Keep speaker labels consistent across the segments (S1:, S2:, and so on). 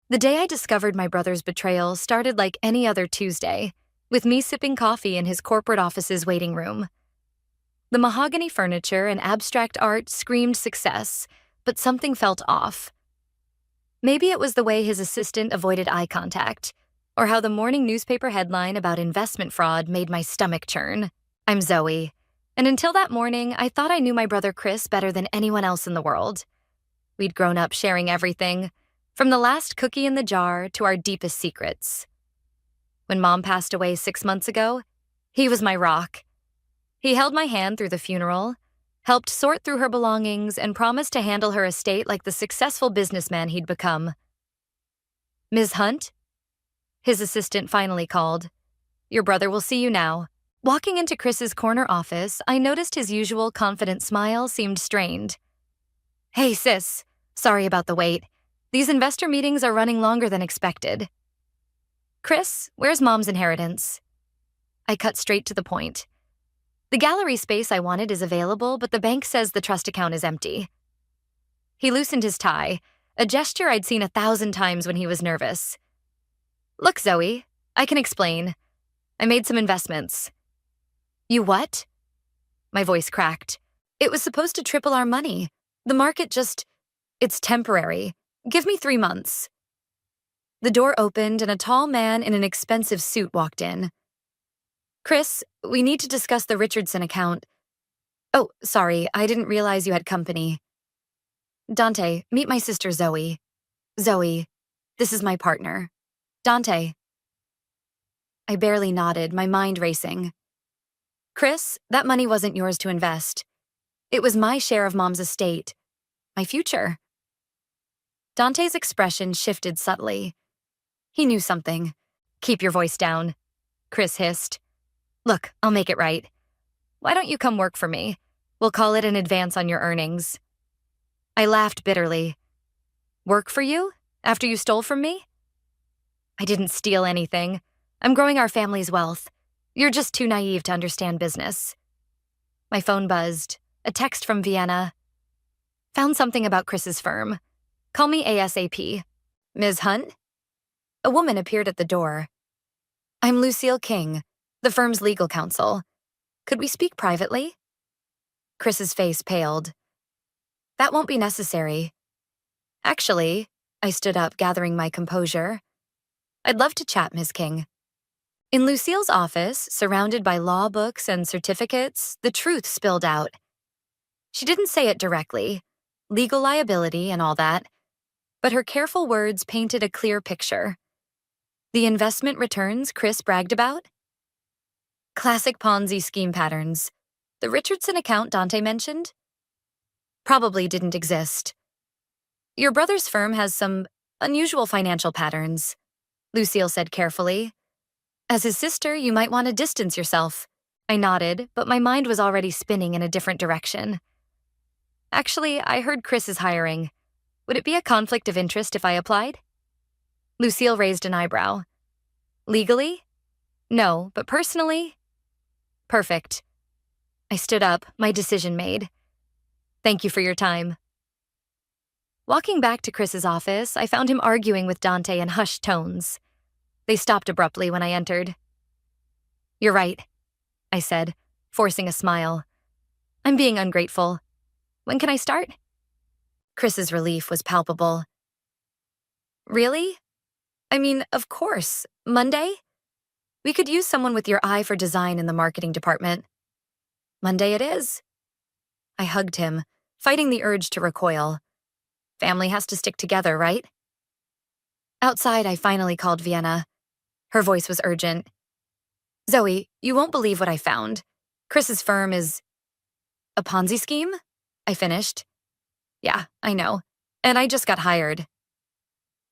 S1: The day I discovered my brother's betrayal started like any other Tuesday, with me sipping coffee in his corporate office's waiting room. The mahogany furniture and abstract art screamed success, but something felt off. Maybe it was the way his assistant avoided eye contact, or how the morning newspaper headline about investment fraud made my stomach churn. I'm Zoe, and until that morning, I thought I knew my brother Chris better than anyone else in the world. We'd grown up sharing everything, from the last cookie in the jar to our deepest secrets. When Mom passed away 6 months ago, he was my rock. He held my hand through the funeral, helped sort through her belongings, and promised to handle her estate like the successful businessman he'd become. "Ms. Hunt?" His assistant finally called. "Your brother will see you now." Walking into Chris's corner office, I noticed his usual confident smile seemed strained. "Hey, sis. Sorry about the wait. These investor meetings are running longer than expected." "Chris, where's Mom's inheritance?" I cut straight to the point. "The gallery space I wanted is available, but the bank says the trust account is empty." He loosened his tie, a gesture I'd seen 1,000 times when he was nervous. "Look, Zoe, I can explain. I made some investments." "You what?" My voice cracked. "It was supposed to triple our money. The market just... It's temporary. Give me 3 months." The door opened and a tall man in an expensive suit walked in. "Chris, we need to discuss the Richardson account." "Oh, sorry, I didn't realize you had company." "Dante, meet my sister Zoe." "Zoe, this is my partner. Dante." I barely nodded, my mind racing. "Chris, that money wasn't yours to invest. It was my share of Mom's estate. My future." Dante's expression shifted subtly. He knew something. "Keep your voice down," Chris hissed. "Look, I'll make it right. Why don't you come work for me? We'll call it an advance on your earnings." I laughed bitterly. "Work for you? After you stole from me?" "I didn't steal anything. I'm growing our family's wealth. You're just too naive to understand business." My phone buzzed. A text from Vienna. "Found something about Chris's firm. Call me ASAP. Ms. Hunt?" A woman appeared at the door. "I'm Lucille King, the firm's legal counsel. Could we speak privately?" Chris's face paled. "That won't be necessary." "Actually," I stood up, gathering my composure, "I'd love to chat, Ms. King." In Lucille's office, surrounded by law books and certificates, the truth spilled out. She didn't say it directly, legal liability and all that, but her careful words painted a clear picture. The investment returns Chris bragged about? Classic Ponzi scheme patterns. The Richardson account Dante mentioned? Probably didn't exist. "Your brother's firm has some unusual financial patterns," Lucille said carefully. "As his sister, you might want to distance yourself." I nodded, but my mind was already spinning in a different direction. "Actually, I heard Chris is hiring. Would it be a conflict of interest if I applied?" Lucille raised an eyebrow. "Legally? No, but personally? Perfect." I stood up, my decision made. "Thank you for your time." Walking back to Chris's office, I found him arguing with Dante in hushed tones. They stopped abruptly when I entered. "You're right," I said, forcing a smile. "I'm being ungrateful. When can I start?" Chris's relief was palpable. "Really? I mean, of course. Monday? We could use someone with your eye for design in the marketing department." "Monday it is." I hugged him, fighting the urge to recoil. Family has to stick together, right? Outside, I finally called Vienna. Her voice was urgent. "Zoe, you won't believe what I found. Chris's firm is..." "A Ponzi scheme?" I finished. "Yeah, I know. And I just got hired."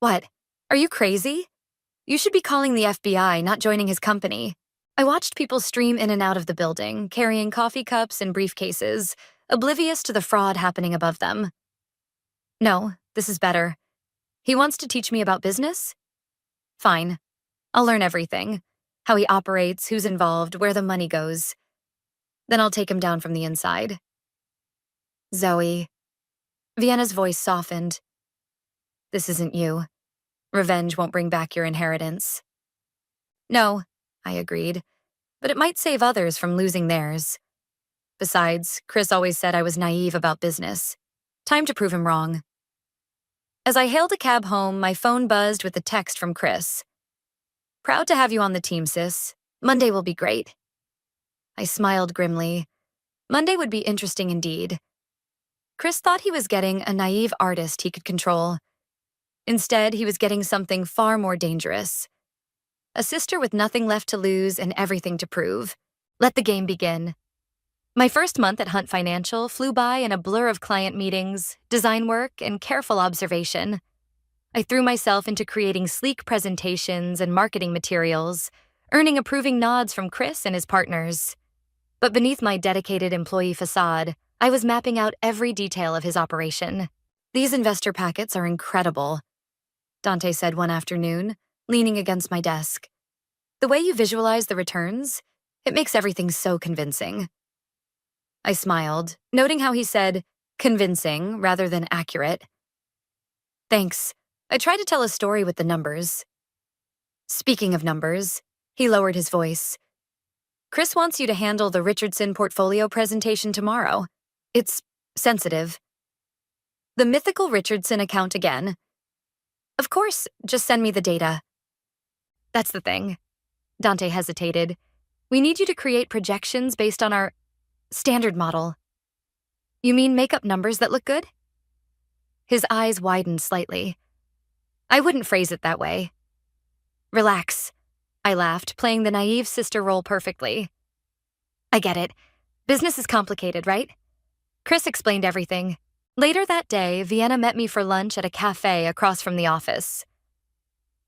S1: "What? Are you crazy? You should be calling the FBI, not joining his company." I watched people stream in and out of the building, carrying coffee cups and briefcases, oblivious to the fraud happening above them. "No, this is better. He wants to teach me about business? Fine. I'll learn everything. How he operates, who's involved, where the money goes. Then I'll take him down from the inside." "Zoe." Vienna's voice softened. "This isn't you. Revenge won't bring back your inheritance. No, I agreed, but it might save others from losing theirs. Besides, Chris always said I was naive about business. Time to prove him wrong. As I hailed a cab home, my phone buzzed with a text from Chris. Proud to have you on the team, sis. Monday will be great. I smiled grimly. Monday would be interesting indeed. Chris thought he was getting a naive artist he could control. Instead, he was getting something far more dangerous. A sister with nothing left to lose and everything to prove. Let the game begin. My first month at Hunt Financial flew by in a blur of client meetings, design work, and careful observation. I threw myself into creating sleek presentations and marketing materials, earning approving nods from Chris and his partners. But beneath my dedicated employee facade, I was mapping out every detail of his operation. These investor packets are incredible, Dante said one afternoon, leaning against my desk. The way you visualize the returns, it makes everything so convincing. I smiled, noting how he said convincing rather than accurate. Thanks. I try to tell a story with the numbers. Speaking of numbers, he lowered his voice. Chris wants you to handle the Richardson portfolio presentation tomorrow. It's sensitive. The mythical Richardson account again. Of course, just send me the data. That's the thing. Dante hesitated. We need you to create projections based on our standard model. You mean make up numbers that look good? His eyes widened slightly. I wouldn't phrase it that way. Relax, I laughed, playing the naive sister role perfectly. I get it. Business is complicated, right? Chris explained everything. Later that day, Vienna met me for lunch at a cafe across from the office.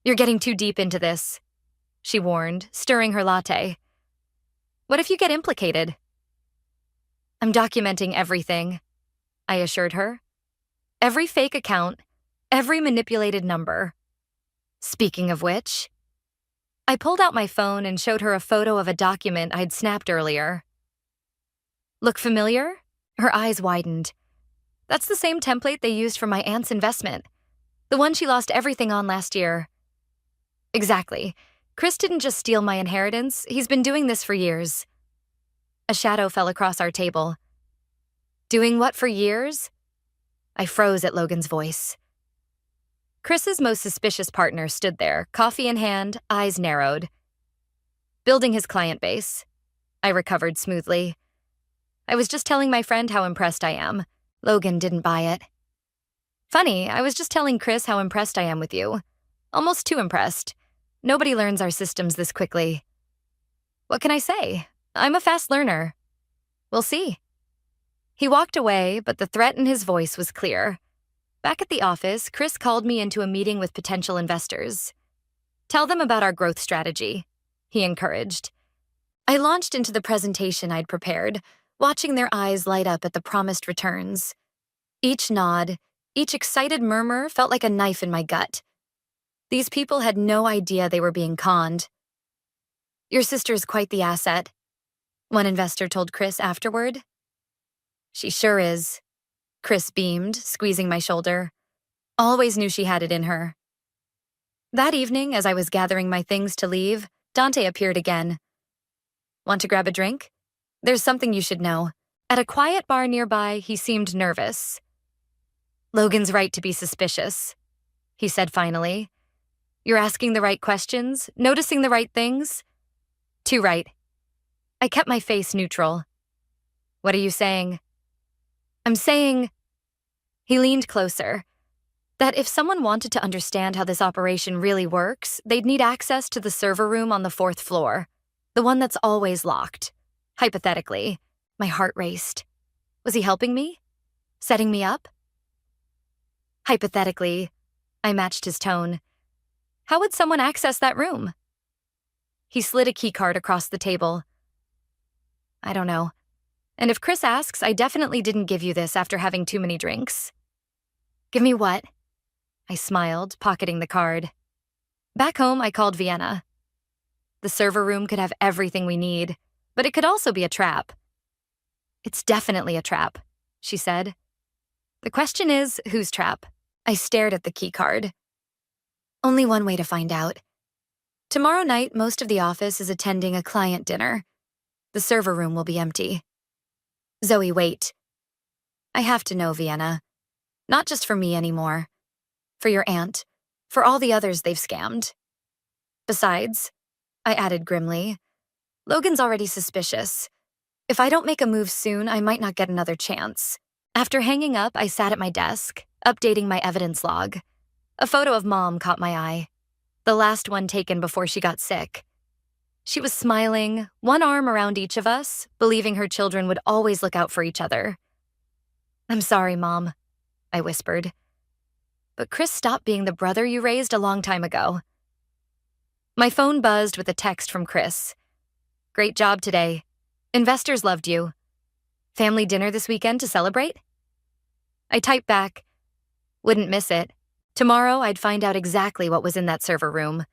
S1: You're getting too deep into this, she warned, stirring her latte. What if you get implicated? I'm documenting everything, I assured her. Every fake account, every manipulated number. Speaking of which, I pulled out my phone and showed her a photo of a document I'd snapped earlier. Look familiar? Her eyes widened. That's the same template they used for my aunt's investment, the one she lost everything on last year. Exactly. Chris didn't just steal my inheritance, he's been doing this for years. A shadow fell across our table. Doing what for years? I froze at Logan's voice. Chris's most suspicious partner stood there, coffee in hand, eyes narrowed. Building his client base. I recovered smoothly. I was just telling my friend how impressed I am. Logan didn't buy it. Funny, I was just telling Chris how impressed I am with you. Almost too impressed. Nobody learns our systems this quickly. What can I say? I'm a fast learner. We'll see. He walked away, but the threat in his voice was clear. Back at the office, Chris called me into a meeting with potential investors. Tell them about our growth strategy, he encouraged. I launched into the presentation I'd prepared, watching their eyes light up at the promised returns. Each nod, each excited murmur felt like a knife in my gut. These people had no idea they were being conned. Your sister's quite the asset, one investor told Chris afterward. She sure is, Chris beamed, squeezing my shoulder. Always knew she had it in her. That evening, as I was gathering my things to leave, Dante appeared again. Want to grab a drink? There's something you should know. At a quiet bar nearby, he seemed nervous. Logan's right to be suspicious, he said finally. You're asking the right questions, noticing the right things? Too right. I kept my face neutral. What are you saying? I'm saying, he leaned closer, that if someone wanted to understand how this operation really works, they'd need access to the server room on the 4th floor, the one that's always locked. Hypothetically, my heart raced. Was he helping me? Setting me up? Hypothetically, I matched his tone. How would someone access that room? He slid a keycard across the table. I don't know. And if Chris asks, I definitely didn't give you this after having too many drinks. Give me what? I smiled, pocketing the card. Back home, I called Vienna. The server room could have everything we need, but it could also be a trap. It's definitely a trap, she said. The question is, whose trap? I stared at the keycard. Only one way to find out. Tomorrow night, most of the office is attending a client dinner. The server room will be empty. Zoe, wait. I have to know, Vienna. Not just for me anymore. For your aunt. For all the others they've scammed. Besides, I added grimly, Logan's already suspicious. If I don't make a move soon, I might not get another chance. After hanging up, I sat at my desk, updating my evidence log. A photo of Mom caught my eye. The last one taken before she got sick. She was smiling, one arm around each of us, believing her children would always look out for each other. I'm sorry, Mom, I whispered. But Chris stopped being the brother you raised a long time ago. My phone buzzed with a text from Chris. Great job today. Investors loved you. Family dinner this weekend to celebrate? I typed back, wouldn't miss it. Tomorrow I'd find out exactly what was in that server room.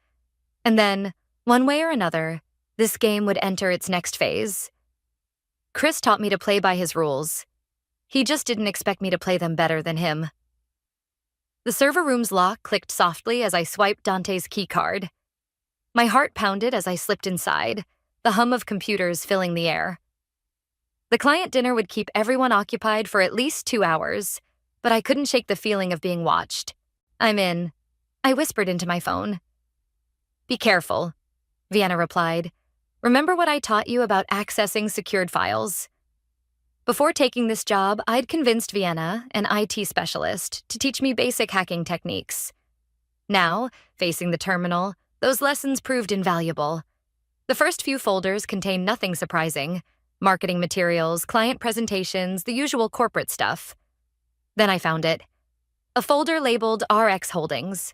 S1: And then, one way or another, this game would enter its next phase. Chris taught me to play by his rules. He just didn't expect me to play them better than him. The server room's lock clicked softly as I swiped Dante's keycard. My heart pounded as I slipped inside, the hum of computers filling the air. The client dinner would keep everyone occupied for at least 2 hours, but I couldn't shake the feeling of being watched. I'm in. I whispered into my phone. Be careful, Vienna replied. Remember what I taught you about accessing secured files? Before taking this job, I'd convinced Vienna, an IT specialist, to teach me basic hacking techniques. Now, facing the terminal, those lessons proved invaluable. The first few folders contained nothing surprising. Marketing materials, client presentations, the usual corporate stuff. Then I found it. A folder labeled RX Holdings.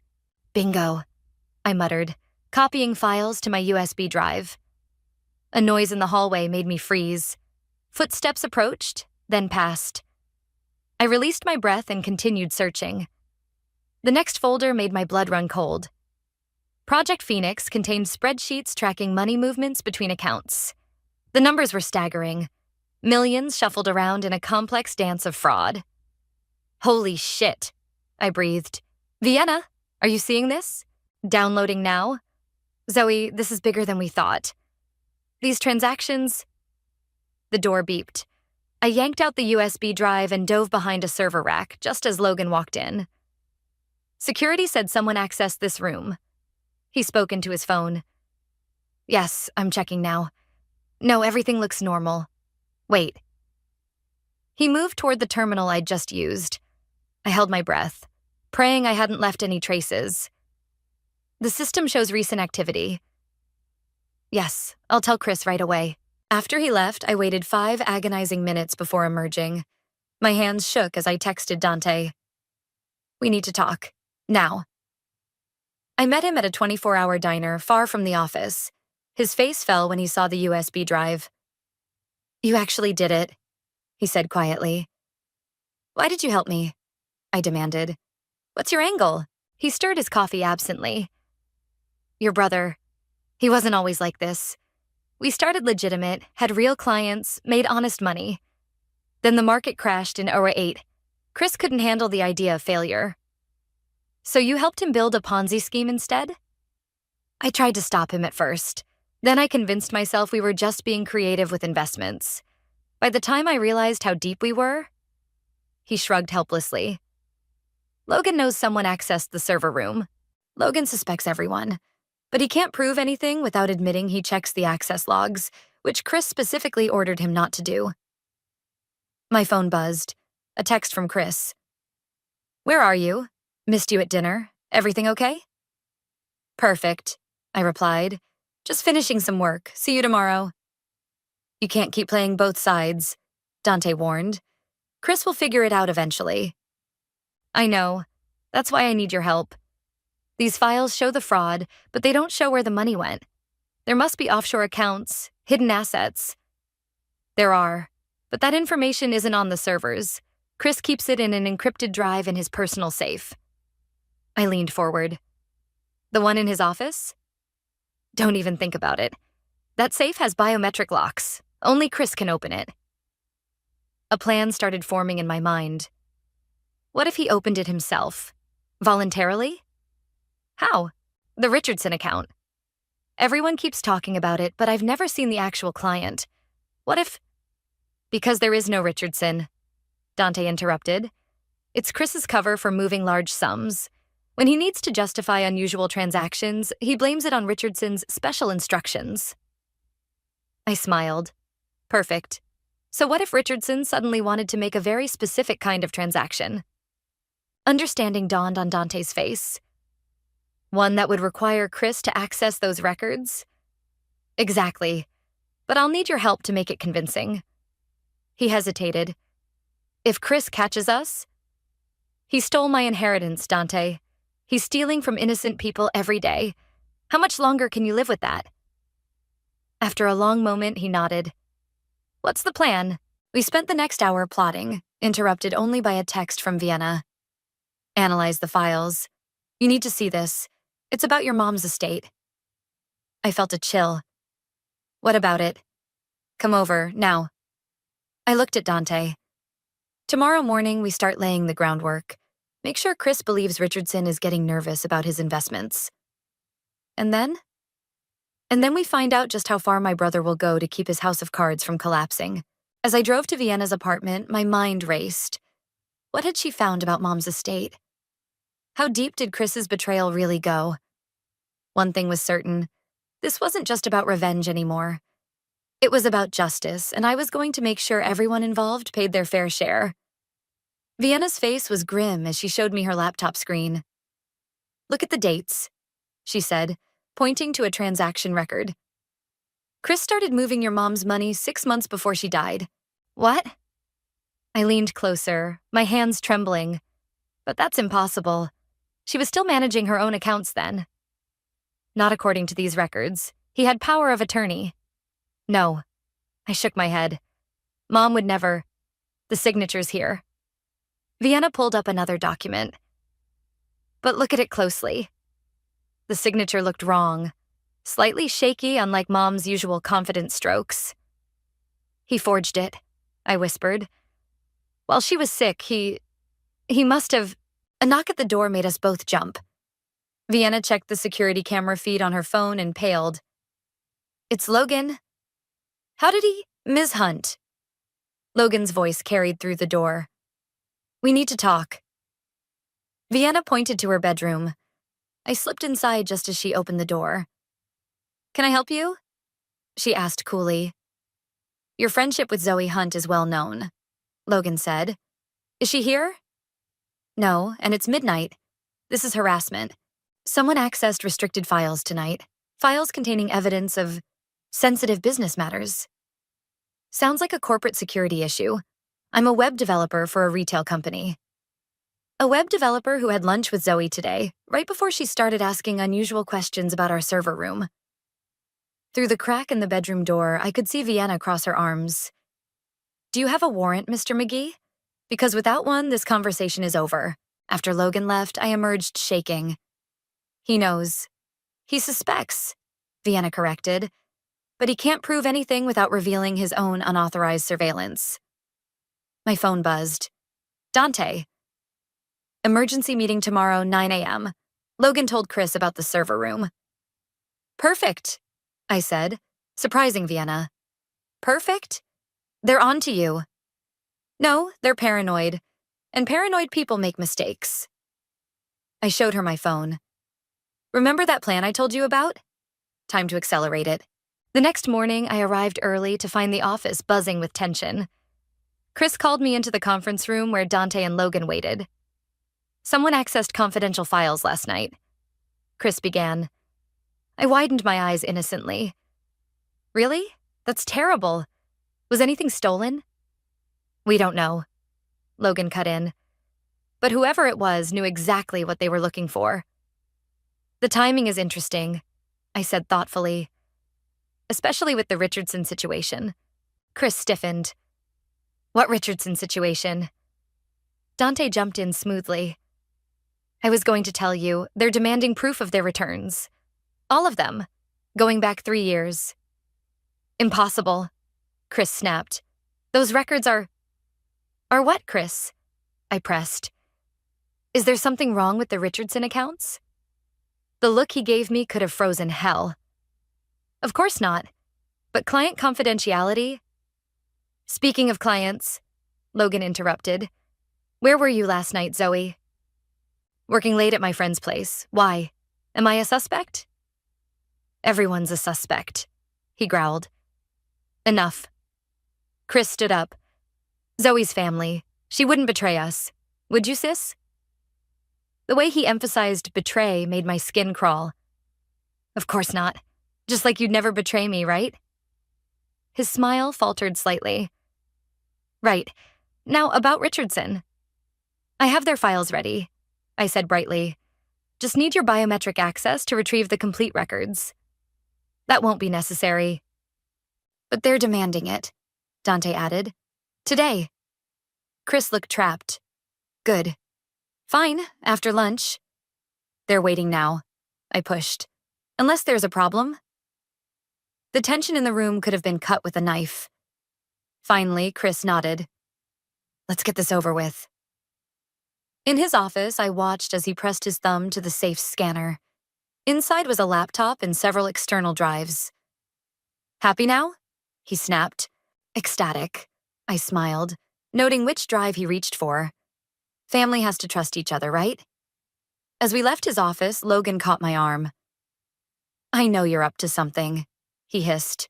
S1: Bingo, I muttered, copying files to my USB drive. A noise in the hallway made me freeze. Footsteps approached, then passed. I released my breath and continued searching. The next folder made my blood run cold. Project Phoenix contained spreadsheets tracking money movements between accounts. The numbers were staggering. Millions shuffled around in a complex dance of fraud. Holy shit, I breathed. Vienna, are you seeing this? Downloading now? Zoe, this is bigger than we thought. These transactions... The door beeped. I yanked out the USB drive and dove behind a server rack just as Logan walked in. Security said someone accessed this room. He spoke into his phone. Yes, I'm checking now. No, everything looks normal. Wait. He moved toward the terminal I'd just used. I held my breath, praying I hadn't left any traces. The system shows recent activity. Yes, I'll tell Chris right away. After he left, I waited 5 agonizing minutes before emerging. My hands shook as I texted Dante. We need to talk. Now. I met him at a 24-hour diner far from the office. His face fell when he saw the USB drive. You actually did it, he said quietly. Why did you help me? I demanded. What's your angle? He stirred his coffee absently. Your brother. He wasn't always like this. We started legitimate, had real clients, made honest money. Then the market crashed in 2008. Chris couldn't handle the idea of failure. So you helped him build a Ponzi scheme instead? I tried to stop him at first. Then I convinced myself we were just being creative with investments. By the time I realized how deep we were, he shrugged helplessly. Logan knows someone accessed the server room. Logan suspects everyone. But he can't prove anything without admitting he checks the access logs, which Chris specifically ordered him not to do. My phone buzzed. A text from Chris. Where are you? Missed you at dinner. Everything okay? Perfect, I replied. Just finishing some work. See you tomorrow. You can't keep playing both sides, Dante warned. Chris will figure it out eventually. I know. That's why I need your help. These files show the fraud, but they don't show where the money went. There must be offshore accounts, hidden assets. There are, but that information isn't on the servers. Chris keeps it in an encrypted drive in his personal safe. I leaned forward. The one in his office? Don't even think about it. That safe has biometric locks. Only Chris can open it. A plan started forming in my mind. What if he opened it himself? Voluntarily? How? The Richardson account. Everyone keeps talking about it, but I've never seen the actual client. What if... Because there is no Richardson, Dante interrupted. It's Chris's cover for moving large sums. When he needs to justify unusual transactions, he blames it on Richardson's special instructions. I smiled. Perfect. So what if Richardson suddenly wanted to make a very specific kind of transaction? Understanding dawned on Dante's face. One that would require Chris to access those records? Exactly. But I'll need your help to make it convincing. He hesitated. If Chris catches us? He stole my inheritance, Dante. He's stealing from innocent people every day. How much longer can you live with that? After a long moment, he nodded. What's the plan? We spent the next hour plotting, interrupted only by a text from Vienna. Analyze the files. You need to see this. It's about your mom's estate. I felt a chill. What about it? Come over, now. I looked at Dante. Tomorrow morning, we start laying the groundwork. Make sure Chris believes Richardson is getting nervous about his investments. And then? And then we find out just how far my brother will go to keep his house of cards from collapsing. As I drove to Vienna's apartment, my mind raced. What had she found about Mom's estate? How deep did Chris's betrayal really go? One thing was certain. This wasn't just about revenge anymore. It was about justice, and I was going to make sure everyone involved paid their fair share. Vienna's face was grim as she showed me her laptop screen. Look at the dates, she said, pointing to a transaction record. Chris started moving your mom's money 6 months before she died. What? I leaned closer, my hands trembling. But that's impossible. She was still managing her own accounts then. Not according to these records. He had power of attorney. No. I shook my head. Mom would never. The signature's here. Vienna pulled up another document. But look at it closely. The signature looked wrong. Slightly shaky, unlike Mom's usual confident strokes. He forged it, I whispered. While she was sick, he must have... A knock at the door made us both jump. Vienna checked the security camera feed on her phone and paled. It's Logan. How did he... Ms. Hunt. Logan's voice carried through the door. We need to talk. Vienna pointed to her bedroom. I slipped inside just as she opened the door. Can I help you? She asked coolly. Your friendship with Zoe Hunt is well known, Logan said. Is she here? No, and it's midnight. This is harassment. Someone accessed restricted files tonight. Files containing evidence of sensitive business matters. Sounds like a corporate security issue. I'm a web developer for a retail company. A web developer who had lunch with Zoe today, right before she started asking unusual questions about our server room. Through the crack in the bedroom door, I could see Vienna cross her arms. Do you have a warrant, Mr. McGee? Because without one, this conversation is over. After Logan left, I emerged shaking. He knows. He suspects, Vienna corrected. But he can't prove anything without revealing his own unauthorized surveillance. My phone buzzed. Dante. Emergency meeting tomorrow, 9 a.m. Logan told Chris about the server room. Perfect, I said, surprising Vienna. Perfect? They're on to you. No, they're paranoid. And paranoid people make mistakes. I showed her my phone. Remember that plan I told you about? Time to accelerate it. The next morning, I arrived early to find the office buzzing with tension. Chris called me into the conference room where Dante and Logan waited. Someone accessed confidential files last night. Chris began. I widened my eyes innocently. Really? That's terrible. Was anything stolen? We don't know. Logan cut in. But whoever it was knew exactly what they were looking for. The timing is interesting, I said thoughtfully. Especially with the Richardson situation. Chris stiffened. What Richardson situation? Dante jumped in smoothly. I was going to tell you, they're demanding proof of their returns. All of them. Going back 3 years. Impossible, Chris snapped. Those records are... Are what, Chris? I pressed. Is there something wrong with the Richardson accounts? The look he gave me could have frozen hell. Of course not. But client confidentiality? Speaking of clients, Logan interrupted. Where were you last night, Zoe? Working late at my friend's place. Why? Am I a suspect? Everyone's a suspect, he growled. Enough. Chris stood up. Zoe's family. She wouldn't betray us. Would you, sis? The way he emphasized betray made my skin crawl. Of course not. Just like you'd never betray me, right? His smile faltered slightly. Right. Now about Richardson. I have their files ready, I said brightly. Just need your biometric access to retrieve the complete records. That won't be necessary. But they're demanding it, Dante added. Today. Chris looked trapped. Good. Fine, after lunch. They're waiting now, I pushed. Unless there's a problem. The tension in the room could have been cut with a knife. Finally, Chris nodded. Let's get this over with. In his office, I watched as he pressed his thumb to the safe's scanner. Inside was a laptop and several external drives. Happy now? He snapped. Ecstatic. I smiled, noting which drive he reached for. Family has to trust each other, right? As we left his office, Logan caught my arm. I know you're up to something, he hissed.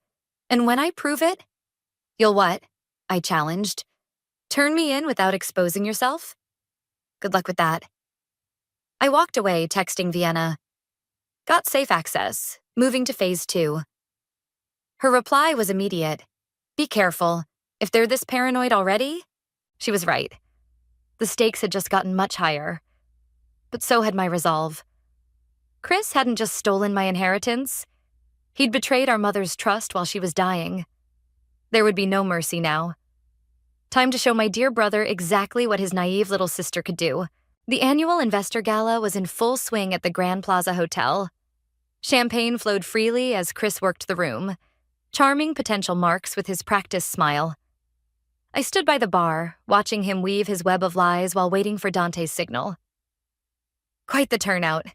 S1: And when I prove it? You'll what? I challenged. Turn me in without exposing yourself? Good luck with that. I walked away, texting Vienna. Got safe access, moving to phase 2. Her reply was immediate. Be careful. If they're this paranoid already? She was right. The stakes had just gotten much higher. But so had my resolve. Chris hadn't just stolen my inheritance. He'd betrayed our mother's trust while she was dying. There would be no mercy now. Time to show my dear brother exactly what his naive little sister could do. The annual investor gala was in full swing at the Grand Plaza Hotel. Champagne flowed freely as Chris worked the room, charming potential marks with his practiced smile. I stood by the bar, watching him weave his web of lies while waiting for Dante's signal. Quite the turnout.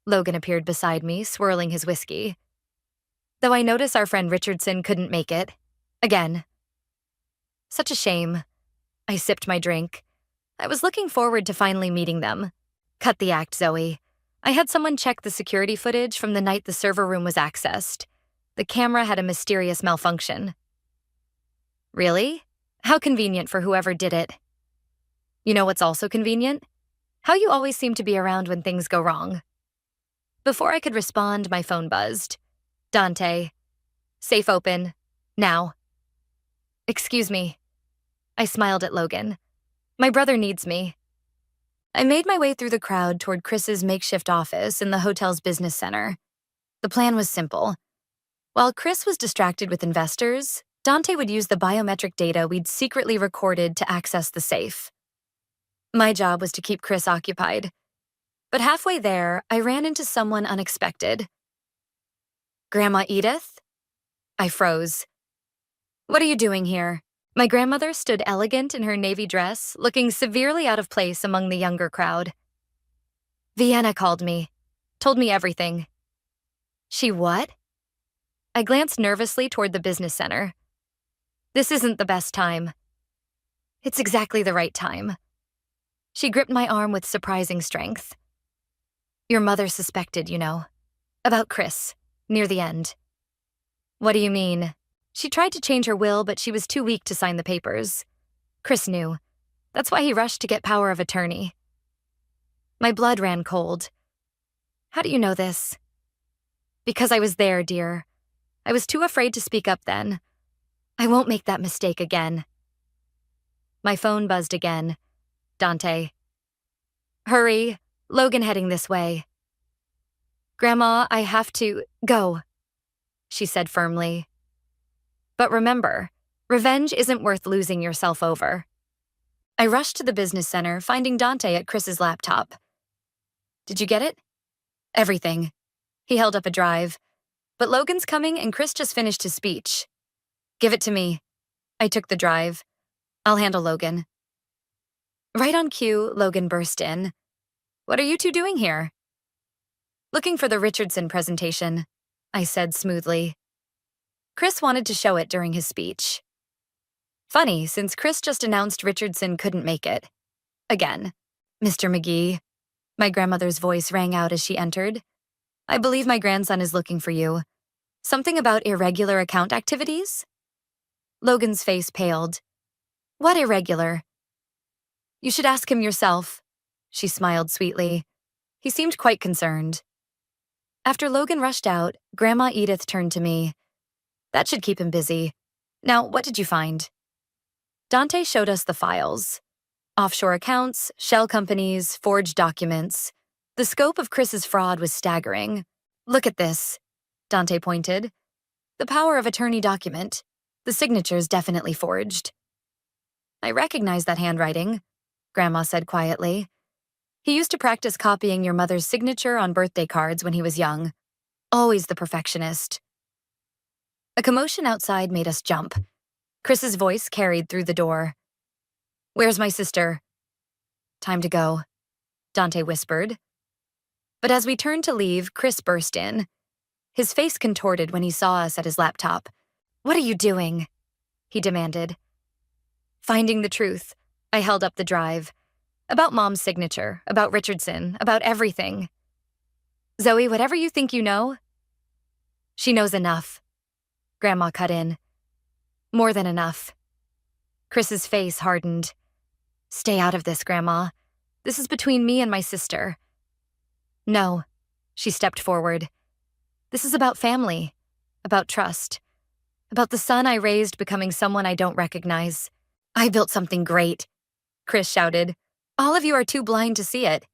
S1: Logan appeared beside me, swirling his whiskey. Though I notice our friend Richardson couldn't make it. Again. Such a shame. I sipped my drink. I was looking forward to finally meeting them. Cut the act, Zoe. I had someone check the security footage from the night the server room was accessed. The camera had a mysterious malfunction. Really? How convenient for whoever did it. You know what's also convenient? How you always seem to be around when things go wrong. Before I could respond, my phone buzzed. Dante. Safe open. Now. Excuse me. I smiled at Logan. My brother needs me. I made my way through the crowd toward Chris's makeshift office in the hotel's business center. The plan was simple. While Chris was distracted with investors, Dante would use the biometric data we'd secretly recorded to access the safe. My job was to keep Chris occupied. But halfway there, I ran into someone unexpected. Grandma Edith? I froze. What are you doing here? My grandmother stood elegant in her navy dress, looking severely out of place among the younger crowd. Vienna called me. Told me everything. She what? I glanced nervously toward the business center. This isn't the best time. It's exactly the right time. She gripped my arm with surprising strength. Your mother suspected, you know. About Chris, near the end. What do you mean? She tried to change her will, but she was too weak to sign the papers. Chris knew. That's why he rushed to get power of attorney. My blood ran cold. How do you know this? Because I was there, dear. I was too afraid to speak up then. I won't make that mistake again. My phone buzzed again. Dante. Hurry. Logan heading this way. Grandma, I have to go, she said firmly. But remember, revenge isn't worth losing yourself over. I rushed to the business center, finding Dante at Chris's laptop. Did you get it? Everything. He held up a drive. But Logan's coming and Chris just finished his speech. Give it to me. I took the drive. I'll handle Logan. Right on cue, Logan burst in. What are you two doing here? Looking for the Richardson presentation, I said smoothly. Chris wanted to show it during his speech. Funny, since Chris just announced Richardson couldn't make it. Again. Mr. McGee, my grandmother's voice rang out as she entered. I believe my grandson is looking for you. Something about irregular account activities? Logan's face paled. What irregular? You should ask him yourself. She smiled sweetly. He seemed quite concerned. After Logan rushed out, Grandma Edith turned to me. That should keep him busy. Now, what did you find? Dante showed us the files. Offshore accounts, shell companies, forged documents. The scope of Chris's fraud was staggering. Look at this, Dante pointed. The power of attorney document. The signature's definitely forged. I recognize that handwriting, Grandma said quietly. He used to practice copying your mother's signature on birthday cards when he was young. Always the perfectionist. A commotion outside made us jump. Chris's voice carried through the door. Where's my sister? Time to go, Dante whispered. But as we turned to leave, Chris burst in. His face contorted when he saw us at his laptop. What are you doing? He demanded. Finding the truth. I held up the drive. About Mom's signature, about Richardson, about everything. Zoe, whatever you think you know. She knows enough. Grandma cut in. More than enough. Chris's face hardened. Stay out of this, Grandma. This is between me and my sister. No, she stepped forward. This is about family, about trust, about the son I raised becoming someone I don't recognize. I built something great, Chris shouted. All of you are too blind to see it.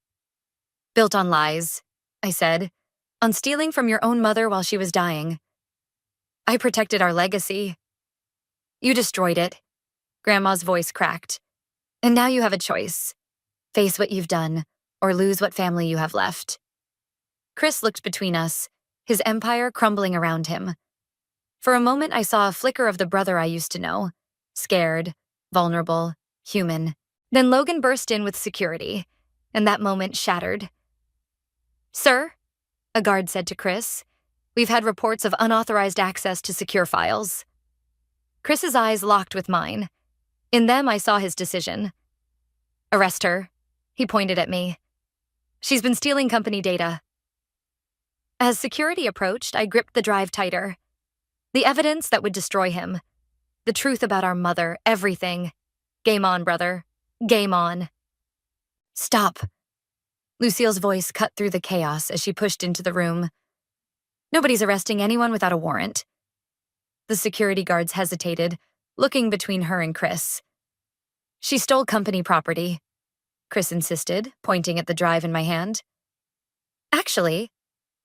S1: Built on lies, I said, on stealing from your own mother while she was dying. I protected our legacy. You destroyed it. Grandma's voice cracked. And now you have a choice. Face what you've done, or lose what family you have left. Chris looked between us, his empire crumbling around him. For a moment, I saw a flicker of the brother I used to know. Scared, vulnerable, human. Then Logan burst in with security, and that moment shattered. Sir, a guard said to Chris, we've had reports of unauthorized access to secure files. Chris's eyes locked with mine. In them, I saw his decision. Arrest her, he pointed at me. She's been stealing company data. As security approached, I gripped the drive tighter. The evidence that would destroy him. The truth about our mother, everything. Game on, brother. Game on. Stop. Lucille's voice cut through the chaos as she pushed into the room. Nobody's arresting anyone without a warrant. The security guards hesitated, looking between her and Chris. She stole company property, Chris insisted, pointing at the drive in my hand. Actually,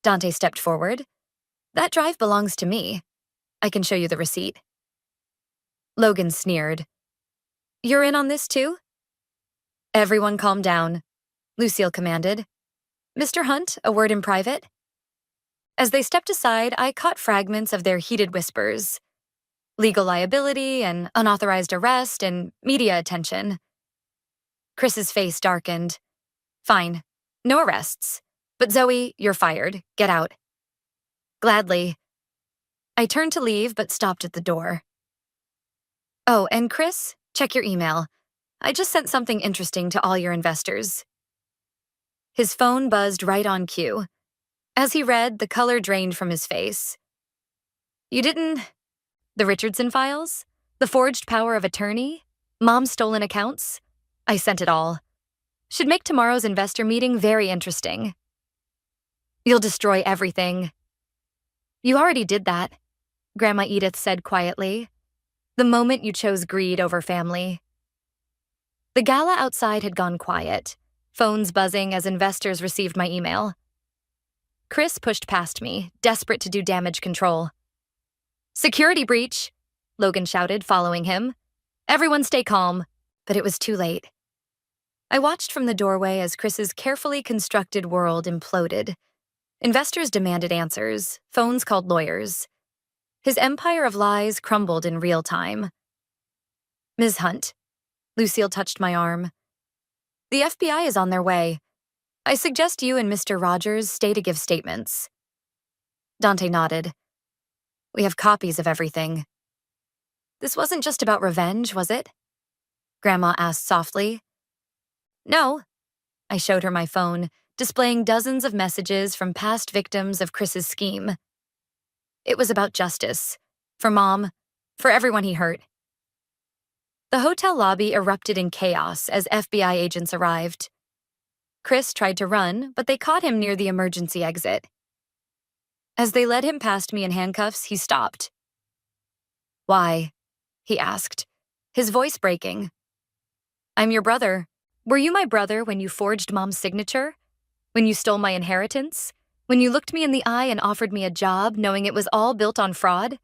S1: Dante stepped forward. That drive belongs to me. I can show you the receipt. Logan sneered. You're in on this too? Everyone calm down, Lucille commanded. Mr. Hunt, a word in private? As they stepped aside, I caught fragments of their heated whispers. Legal liability and unauthorized arrest and media attention. Chris's face darkened. Fine, no arrests. But Zoe, you're fired. Get out. Gladly. I turned to leave, but stopped at the door. Oh, and Chris, check your email. I just sent something interesting to all your investors. His phone buzzed right on cue. As he read, the color drained from his face. You didn't... The Richardson files? The forged power of attorney? Mom's stolen accounts? I sent it all. Should make tomorrow's investor meeting very interesting. You'll destroy everything. You already did that, Grandma Edith said quietly. The moment you chose greed over family. The gala outside had gone quiet, phones buzzing as investors received my email. Chris pushed past me, desperate to do damage control. Security breach, Logan shouted, following him. Everyone stay calm. But it was too late. I watched from the doorway as Chris's carefully constructed world imploded. Investors demanded answers, phones called lawyers. His empire of lies crumbled in real time. Ms. Hunt, Lucille touched my arm. The FBI is on their way. I suggest you and Mr. Rogers stay to give statements. Dante nodded. We have copies of everything. This wasn't just about revenge, was it? Grandma asked softly. No. I showed her my phone, displaying dozens of messages from past victims of Chris's scheme. It was about justice. For Mom. For everyone he hurt. The hotel lobby erupted in chaos as FBI agents arrived. Chris tried to run, but they caught him near the emergency exit. As they led him past me in handcuffs, he stopped. Why? He asked, his voice breaking. I'm your brother. Were you my brother when you forged Mom's signature? When you stole my inheritance? When you looked me in the eye and offered me a job knowing it was all built on fraud?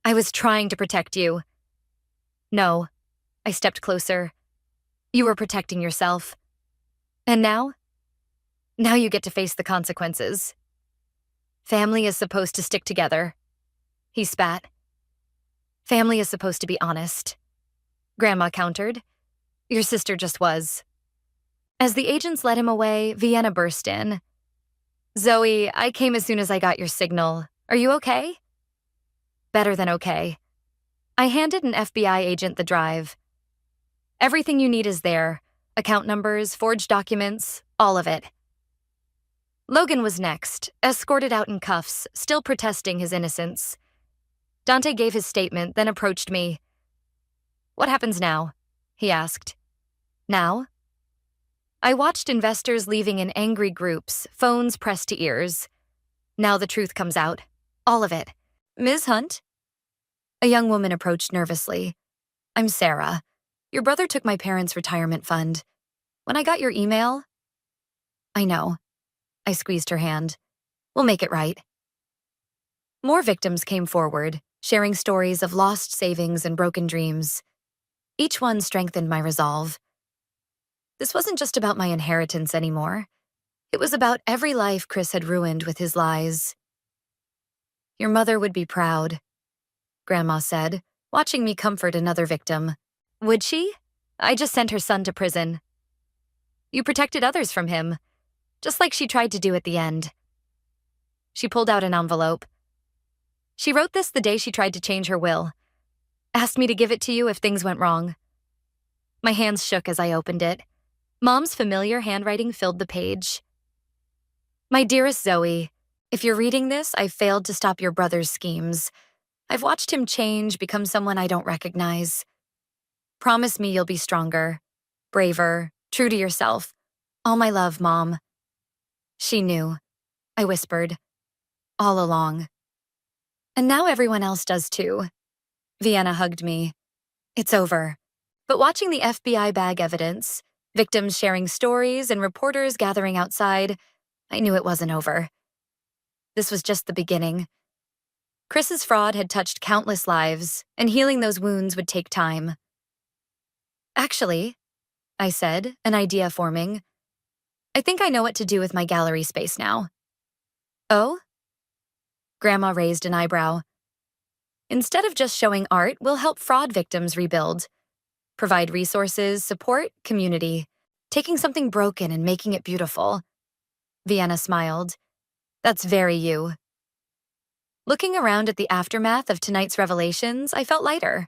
S1: I was trying to protect you. No. I stepped closer. You were protecting yourself. And now? Now you get to face the consequences. Family is supposed to stick together. He spat. Family is supposed to be honest. Grandma countered. Your sister just was. As the agents led him away, Vienna burst in. Zoe, I came as soon as I got your signal. Are you okay? Better than okay. I handed an FBI agent the drive. Everything you need is there. Account numbers, forged documents, all of it. Logan was next, escorted out in cuffs, still protesting his innocence. Dante gave his statement, then approached me. What happens now? He asked. Now? I watched investors leaving in angry groups, phones pressed to ears. Now the truth comes out. All of it. Ms. Hunt? A young woman approached nervously. I'm Sarah. Your brother took my parents' retirement fund. When I got your email... I know. I squeezed her hand. We'll make it right. More victims came forward, sharing stories of lost savings and broken dreams. Each one strengthened my resolve. This wasn't just about my inheritance anymore. It was about every life Chris had ruined with his lies. Your mother would be proud, Grandma said, watching me comfort another victim. Would she? I just sent her son to prison. You protected others from him, just like she tried to do at the end. She pulled out an envelope. She wrote this the day she tried to change her will. Asked me to give it to you if things went wrong. My hands shook as I opened it. Mom's familiar handwriting filled the page. My dearest Zoe, if you're reading this, I've failed to stop your brother's schemes. I've watched him change, become someone I don't recognize. Promise me you'll be stronger, braver, true to yourself. All my love, Mom. She knew, I whispered, all along. And now everyone else does too. Vienna hugged me. It's over. But watching the FBI bag evidence, victims sharing stories and reporters gathering outside, I knew it wasn't over. This was just the beginning. Chris's fraud had touched countless lives, and healing those wounds would take time. Actually, I said, an idea forming, I think I know what to do with my gallery space now. Oh? Grandma raised an eyebrow. Instead of just showing art, we'll help fraud victims rebuild. Provide resources, support, community. Taking something broken and making it beautiful. Vienna smiled. That's very you. Looking around at the aftermath of tonight's revelations, I felt lighter.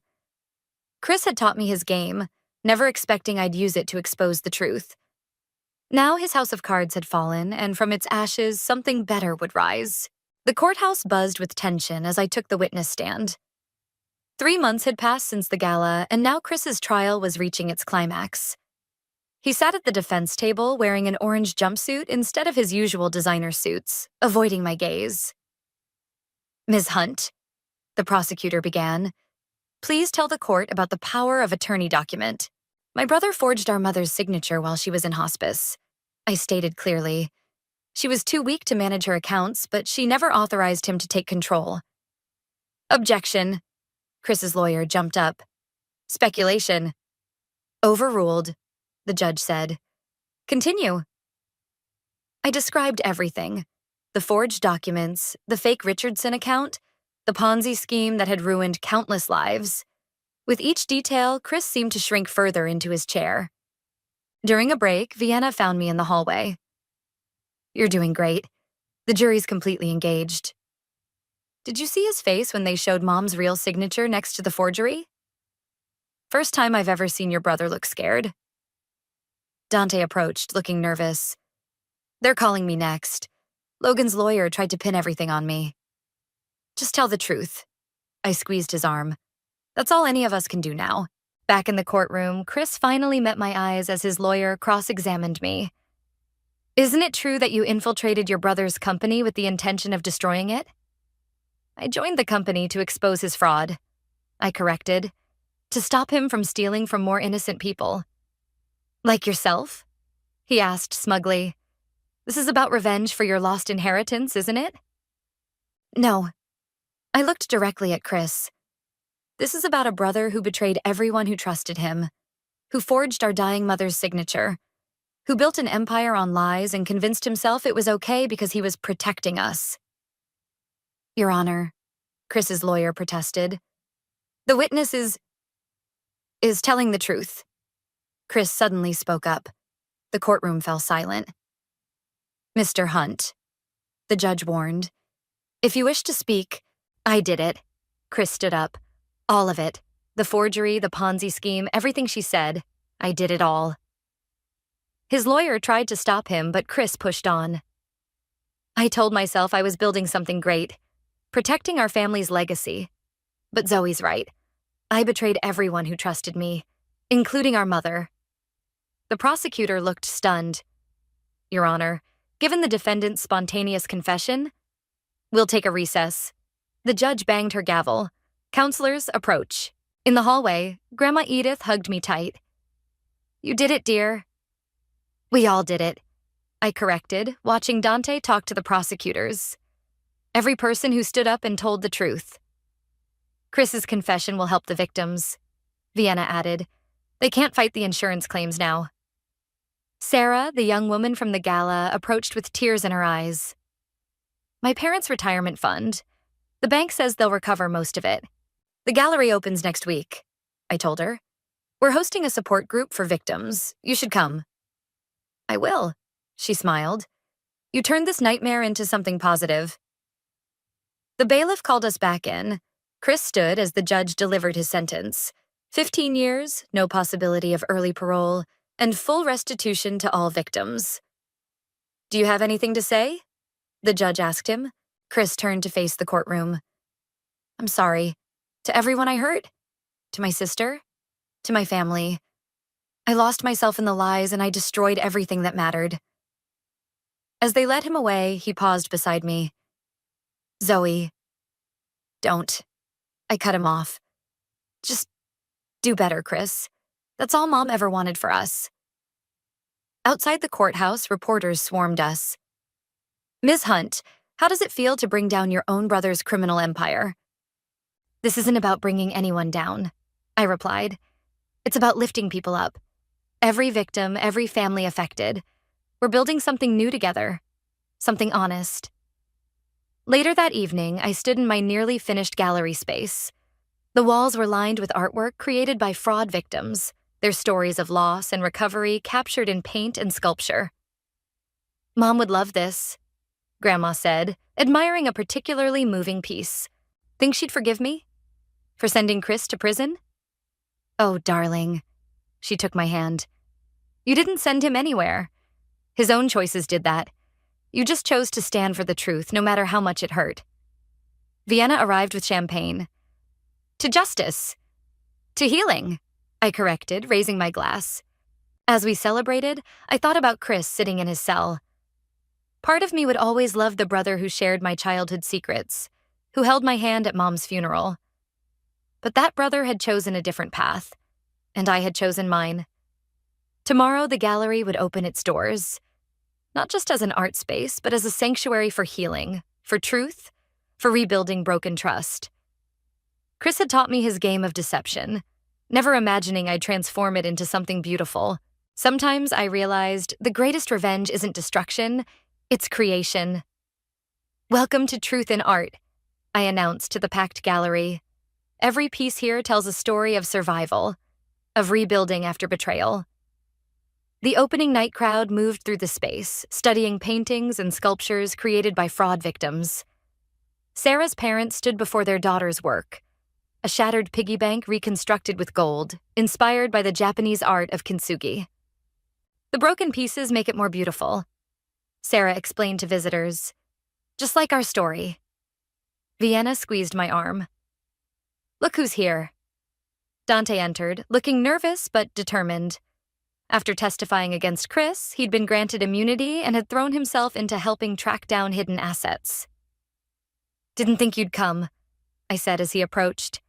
S1: Chris had taught me his game, never expecting I'd use it to expose the truth. Now his house of cards had fallen, and from its ashes, something better would rise. The courthouse buzzed with tension as I took the witness stand. 3 months had passed since the gala, and now Chris's trial was reaching its climax. He sat at the defense table wearing an orange jumpsuit instead of his usual designer suits, avoiding my gaze. Ms. Hunt, the prosecutor began, please tell the court about the power of attorney document. My brother forged our mother's signature while she was in hospice. I stated clearly. She was too weak to manage her accounts, but she never authorized him to take control. Objection. Chris's lawyer jumped up. Speculation. Overruled, the judge said. Continue. I described everything. The forged documents, the fake Richardson account, the Ponzi scheme that had ruined countless lives. With each detail, Chris seemed to shrink further into his chair. During a break, Vienna found me in the hallway. You're doing great. The jury's completely engaged. Did you see his face when they showed Mom's real signature next to the forgery? First time I've ever seen your brother look scared. Dante approached, looking nervous. They're calling me next. Logan's lawyer tried to pin everything on me. Just tell the truth. I squeezed his arm. That's all any of us can do now. Back in the courtroom, Chris finally met my eyes as his lawyer cross-examined me. Isn't it true that you infiltrated your brother's company with the intention of destroying it? I joined the company to expose his fraud. I corrected. To stop him from stealing from more innocent people. Like yourself? He asked smugly. This is about revenge for your lost inheritance, isn't it? No. I looked directly at Chris. This is about a brother who betrayed everyone who trusted him, who forged our dying mother's signature, who built an empire on lies and convinced himself it was okay because he was protecting us. Your Honor, Chris's lawyer protested. The witness is telling the truth. Chris suddenly spoke up. The courtroom fell silent. Mr. Hunt, the judge warned. If you wish to speak, I did it. Chris stood up. All of it. The forgery, the Ponzi scheme, everything she said. I did it all. His lawyer tried to stop him, but Chris pushed on. I told myself I was building something great, protecting our family's legacy. But Zoe's right. I betrayed everyone who trusted me, including our mother. The prosecutor looked stunned. Your Honor, given the defendant's spontaneous confession, we'll take a recess. The judge banged her gavel. Counselors, approach. In the hallway, Grandma Edith hugged me tight. You did it, dear. We all did it, I corrected, watching Dante talk to the prosecutors. Every person who stood up and told the truth. Chris's confession will help the victims, Vienna added. They can't fight the insurance claims now. Sarah, the young woman from the gala, approached with tears in her eyes. My parents' retirement fund. The bank says they'll recover most of it. The gallery opens next week, I told her. We're hosting a support group for victims. You should come. I will, she smiled. You turned this nightmare into something positive. The bailiff called us back in. Chris stood as the judge delivered his sentence. 15 years, no possibility of early parole, and full restitution to all victims. Do you have anything to say? The judge asked him. Chris turned to face the courtroom. I'm sorry. To everyone I hurt. To my sister. To my family. I lost myself in the lies and I destroyed everything that mattered. As they led him away, he paused beside me. Zoe. Don't. I cut him off. Just do better, Chris. That's all Mom ever wanted for us. Outside the courthouse, reporters swarmed us. Ms. Hunt, how does it feel to bring down your own brother's criminal empire? This isn't about bringing anyone down, I replied. It's about lifting people up. Every victim, every family affected. We're building something new together. Something honest. Later that evening, I stood in my nearly finished gallery space. The walls were lined with artwork created by fraud victims, their stories of loss and recovery captured in paint and sculpture. Mom would love this, Grandma said, admiring a particularly moving piece. Think she'd forgive me? For sending Chris to prison? Oh, darling. She took my hand. You didn't send him anywhere. His own choices did that. You just chose to stand for the truth, no matter how much it hurt. Vienna arrived with champagne. To justice. To healing, I corrected, raising my glass. As we celebrated, I thought about Chris sitting in his cell. Part of me would always love the brother who shared my childhood secrets, who held my hand at Mom's funeral. But that brother had chosen a different path, and I had chosen mine. Tomorrow, the gallery would open its doors, not just as an art space, but as a sanctuary for healing, for truth, for rebuilding broken trust. Chris had taught me his game of deception, never imagining I'd transform it into something beautiful. Sometimes I realized the greatest revenge isn't destruction, it's creation. Welcome to Truth in Art, I announced to the packed gallery. Every piece here tells a story of survival, of rebuilding after betrayal. The opening night crowd moved through the space, studying paintings and sculptures created by fraud victims. Sarah's parents stood before their daughter's work, a shattered piggy bank reconstructed with gold, inspired by the Japanese art of kintsugi. The broken pieces make it more beautiful, Sarah explained to visitors. Just like our story. Vienna squeezed my arm. Look who's here. Dante entered, looking nervous but determined. After testifying against Chris, he'd been granted immunity and had thrown himself into helping track down hidden assets. Didn't think you'd come, I said as he approached.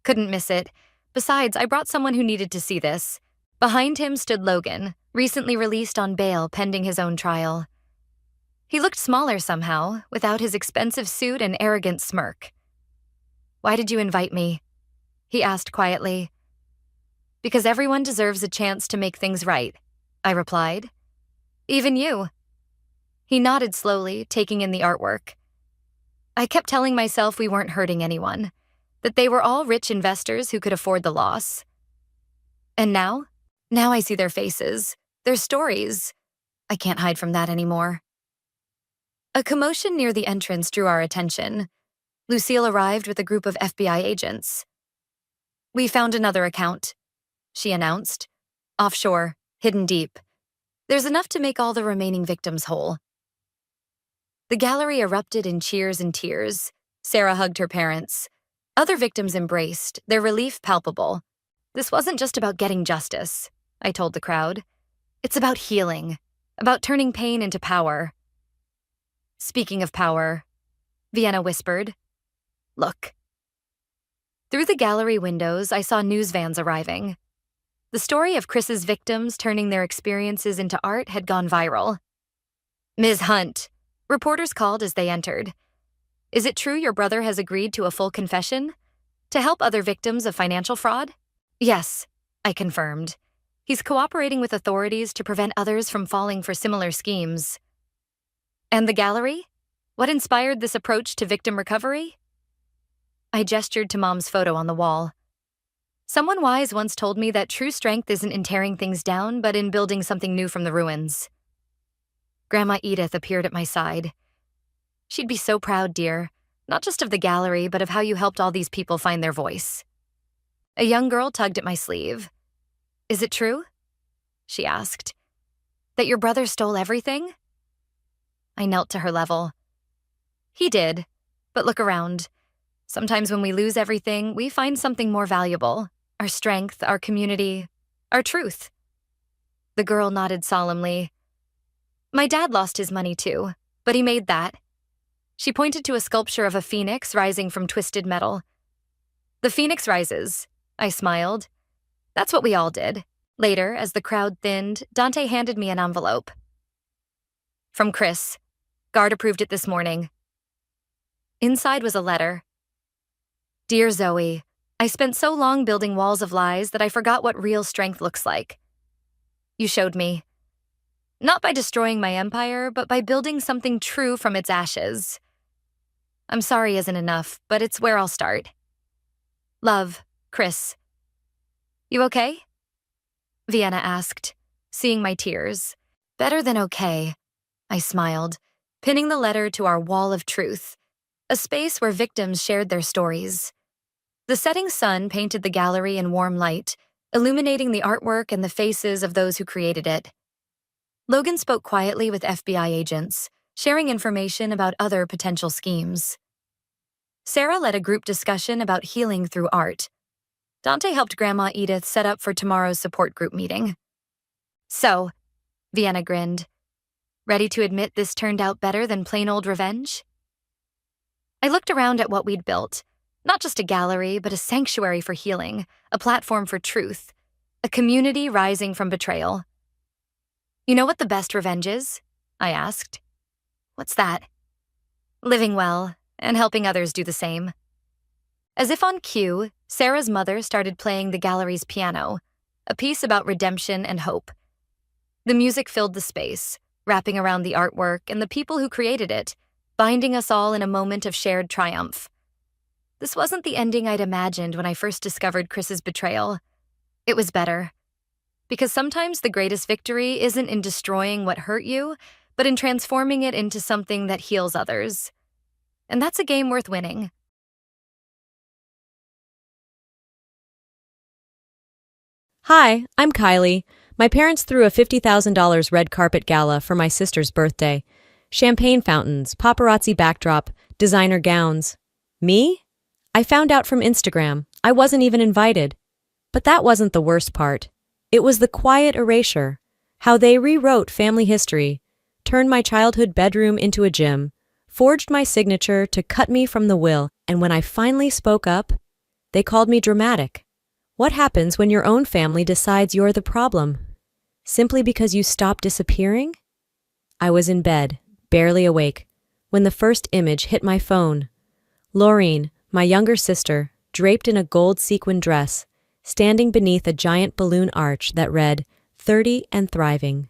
S1: Couldn't miss it. Besides, I brought someone who needed to see this. Behind him stood Logan, recently released on bail pending his own trial. He looked smaller somehow, without his expensive suit and arrogant smirk. Why did you invite me? He asked quietly. Because everyone deserves a chance to make things right, I replied. Even you. He nodded slowly, taking in the artwork. I kept telling myself we weren't hurting anyone, that they were all rich investors who could afford the loss. And now? Now I see their faces, their stories. I can't hide from that anymore. A commotion near the entrance drew our attention. Lucille arrived with a group of FBI agents. We found another account, she announced. Offshore, hidden deep. There's enough to make all the remaining victims whole. The gallery erupted in cheers and tears. Sarah hugged her parents. Other victims embraced, their relief palpable. This wasn't just about getting justice, I told the crowd. It's about healing, about turning pain into power. Speaking of power, Vienna whispered. Look. Through the gallery windows, I saw news vans arriving. The story of Chris's victims turning their experiences into art had gone viral. Ms. Hunt, reporters called as they entered. Is it true your brother has agreed to a full confession? To help other victims of financial fraud? Yes, I confirmed. He's cooperating with authorities to prevent others from falling for similar schemes. And the gallery? What inspired this approach to victim recovery? I gestured to Mom's photo on the wall. Someone wise once told me that true strength isn't in tearing things down, but in building something new from the ruins. Grandma Edith appeared at my side. She'd be so proud, dear, not just of the gallery, but of how you helped all these people find their voice. A young girl tugged at my sleeve. Is it true? She asked. That your brother stole everything? I knelt to her level. He did, but look around. Sometimes when we lose everything, we find something more valuable. Our strength, our community, our truth. The girl nodded solemnly. My dad lost his money too, but he made that. She pointed to a sculpture of a phoenix rising from twisted metal. The phoenix rises, I smiled. That's what we all did. Later, as the crowd thinned, Dante handed me an envelope. From Chris. Guard approved it this morning. Inside was a letter. Dear Zoe, I spent so long building walls of lies that I forgot what real strength looks like. You showed me. Not by destroying my empire, but by building something true from its ashes. I'm sorry isn't enough, but it's where I'll start. Love, Chris. You okay? Vienna asked, seeing my tears. Better than okay, I smiled, pinning the letter to our wall of truth, a space where victims shared their stories. The setting sun painted the gallery in warm light, illuminating the artwork and the faces of those who created it. Logan spoke quietly with FBI agents, sharing information about other potential schemes. Sarah led a group discussion about healing through art. Dante helped Grandma Edith set up for tomorrow's support group meeting. So, Vienna grinned. Ready to admit this turned out better than plain old revenge? I looked around at what we'd built. Not just a gallery, but a sanctuary for healing, a platform for truth, a community rising from betrayal. You know what the best revenge is? I asked. What's that? Living well, and helping others do the same. As if on cue, Sarah's mother started playing the gallery's piano, a piece about redemption and hope. The music filled the space, wrapping around the artwork and the people who created it, binding us all in a moment of shared triumph. This wasn't the ending I'd imagined when I first discovered Chris's betrayal. It was better. Because sometimes the greatest victory isn't in destroying what hurt you, but in transforming it into something that heals others. And that's a game worth winning.
S2: Hi, I'm Kylie. My parents threw a $50,000 red carpet gala for my sister's birthday. Champagne fountains, paparazzi backdrop, designer gowns. Me? I found out from Instagram. I wasn't even invited. But that wasn't the worst part. It was the quiet erasure. How they rewrote family history, turned my childhood bedroom into a gym, forged my signature to cut me from the will, and when I finally spoke up, they called me dramatic. What happens when your own family decides you're the problem? Simply because you stop disappearing? I was in bed, barely awake, when the first image hit my phone. Laureen, my younger sister, draped in a gold sequin dress, standing beneath a giant balloon arch that read, 30 and thriving.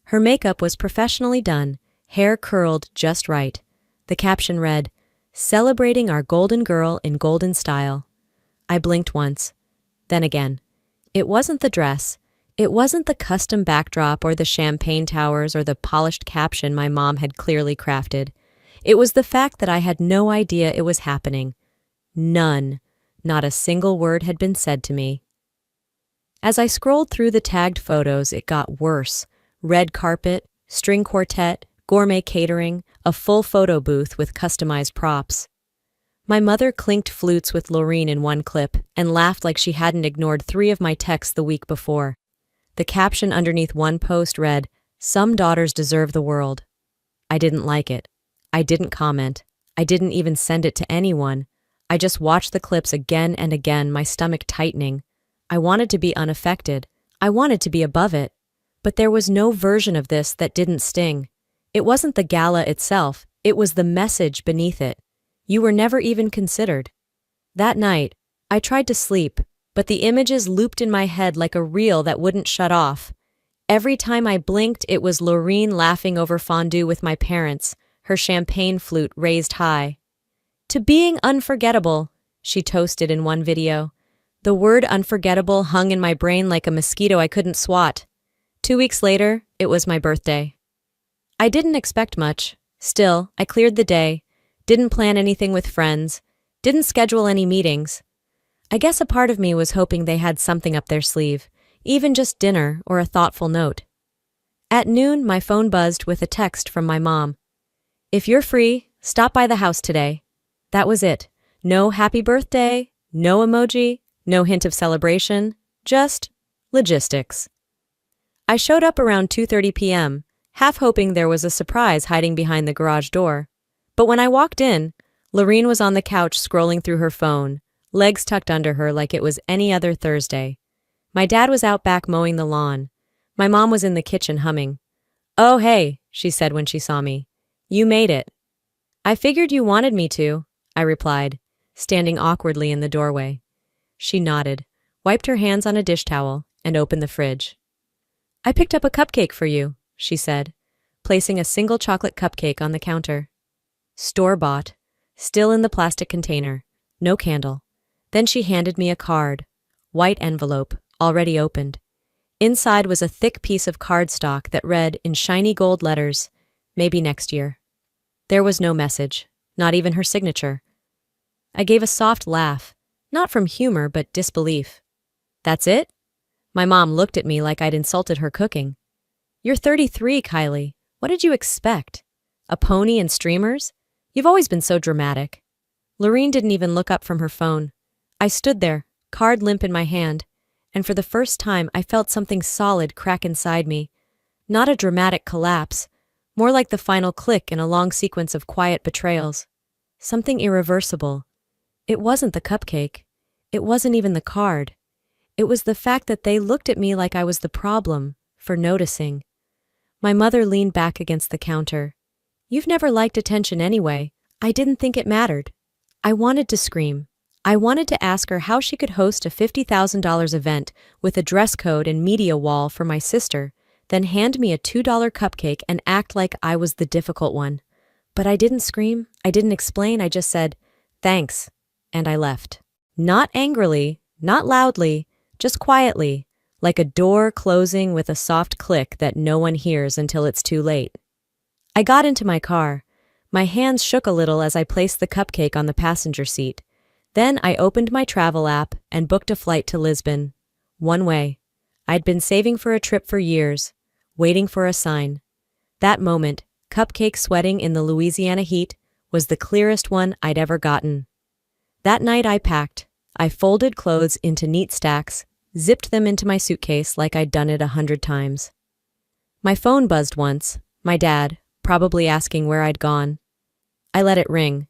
S2: Her makeup was professionally done, hair curled just right. The caption read, "Celebrating our golden girl in golden style." I blinked once. Then again. It wasn't the dress. It wasn't the custom backdrop or the champagne towers or the polished caption my mom had clearly crafted. It was the fact that I had no idea it was happening. None. Not a single word had been said to me. As I scrolled through the tagged photos, it got worse. Red carpet, string quartet, gourmet catering, a full photo booth with customized props. My mother clinked flutes with Laureen in one clip and laughed like she hadn't ignored 3 of my texts the week before. The caption underneath one post read, "Some daughters deserve the world." I didn't like it. I didn't comment. I didn't even send it to anyone. I just watched the clips again and again, my stomach tightening. I wanted to be unaffected. I wanted to be above it. But there was no version of this that didn't sting. It wasn't the gala itself. It was the message beneath it. You were never even considered. That night, I tried to sleep, but the images looped in my head like a reel that wouldn't shut off. Every time I blinked, it was Laureen laughing over fondue with my parents, her champagne flute raised high. "To being unforgettable," she toasted in one video. The word unforgettable hung in my brain like a mosquito I couldn't swat. 2 weeks later, it was my birthday. I didn't expect much. Still, I cleared the day. Didn't plan anything with friends. Didn't schedule any meetings. I guess a part of me was hoping they had something up their sleeve, even just dinner or a thoughtful note. At noon, my phone buzzed with a text from my mom. "If you're free, stop by the house today." That was it. No happy birthday, no emoji, no hint of celebration, just logistics. I showed up around 2:30 p.m., half hoping there was a surprise hiding behind the garage door. But when I walked in, Laureen was on the couch scrolling through her phone, legs tucked under her like it was any other Thursday. My dad was out back mowing the lawn. My mom was in the kitchen humming. "Oh, hey," she said when she saw me. "You made it." "I figured you wanted me to," I replied, standing awkwardly in the doorway. She nodded, wiped her hands on a dish towel, and opened the fridge. "I picked up a cupcake for you," she said, placing a single chocolate cupcake on the counter. Store-bought, still in the plastic container, no candle. Then she handed me a card, white envelope, already opened. Inside was a thick piece of cardstock that read in shiny gold letters, "Maybe next year." There was no message, not even her signature. I gave a soft laugh, not from humor but disbelief. "That's it?" My mom looked at me like I'd insulted her cooking. "You're 33, Kylie. What did you expect? A pony and streamers? You've always been so dramatic." Laureen didn't even look up from her phone. I stood there, card limp in my hand, and for the first time I felt something solid crack inside me. Not a dramatic collapse, more like the final click in a long sequence of quiet betrayals. Something irreversible. It wasn't the cupcake. It wasn't even the card. It was the fact that they looked at me like I was the problem, for noticing. My mother leaned back against the counter. "You've never liked attention anyway. I didn't think it mattered." I wanted to scream. I wanted to ask her how she could host a $50,000 event with a dress code and media wall for my sister, then hand me a $2 cupcake and act like I was the difficult one. But I didn't scream. I didn't explain. I just said, "Thanks," and I left. Not angrily, not loudly, just quietly, like a door closing with a soft click that no one hears until it's too late. I got into my car. My hands shook a little as I placed the cupcake on the passenger seat. Then I opened my travel app and booked a flight to Lisbon. One way. I'd been saving for a trip for years, waiting for a sign. That moment, cupcake sweating in the Louisiana heat, was the clearest one I'd ever gotten. That night I packed. I folded clothes into neat stacks, zipped them into my suitcase like I'd done it 100 times. My phone buzzed once, my dad, probably asking where I'd gone. I let it ring.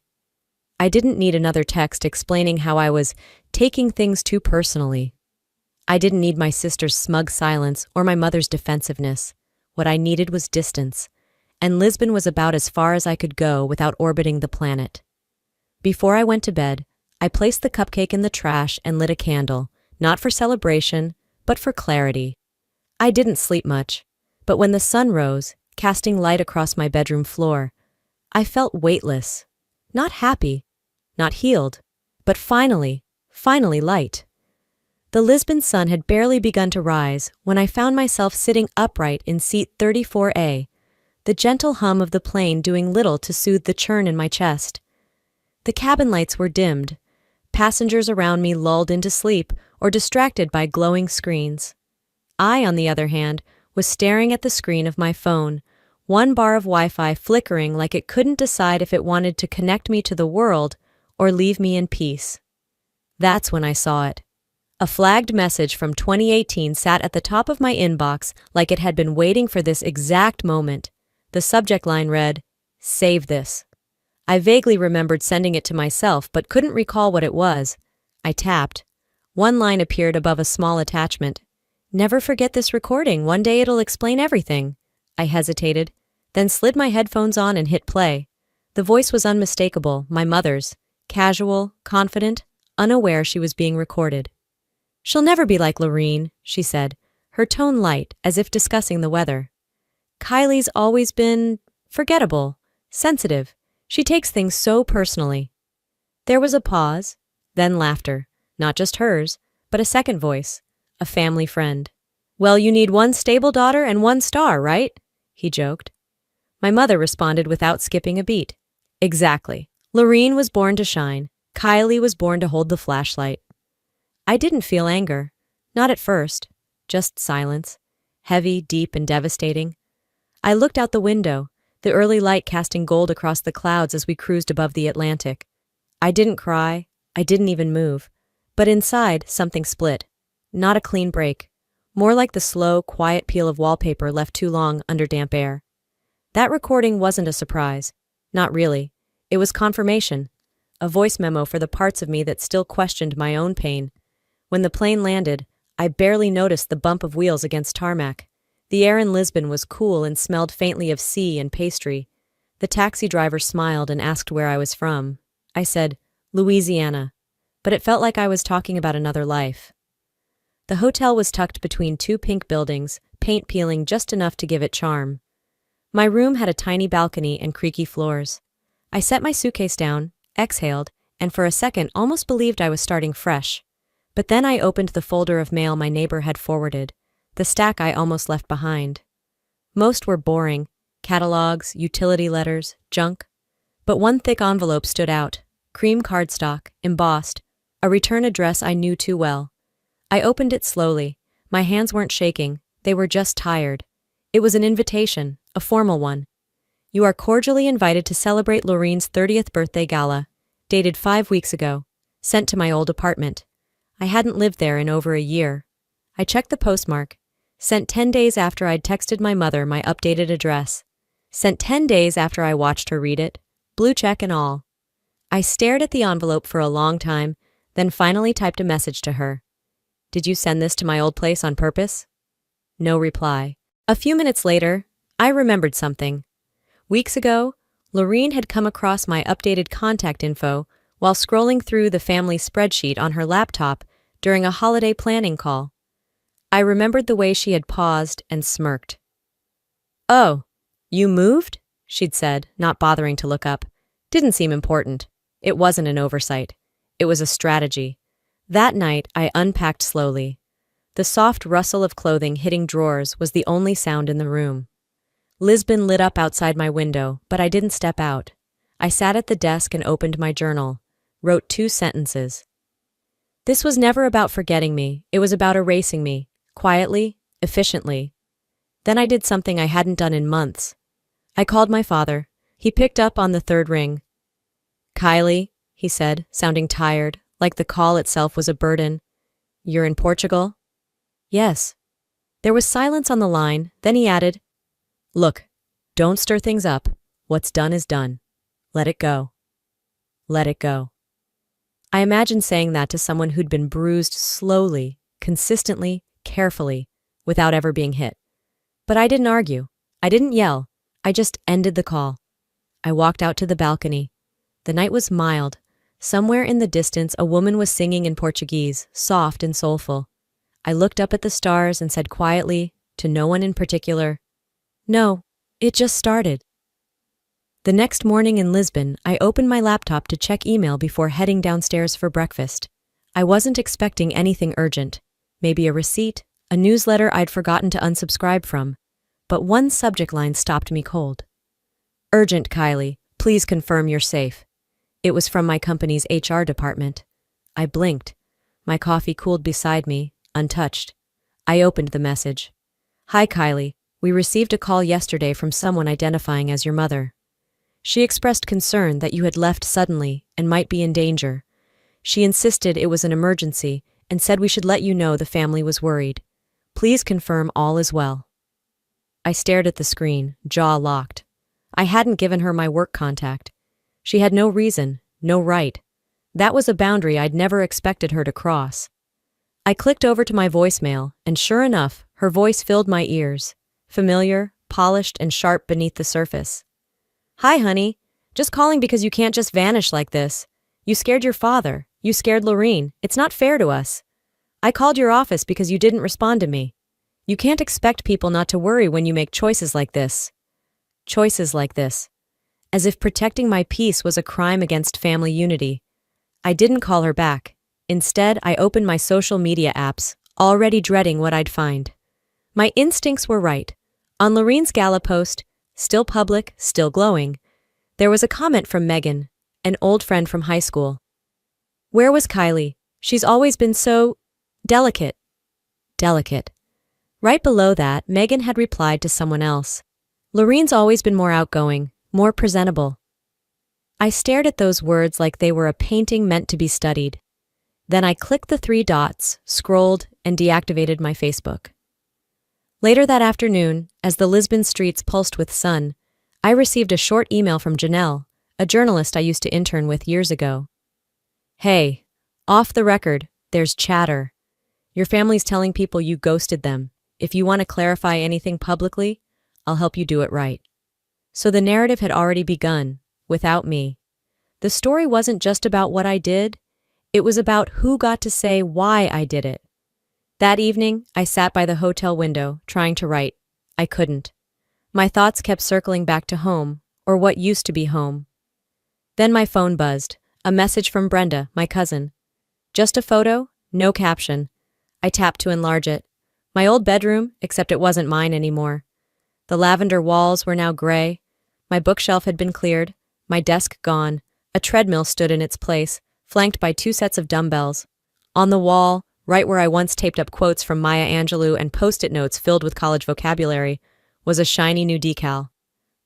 S2: I didn't need another text explaining how I was taking things too personally. I didn't need my sister's smug silence or my mother's defensiveness. What I needed was distance, and Lisbon was about as far as I could go without orbiting the planet. Before I went to bed, I placed the cupcake in the trash and lit a candle, not for celebration, but for clarity. I didn't sleep much, but when the sun rose, casting light across my bedroom floor, I felt weightless, not happy, not healed, but finally light. The Lisbon sun had barely begun to rise when I found myself sitting upright in seat 34A, the gentle hum of the plane doing little to soothe the churn in my chest. The cabin lights were dimmed, passengers around me lulled into sleep or distracted by glowing screens. I, on the other hand, was staring at the screen of my phone, one bar of Wi-Fi flickering like it couldn't decide if it wanted to connect me to the world or leave me in peace. That's when I saw it. A flagged message from 2018 sat at the top of my inbox like it had been waiting for this exact moment. The subject line read, "Save this." I vaguely remembered sending it to myself but couldn't recall what it was. I tapped. One line appeared above a small attachment. "Never forget this recording, one day it'll explain everything." I hesitated, then slid my headphones on and hit play. The voice was unmistakable, my mother's, casual, confident, unaware she was being recorded. "She'll never be like Lorene," she said, her tone light, as if discussing the weather. "Kylie's always been forgettable, sensitive. She takes things so personally." There was a pause, then laughter, not just hers, but a second voice, a family friend. "Well, you need one stable daughter and one star, right?" he joked. My mother responded without skipping a beat. "Exactly. Lorene was born to shine. Kylie was born to hold the flashlight." I didn't feel anger. Not at first. Just silence. Heavy, deep, and devastating. I looked out the window, the early light casting gold across the clouds as we cruised above the Atlantic. I didn't cry. I didn't even move. But inside, something split. Not a clean break. More like the slow, quiet peel of wallpaper left too long under damp air. That recording wasn't a surprise. Not really. It was confirmation. A voice memo for the parts of me that still questioned my own pain. When the plane landed, I barely noticed the bump of wheels against tarmac. The air in Lisbon was cool and smelled faintly of sea and pastry. The taxi driver smiled and asked where I was from. I said, "Louisiana," but it felt like I was talking about another life. The hotel was tucked between two pink buildings, paint peeling just enough to give it charm. My room had a tiny balcony and creaky floors. I set my suitcase down, exhaled, and for a second almost believed I was starting fresh. But then I opened the folder of mail my neighbor had forwarded, the stack I almost left behind. Most were boring, catalogs, utility letters, junk. But one thick envelope stood out, cream cardstock, embossed, a return address I knew too well. I opened it slowly. My hands weren't shaking, they were just tired. It was an invitation, a formal one. "You are cordially invited to celebrate Lorene's 30th birthday gala, dated 5 weeks ago, sent to my old apartment." I hadn't lived there in over a year. I checked the postmark. Sent 10 days after I'd texted my mother my updated address. Sent 10 days after I watched her read it, blue check and all. I stared at the envelope for a long time, then finally typed a message to her. "Did you send this to my old place on purpose?" No reply. A few minutes later, I remembered something. Weeks ago, Lorene had come across my updated contact info while scrolling through the family spreadsheet on her laptop during a holiday planning call. I remembered the way she had paused and smirked. "Oh, you moved?" she'd said, not bothering to look up. Didn't seem important. It wasn't an oversight. It was a strategy. That night, I unpacked slowly. The soft rustle of clothing hitting drawers was the only sound in the room. Lisbon lit up outside my window, but I didn't step out. I sat at the desk and opened my journal, wrote 2 sentences. This was never about forgetting me, it was about erasing me, quietly, efficiently. Then I did something I hadn't done in months. I called my father. He picked up on the 3rd ring. "Kylie," he said, sounding tired, like the call itself was a burden. "You're in Portugal?" "Yes." There was silence on the line, then he added, "Look, don't stir things up. What's done is done. Let it go. Let it go." I imagined saying that to someone who'd been bruised slowly, consistently, carefully, without ever being hit. But I didn't argue. I didn't yell. I just ended the call. I walked out to the balcony. The night was mild. Somewhere in the distance, a woman was singing in Portuguese, soft and soulful. I looked up at the stars and said quietly, to no one in particular, "No, it just started." The next morning in Lisbon, I opened my laptop to check email before heading downstairs for breakfast. I wasn't expecting anything urgent. Maybe a receipt, a newsletter I'd forgotten to unsubscribe from. But one subject line stopped me cold. "Urgent, Kylie. Please confirm you're safe." It was from my company's HR department. I blinked. My coffee cooled beside me, untouched. I opened the message. "Hi, Kylie. We received a call yesterday from someone identifying as your mother. She expressed concern that you had left suddenly and might be in danger. She insisted it was an emergency and said we should let you know the family was worried. Please confirm all is well." I stared at the screen, jaw locked. I hadn't given her my work contact. She had no reason, no right. That was a boundary I'd never expected her to cross. I clicked over to my voicemail, and sure enough, her voice filled my ears. Familiar, polished, and sharp beneath the surface. "Hi, honey. Just calling because you can't just vanish like this. You scared your father. You scared Lorene. It's not fair to us. I called your office because you didn't respond to me. You can't expect people not to worry when you make choices like this." Choices like this. As if protecting my peace was a crime against family unity. I didn't call her back. Instead, I opened my social media apps, already dreading what I'd find. My instincts were right. On Lorene's gala post, still public, still glowing, there was a comment from Megan, an old friend from high school. "Where was Kylie? She's always been so delicate." Delicate. Right below that, Megan had replied to someone else. "Lorene's always been more outgoing, more presentable." I stared at those words like they were a painting meant to be studied. Then I clicked the 3 dots, scrolled, and deactivated my Facebook. Later that afternoon, as the Lisbon streets pulsed with sun, I received a short email from Janelle, a journalist I used to intern with years ago. "Hey, off the record, there's chatter. Your family's telling people you ghosted them. If you want to clarify anything publicly, I'll help you do it right." So the narrative had already begun, without me. The story wasn't just about what I did, it was about who got to say why I did it. That evening, I sat by the hotel window, trying to write. I couldn't. My thoughts kept circling back to home, or what used to be home. Then my phone buzzed, a message from Brenda, my cousin. Just a photo, no caption. I tapped to enlarge it. My old bedroom, except it wasn't mine anymore. The lavender walls were now gray. My bookshelf had been cleared, my desk gone. A treadmill stood in its place, flanked by 2 sets of dumbbells. On the wall, right where I once taped up quotes from Maya Angelou and post-it notes filled with college vocabulary, was a shiny new decal.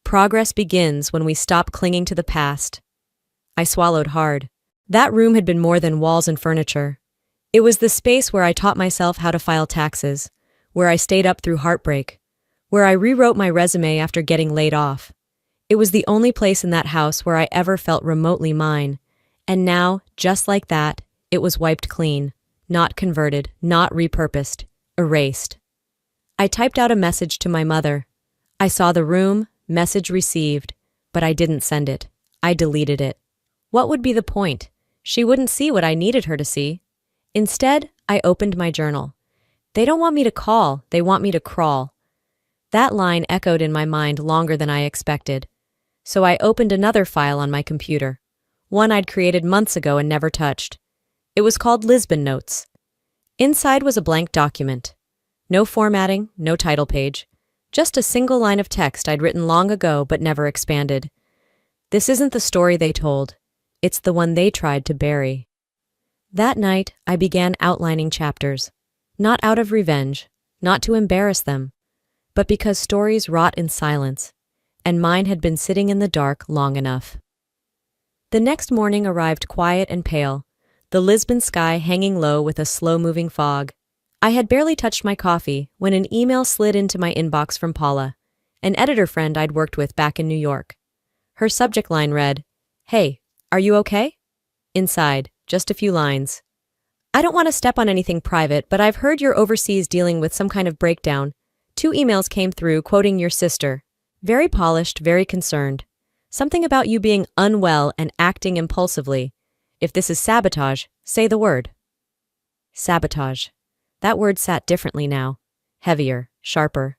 S2: "Progress begins when we stop clinging to the past." I swallowed hard. That room had been more than walls and furniture. It was the space where I taught myself how to file taxes, where I stayed up through heartbreak, where I rewrote my resume after getting laid off. It was the only place in that house where I ever felt remotely mine. And now, just like that, it was wiped clean, not converted, not repurposed, erased. I typed out a message to my mother. I saw the room, message received, but I didn't send it. I deleted it. What would be the point? She wouldn't see what I needed her to see. Instead, I opened my journal. They don't want me to call, they want me to crawl. That line echoed in my mind longer than I expected. So I opened another file on my computer, one I'd created months ago and never touched. It was called Lisbon Notes. Inside was a blank document. No formatting, no title page. Just a single line of text I'd written long ago but never expanded. This isn't the story they told. It's the one they tried to bury. That night, I began outlining chapters. Not out of revenge, not to embarrass them, but because stories rot in silence, and mine had been sitting in the dark long enough. The next morning arrived quiet and pale, the Lisbon sky hanging low with a slow-moving fog. I had barely touched my coffee when an email slid into my inbox from Paula, an editor friend I'd worked with back in New York. Her subject line read, "Hey, are you okay?" Inside, just a few lines. "I don't want to step on anything private, but I've heard you're overseas dealing with some kind of breakdown. 2 emails came through quoting your sister. Very polished, very concerned. Something about you being unwell and acting impulsively. If this is sabotage, say the word." Sabotage. That word sat differently now. Heavier, sharper.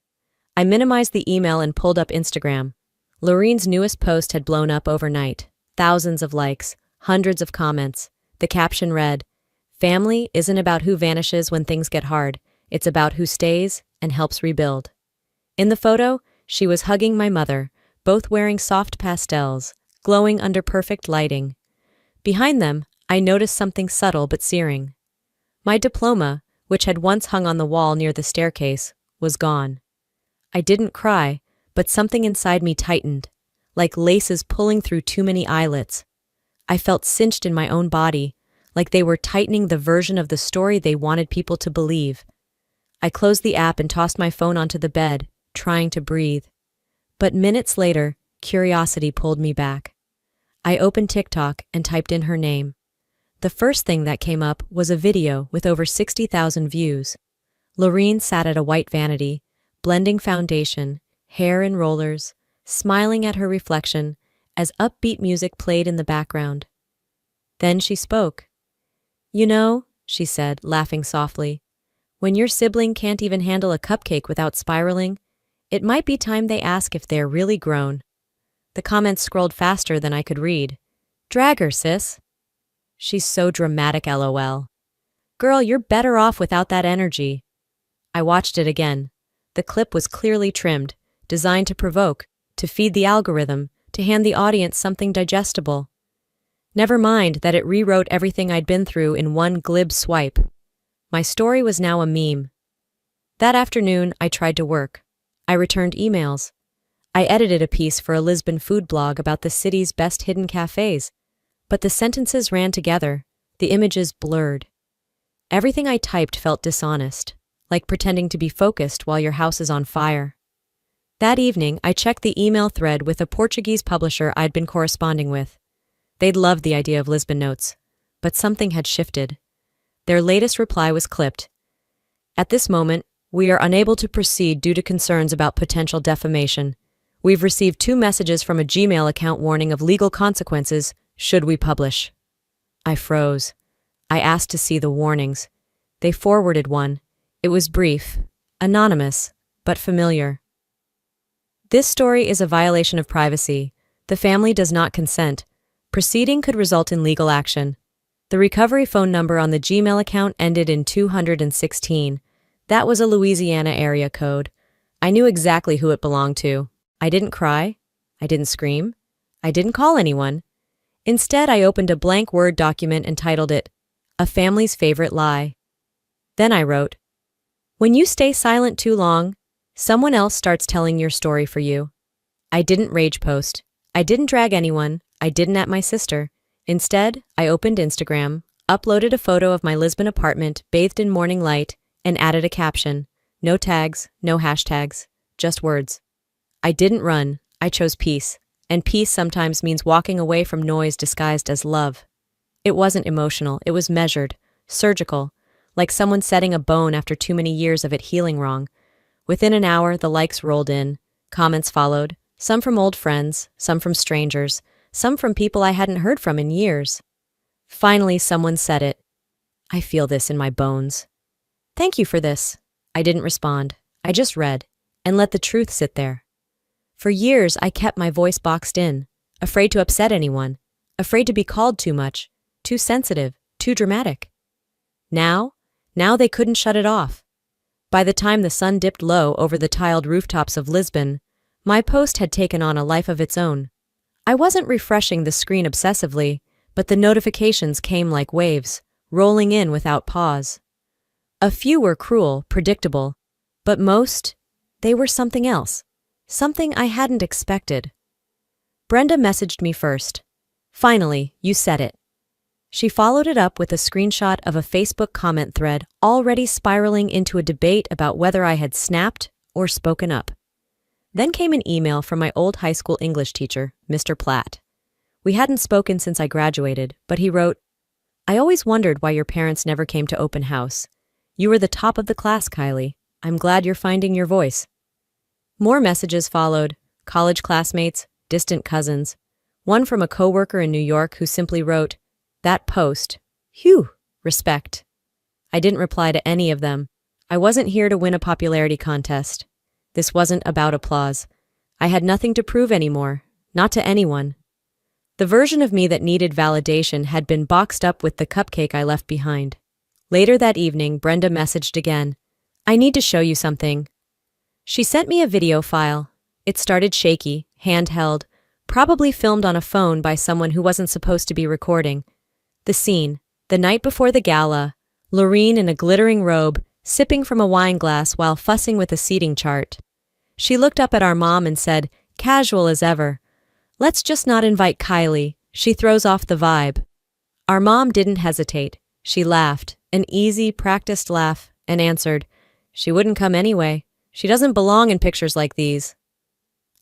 S2: I minimized the email and pulled up Instagram. Lorene's newest post had blown up overnight. Thousands of likes, hundreds of comments. The caption read, "Family isn't about who vanishes when things get hard. It's about who stays and helps rebuild." In the photo, she was hugging my mother, both wearing soft pastels, glowing under perfect lighting. Behind them, I noticed something subtle but searing. My diploma, which had once hung on the wall near the staircase, was gone. I didn't cry, but something inside me tightened, like laces pulling through too many eyelets. I felt cinched in my own body, like they were tightening the version of the story they wanted people to believe. I closed the app and tossed my phone onto the bed, trying to breathe. But minutes later, curiosity pulled me back. I opened TikTok and typed in her name. The first thing that came up was a video with over 60,000 views. Lorene sat at a white vanity, blending foundation, hair in rollers, smiling at her reflection as upbeat music played in the background. Then she spoke. "You know," she said, laughing softly, "when your sibling can't even handle a cupcake without spiraling, it might be time they ask if they're really grown." The comments scrolled faster than I could read. "Drag her, sis." "She's so dramatic, LOL." "Girl, you're better off without that energy." I watched it again. The clip was clearly trimmed, designed to provoke, to feed the algorithm, to hand the audience something digestible. Never mind that it rewrote everything I'd been through in one glib swipe. My story was now a meme. That afternoon, I tried to work. I returned emails. I edited a piece for a Lisbon food blog about the city's best hidden cafes, but the sentences ran together, the images blurred. Everything I typed felt dishonest, like pretending to be focused while your house is on fire. That evening, I checked the email thread with a Portuguese publisher I'd been corresponding with. They'd loved the idea of Lisbon notes, but something had shifted. Their latest reply was clipped. "At this moment, we are unable to proceed due to concerns about potential defamation. We've received 2 messages from a Gmail account warning of legal consequences should we publish." I froze. I asked to see the warnings. They forwarded one. It was brief, anonymous, but familiar. "This story is a violation of privacy. The family does not consent. Proceeding could result in legal action." The recovery phone number on the Gmail account ended in 216. That was a Louisiana area code. I knew exactly who it belonged to. I didn't cry. I didn't scream. I didn't call anyone. Instead, I opened a blank Word document and titled it, "A Family's Favorite Lie." Then I wrote, "When you stay silent too long, someone else starts telling your story for you." I didn't rage post. I didn't drag anyone. I didn't at my sister. Instead, I opened Instagram, uploaded a photo of my Lisbon apartment bathed in morning light, and added a caption. No tags, no hashtags, just words. I didn't run. I chose peace. And peace sometimes means walking away from noise disguised as love. It wasn't emotional. It was measured, surgical, like someone setting a bone after too many years of it healing wrong. Within an hour, the likes rolled in. Comments followed, some from old friends, some from strangers, some from people I hadn't heard from in years. Finally, someone said it. "I feel this in my bones." "Thank you for this." I didn't respond. I just read, and let the truth sit there. For years, I kept my voice boxed in, afraid to upset anyone, afraid to be called too much, too sensitive, too dramatic. Now, Now they couldn't shut it off. By the time the sun dipped low over the tiled rooftops of Lisbon, my post had taken on a life of its own. I wasn't refreshing the screen obsessively, but the notifications came like waves, rolling in without pause. A few were cruel, predictable, but most, they were something else. Something I hadn't expected. Brenda messaged me first. "Finally, you said it." She followed it up with a screenshot of a Facebook comment thread already spiraling into a debate about whether I had snapped or spoken up. Then came an email from my old high school English teacher, Mr. Platt. We hadn't spoken since I graduated, but he wrote, "I always wondered why your parents never came to open house. You were the top of the class, Kylie. I'm glad you're finding your voice." More messages followed, college classmates, distant cousins. One from a coworker in New York who simply wrote, "That post. Phew, respect." I didn't reply to any of them. I wasn't here to win a popularity contest. This wasn't about applause. I had nothing to prove anymore, not to anyone. The version of me that needed validation had been boxed up with the cupcake I left behind. Later that evening, Brenda messaged again. "I need to show you something." She sent me a video file. It started shaky, handheld, probably filmed on a phone by someone who wasn't supposed to be recording. The scene, the night before the gala, Lorene in a glittering robe, sipping from a wine glass while fussing with a seating chart. She looked up at our mom and said, casual as ever, "Let's just not invite Kylie. She throws off the vibe." Our mom didn't hesitate. She laughed, an easy, practiced laugh, and answered, "She wouldn't come anyway. She doesn't belong in pictures like these."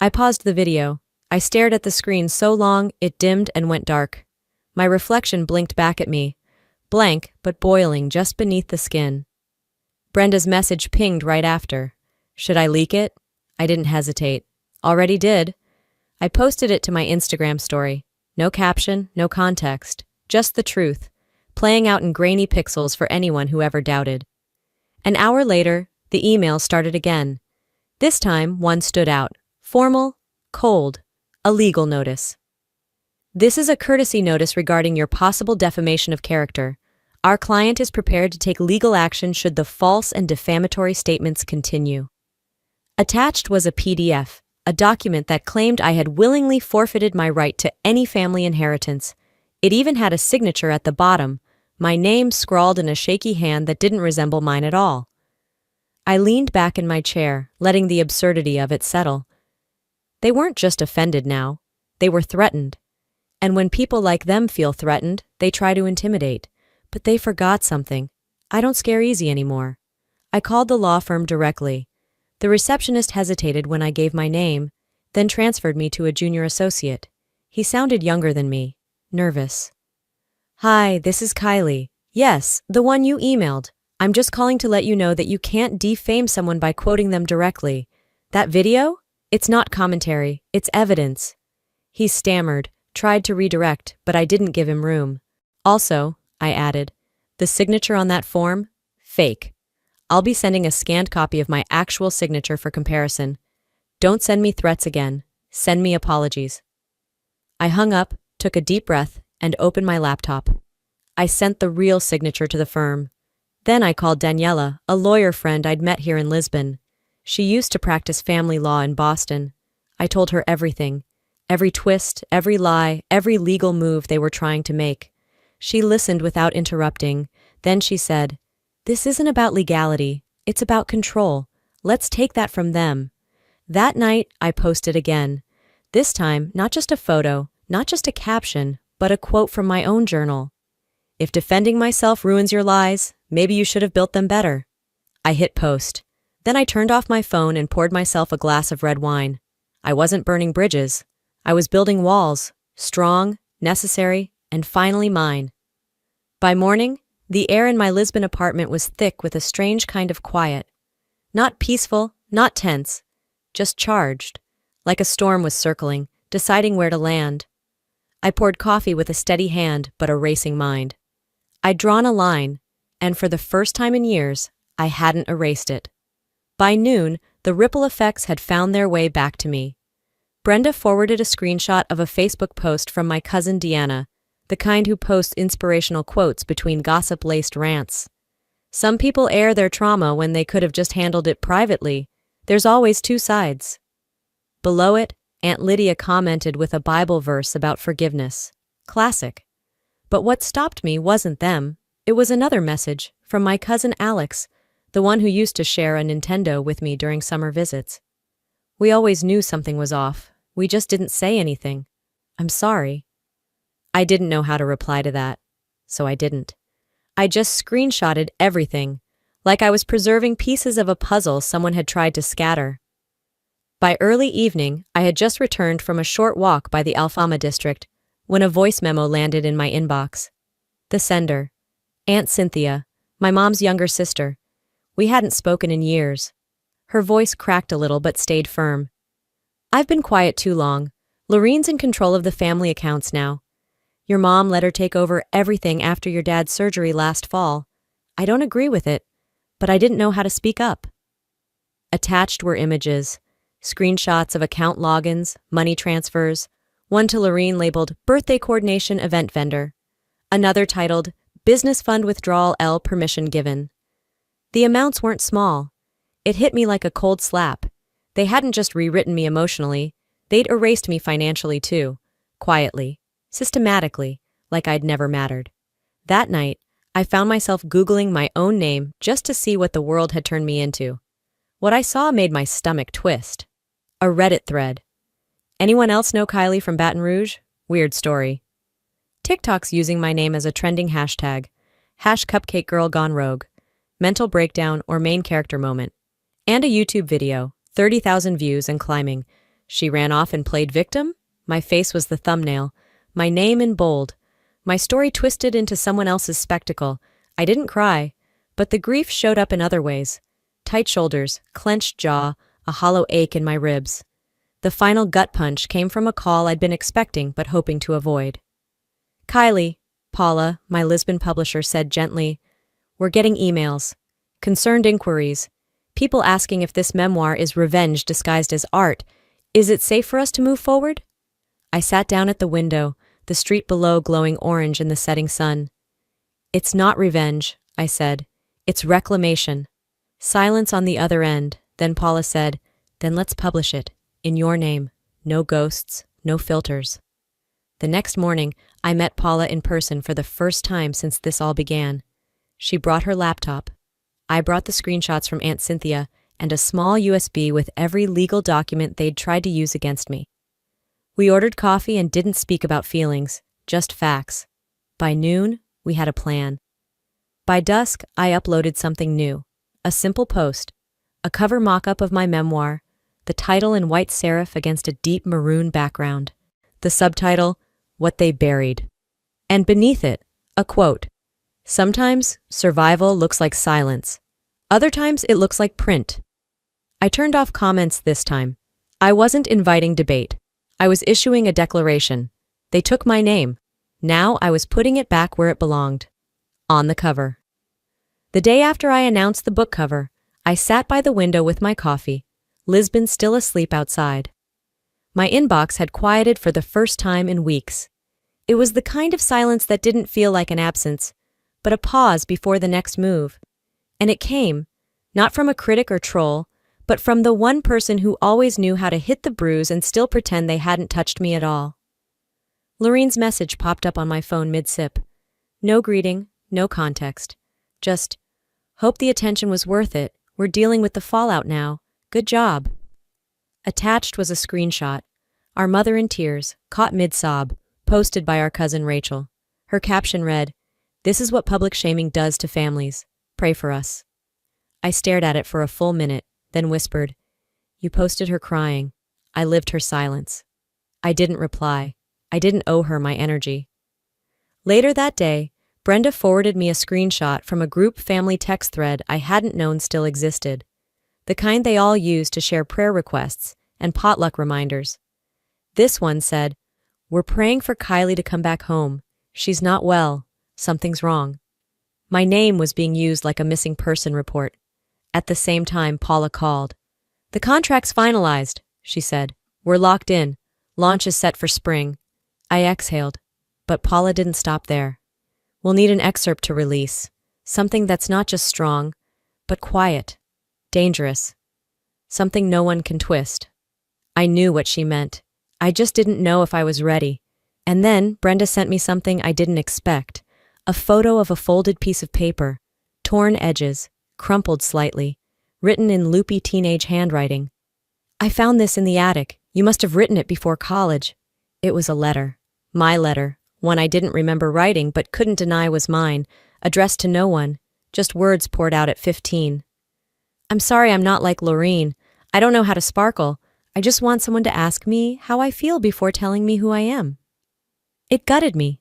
S2: I paused the video. I stared at the screen so long it dimmed and went dark. My reflection blinked back at me, blank but boiling just beneath the skin. Brenda's message pinged right after. Should I leak it? I didn't hesitate. Already did. I posted it to my Instagram story. No caption, no context, just the truth, playing out in grainy pixels for anyone who ever doubted. An hour later, the email started again. This time, one stood out. Formal, cold, a legal notice. "This is a courtesy notice regarding your possible defamation of character. Our client is prepared to take legal action should the false and defamatory statements continue." Attached was a PDF, a document that claimed I had willingly forfeited my right to any family inheritance. It even had a signature at the bottom, my name scrawled in a shaky hand that didn't resemble mine at all. I leaned back in my chair, letting the absurdity of it settle. They weren't just offended now. They were threatened. And when people like them feel threatened, they try to intimidate. But they forgot something. I don't scare easy anymore. I called the law firm directly. The receptionist hesitated when I gave my name, then transferred me to a junior associate. He sounded younger than me, nervous. "Hi, this is Kylie. Yes, the one you emailed. I'm just calling to let you know that you can't defame someone by quoting them directly. That video? It's not commentary, it's evidence." He stammered, tried to redirect, but I didn't give him room. "Also," I added, "the signature on that form? Fake. I'll be sending a scanned copy of my actual signature for comparison. Don't send me threats again. Send me apologies." I hung up, took a deep breath, and opened my laptop. I sent the real signature to the firm. Then I called Daniela, a lawyer friend I'd met here in Lisbon. She used to practice family law in Boston. I told her everything. Every twist, every lie, every legal move they were trying to make. She listened without interrupting. Then she said, "This isn't about legality. It's about control. Let's take that from them." That night, I posted again. This time, not just a photo, not just a caption, but a quote from my own journal. "If defending myself ruins your lies, maybe you should have built them better." I hit post. Then I turned off my phone and poured myself a glass of red wine. I wasn't burning bridges. I was building walls, strong, necessary, and finally mine. By morning, the air in my Lisbon apartment was thick with a strange kind of quiet. Not peaceful, not tense, just charged, like a storm was circling, deciding where to land. I poured coffee with a steady hand but a racing mind. I'd drawn a line, and for the first time in years, I hadn't erased it. By noon, the ripple effects had found their way back to me. Brenda forwarded a screenshot of a Facebook post from my cousin Deanna, the kind who posts inspirational quotes between gossip-laced rants. Some people air their trauma when they could have just handled it privately. There's always two sides. Below it, Aunt Lydia commented with a Bible verse about forgiveness. Classic. But what stopped me wasn't them. It was another message from my cousin Alex, the one who used to share a Nintendo with me during summer visits. We always knew something was off. We just didn't say anything. I'm sorry. I didn't know how to reply to that, so I didn't. I just screenshotted everything, like I was preserving pieces of a puzzle someone had tried to scatter. By early evening, I had just returned from a short walk by the Alfama district when a voice memo landed in my inbox. The sender, Aunt Cynthia, my mom's younger sister. We hadn't spoken in years. Her voice cracked a little but stayed firm. I've been quiet too long. Lorene's in control of the family accounts now. Your mom let her take over everything after your dad's surgery last fall. I don't agree with it, but I didn't know how to speak up. Attached were images, screenshots of account logins, money transfers, one to Lorene labeled Birthday Coordination Event Vendor, another titled Business Fund Withdrawal L Permission Given. The amounts weren't small. It hit me like a cold slap. They hadn't just rewritten me emotionally, they'd erased me financially too, quietly, systematically, like I'd never mattered. That night, I found myself Googling my own name just to see what the world had turned me into. What I saw made my stomach twist. A Reddit thread. Anyone else know Kylie from Baton Rouge? Weird story. TikTok's using my name as a trending hashtag. #CupcakeGirl Gone Rogue. Mental breakdown or main character moment. And a YouTube video, 30,000 views and climbing. She ran off and played victim? My face was the thumbnail. My name in bold. My story twisted into someone else's spectacle. I didn't cry, but the grief showed up in other ways. Tight shoulders, clenched jaw, a hollow ache in my ribs. The final gut punch came from a call I'd been expecting but hoping to avoid. Kylie, Paula, my Lisbon publisher, said gently, "We're getting emails, concerned inquiries, people asking if this memoir is revenge disguised as art. Is it safe for us to move forward?" I sat down at the window, the street below glowing orange in the setting sun. "It's not revenge," I said. "It's reclamation." Silence on the other end. Then Paula said, "Then let's publish it. In your name. No ghosts, no filters." The next morning, I met Paula in person for the first time since this all began. She brought her laptop. I brought the screenshots from Aunt Cynthia and a small USB with every legal document they'd tried to use against me. We ordered coffee and didn't speak about feelings, just facts. By noon, we had a plan. By dusk, I uploaded something new. A simple post. A cover mock-up of my memoir, the title in white serif against a deep maroon background. The subtitle, What They Buried. And beneath it, a quote. "Sometimes survival looks like silence. Other times it looks like print." I turned off comments this time. I wasn't inviting debate. I was issuing a declaration. They took my name. Now I was putting it back where it belonged. On the cover. The day after I announced the book cover, I sat by the window with my coffee, Lisbon still asleep outside. My inbox had quieted for the first time in weeks. It was the kind of silence that didn't feel like an absence, but a pause before the next move. And it came, not from a critic or troll, but from the one person who always knew how to hit the bruise and still pretend they hadn't touched me at all. Lorene's message popped up on my phone mid-sip. No greeting, no context. Just, "Hope the attention was worth it. We're dealing with the fallout now. Good job." Attached was a screenshot. Our mother in tears, caught mid-sob, posted by our cousin Rachel. Her caption read, "This is what public shaming does to families. Pray for us." I stared at it for a full minute, then whispered, "You posted her crying. I lived her silence." I didn't reply. I didn't owe her my energy. Later that day, Brenda forwarded me a screenshot from a group family text thread I hadn't known still existed. The kind they all use to share prayer requests and potluck reminders. This one said, "We're praying for Kylie to come back home. She's not well. Something's wrong." My name was being used like a missing person report. At the same time, Paula called. "The contract's finalized," she said. "We're locked in. Launch is set for spring." I exhaled, but Paula didn't stop there. "We'll need an excerpt to release. Something that's not just strong, but quiet, dangerous. Something no one can twist. I knew what she meant. I just didn't know if I was ready. And then Brenda sent me something I didn't expect. A photo of a folded piece of paper, torn edges, crumpled slightly, written in loopy teenage handwriting. I found this in the attic. You must have written it before college. It was a letter. My letter. One I didn't remember writing but couldn't deny was mine, addressed to no one, just words poured out at 15. I'm sorry I'm not like Lorene. I don't know how to sparkle. I just want someone to ask me how I feel before telling me who I am. It gutted me.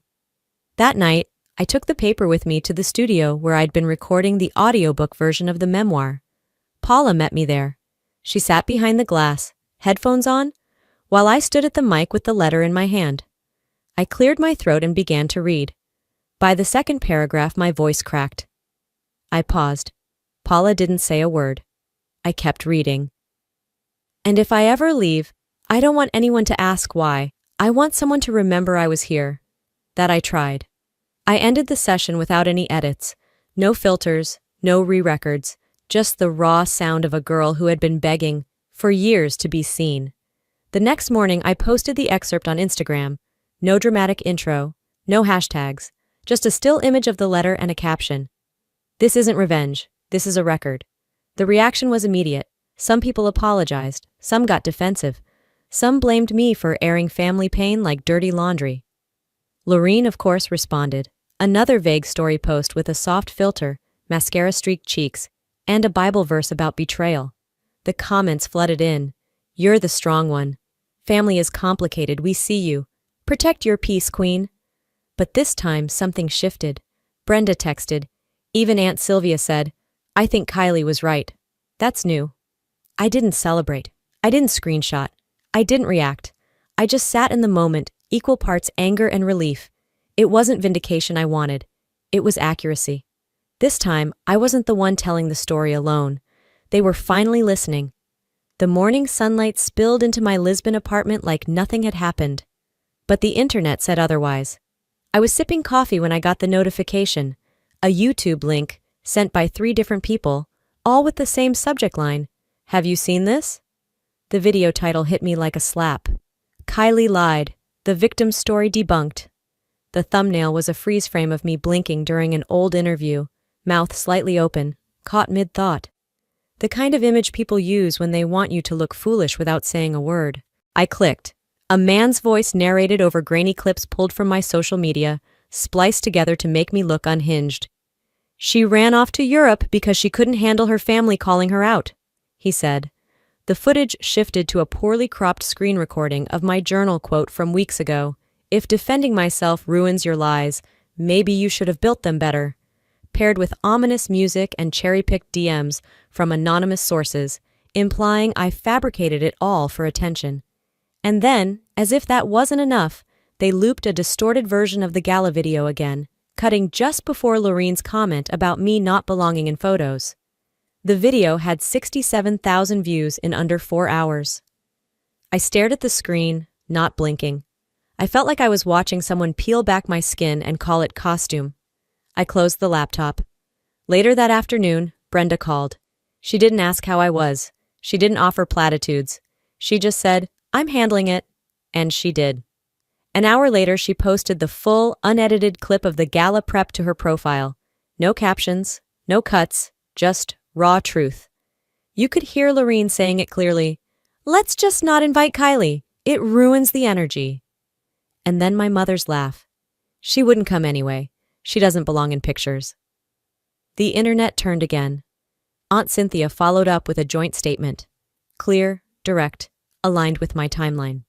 S2: That night, I took the paper with me to the studio where I'd been recording the audiobook version of the memoir. Paula met me there. She sat behind the glass, headphones on, while I stood at the mic with the letter in my hand. I cleared my throat and began to read. By the second paragraph, my voice cracked. I paused. Paula didn't say a word. I kept reading. And if I ever leave, I don't want anyone to ask why. I want someone to remember I was here. That I tried. I ended the session without any edits. No filters, no re-records, just the raw sound of a girl who had been begging, for years, to be seen. The next morning, I posted the excerpt on Instagram. No dramatic intro, no hashtags, just a still image of the letter and a caption. This isn't revenge, this is a record. The reaction was immediate. Some people apologized, some got defensive. Some blamed me for airing family pain like dirty laundry. Lorene, of course, responded. Another vague story post with a soft filter, mascara-streaked cheeks, and a Bible verse about betrayal. The comments flooded in. You're the strong one. Family is complicated, we see you. Protect your peace, queen. But this time, something shifted. Brenda texted. Even Aunt Sylvia said, I think Kylie was right. That's new. I didn't celebrate. I didn't screenshot. I didn't react. I just sat in the moment, equal parts anger and relief. It wasn't vindication I wanted. It was accuracy. This time, I wasn't the one telling the story alone. They were finally listening. The morning sunlight spilled into my Lisbon apartment like nothing had happened. But the internet said otherwise. I was sipping coffee when I got the notification. A YouTube link, sent by 3 different people, all with the same subject line. Have you seen this? The video title hit me like a slap. Kylie lied. The victim's story debunked. The thumbnail was a freeze frame of me blinking during an old interview, mouth slightly open, caught mid-thought. The kind of image people use when they want you to look foolish without saying a word. I clicked. A man's voice narrated over grainy clips pulled from my social media, spliced together to make me look unhinged. She ran off to Europe because she couldn't handle her family calling her out, he said. The footage shifted to a poorly cropped screen recording of my journal quote from weeks ago. If defending myself ruins your lies, maybe you should have built them better. Paired with ominous music and cherry-picked DMs from anonymous sources, implying I fabricated it all for attention. And then, as if that wasn't enough, they looped a distorted version of the gala video again, cutting just before Lorene's comment about me not belonging in photos. The video had 67,000 views in under 4 hours. I stared at the screen, not blinking. I felt like I was watching someone peel back my skin and call it costume. I closed the laptop. Later that afternoon, Brenda called. She didn't ask how I was. She didn't offer platitudes. She just said, I'm handling it. And she did. An hour later, she posted the full, unedited clip of the gala prep to her profile. No captions, no cuts, just raw truth. You could hear Lorene saying it clearly. Let's just not invite Kylie. It ruins the energy. And then my mother's laugh. She wouldn't come anyway. She doesn't belong in pictures. The internet turned again. Aunt Cynthia followed up with a joint statement. Clear, direct, aligned with my timeline.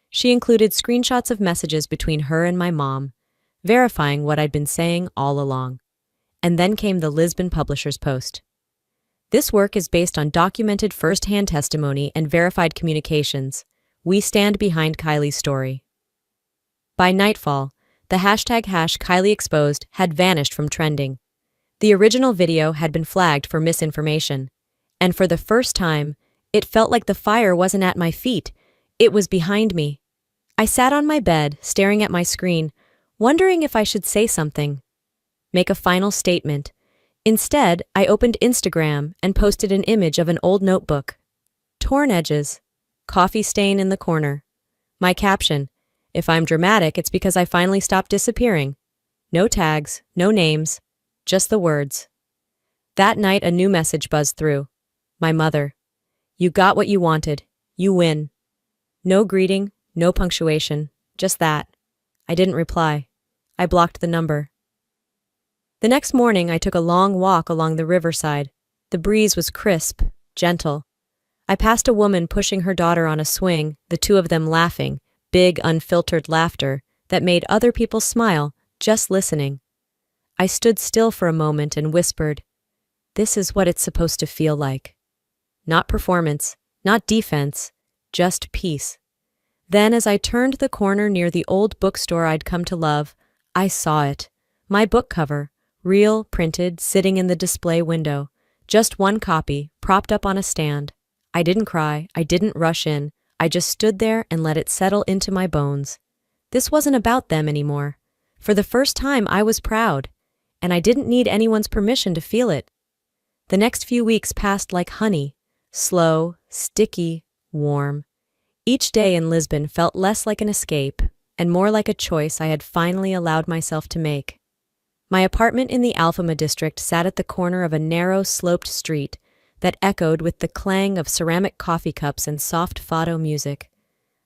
S2: She included screenshots of messages between her and my mom, verifying what I'd been saying all along. And then came the Lisbon publisher's post. This work is based on documented first-hand testimony and verified communications. We stand behind Kylie's story. By nightfall, the hashtag #KylieExposed had vanished from trending. The original video had been flagged for misinformation. And for the first time, it felt like the fire wasn't at my feet, it was behind me. I sat on my bed, staring at my screen, wondering if I should say something. Make a final statement. Instead, I opened Instagram and posted an image of an old notebook. Torn edges. Coffee stain in the corner. My caption: if I'm dramatic, it's because I finally stopped disappearing. No tags, no names, just the words. That night, a new message buzzed through. My mother. You got what you wanted. You win. No greeting, no punctuation, just that. I didn't reply. I blocked the number. The next morning, I took a long walk along the riverside. The breeze was crisp, gentle. I passed a woman pushing her daughter on a swing, the two of them laughing, big, unfiltered laughter that made other people smile, just listening. I stood still for a moment and whispered, "This is what it's supposed to feel like." Not performance, not defense, just peace. Then, as I turned the corner near the old bookstore I'd come to love, I saw it. My book cover, real, printed, sitting in the display window. Just one copy, propped up on a stand. I didn't cry, I didn't rush in. I just stood there and let it settle into my bones. This wasn't about them anymore. For the first time, I was proud, and I didn't need anyone's permission to feel it. The next few weeks passed like honey, slow, sticky, warm. Each day in Lisbon felt less like an escape and more like a choice I had finally allowed myself to make. My apartment in the Alfama district sat at the corner of a narrow, sloped street that echoed with the clang of ceramic coffee cups and soft fado music.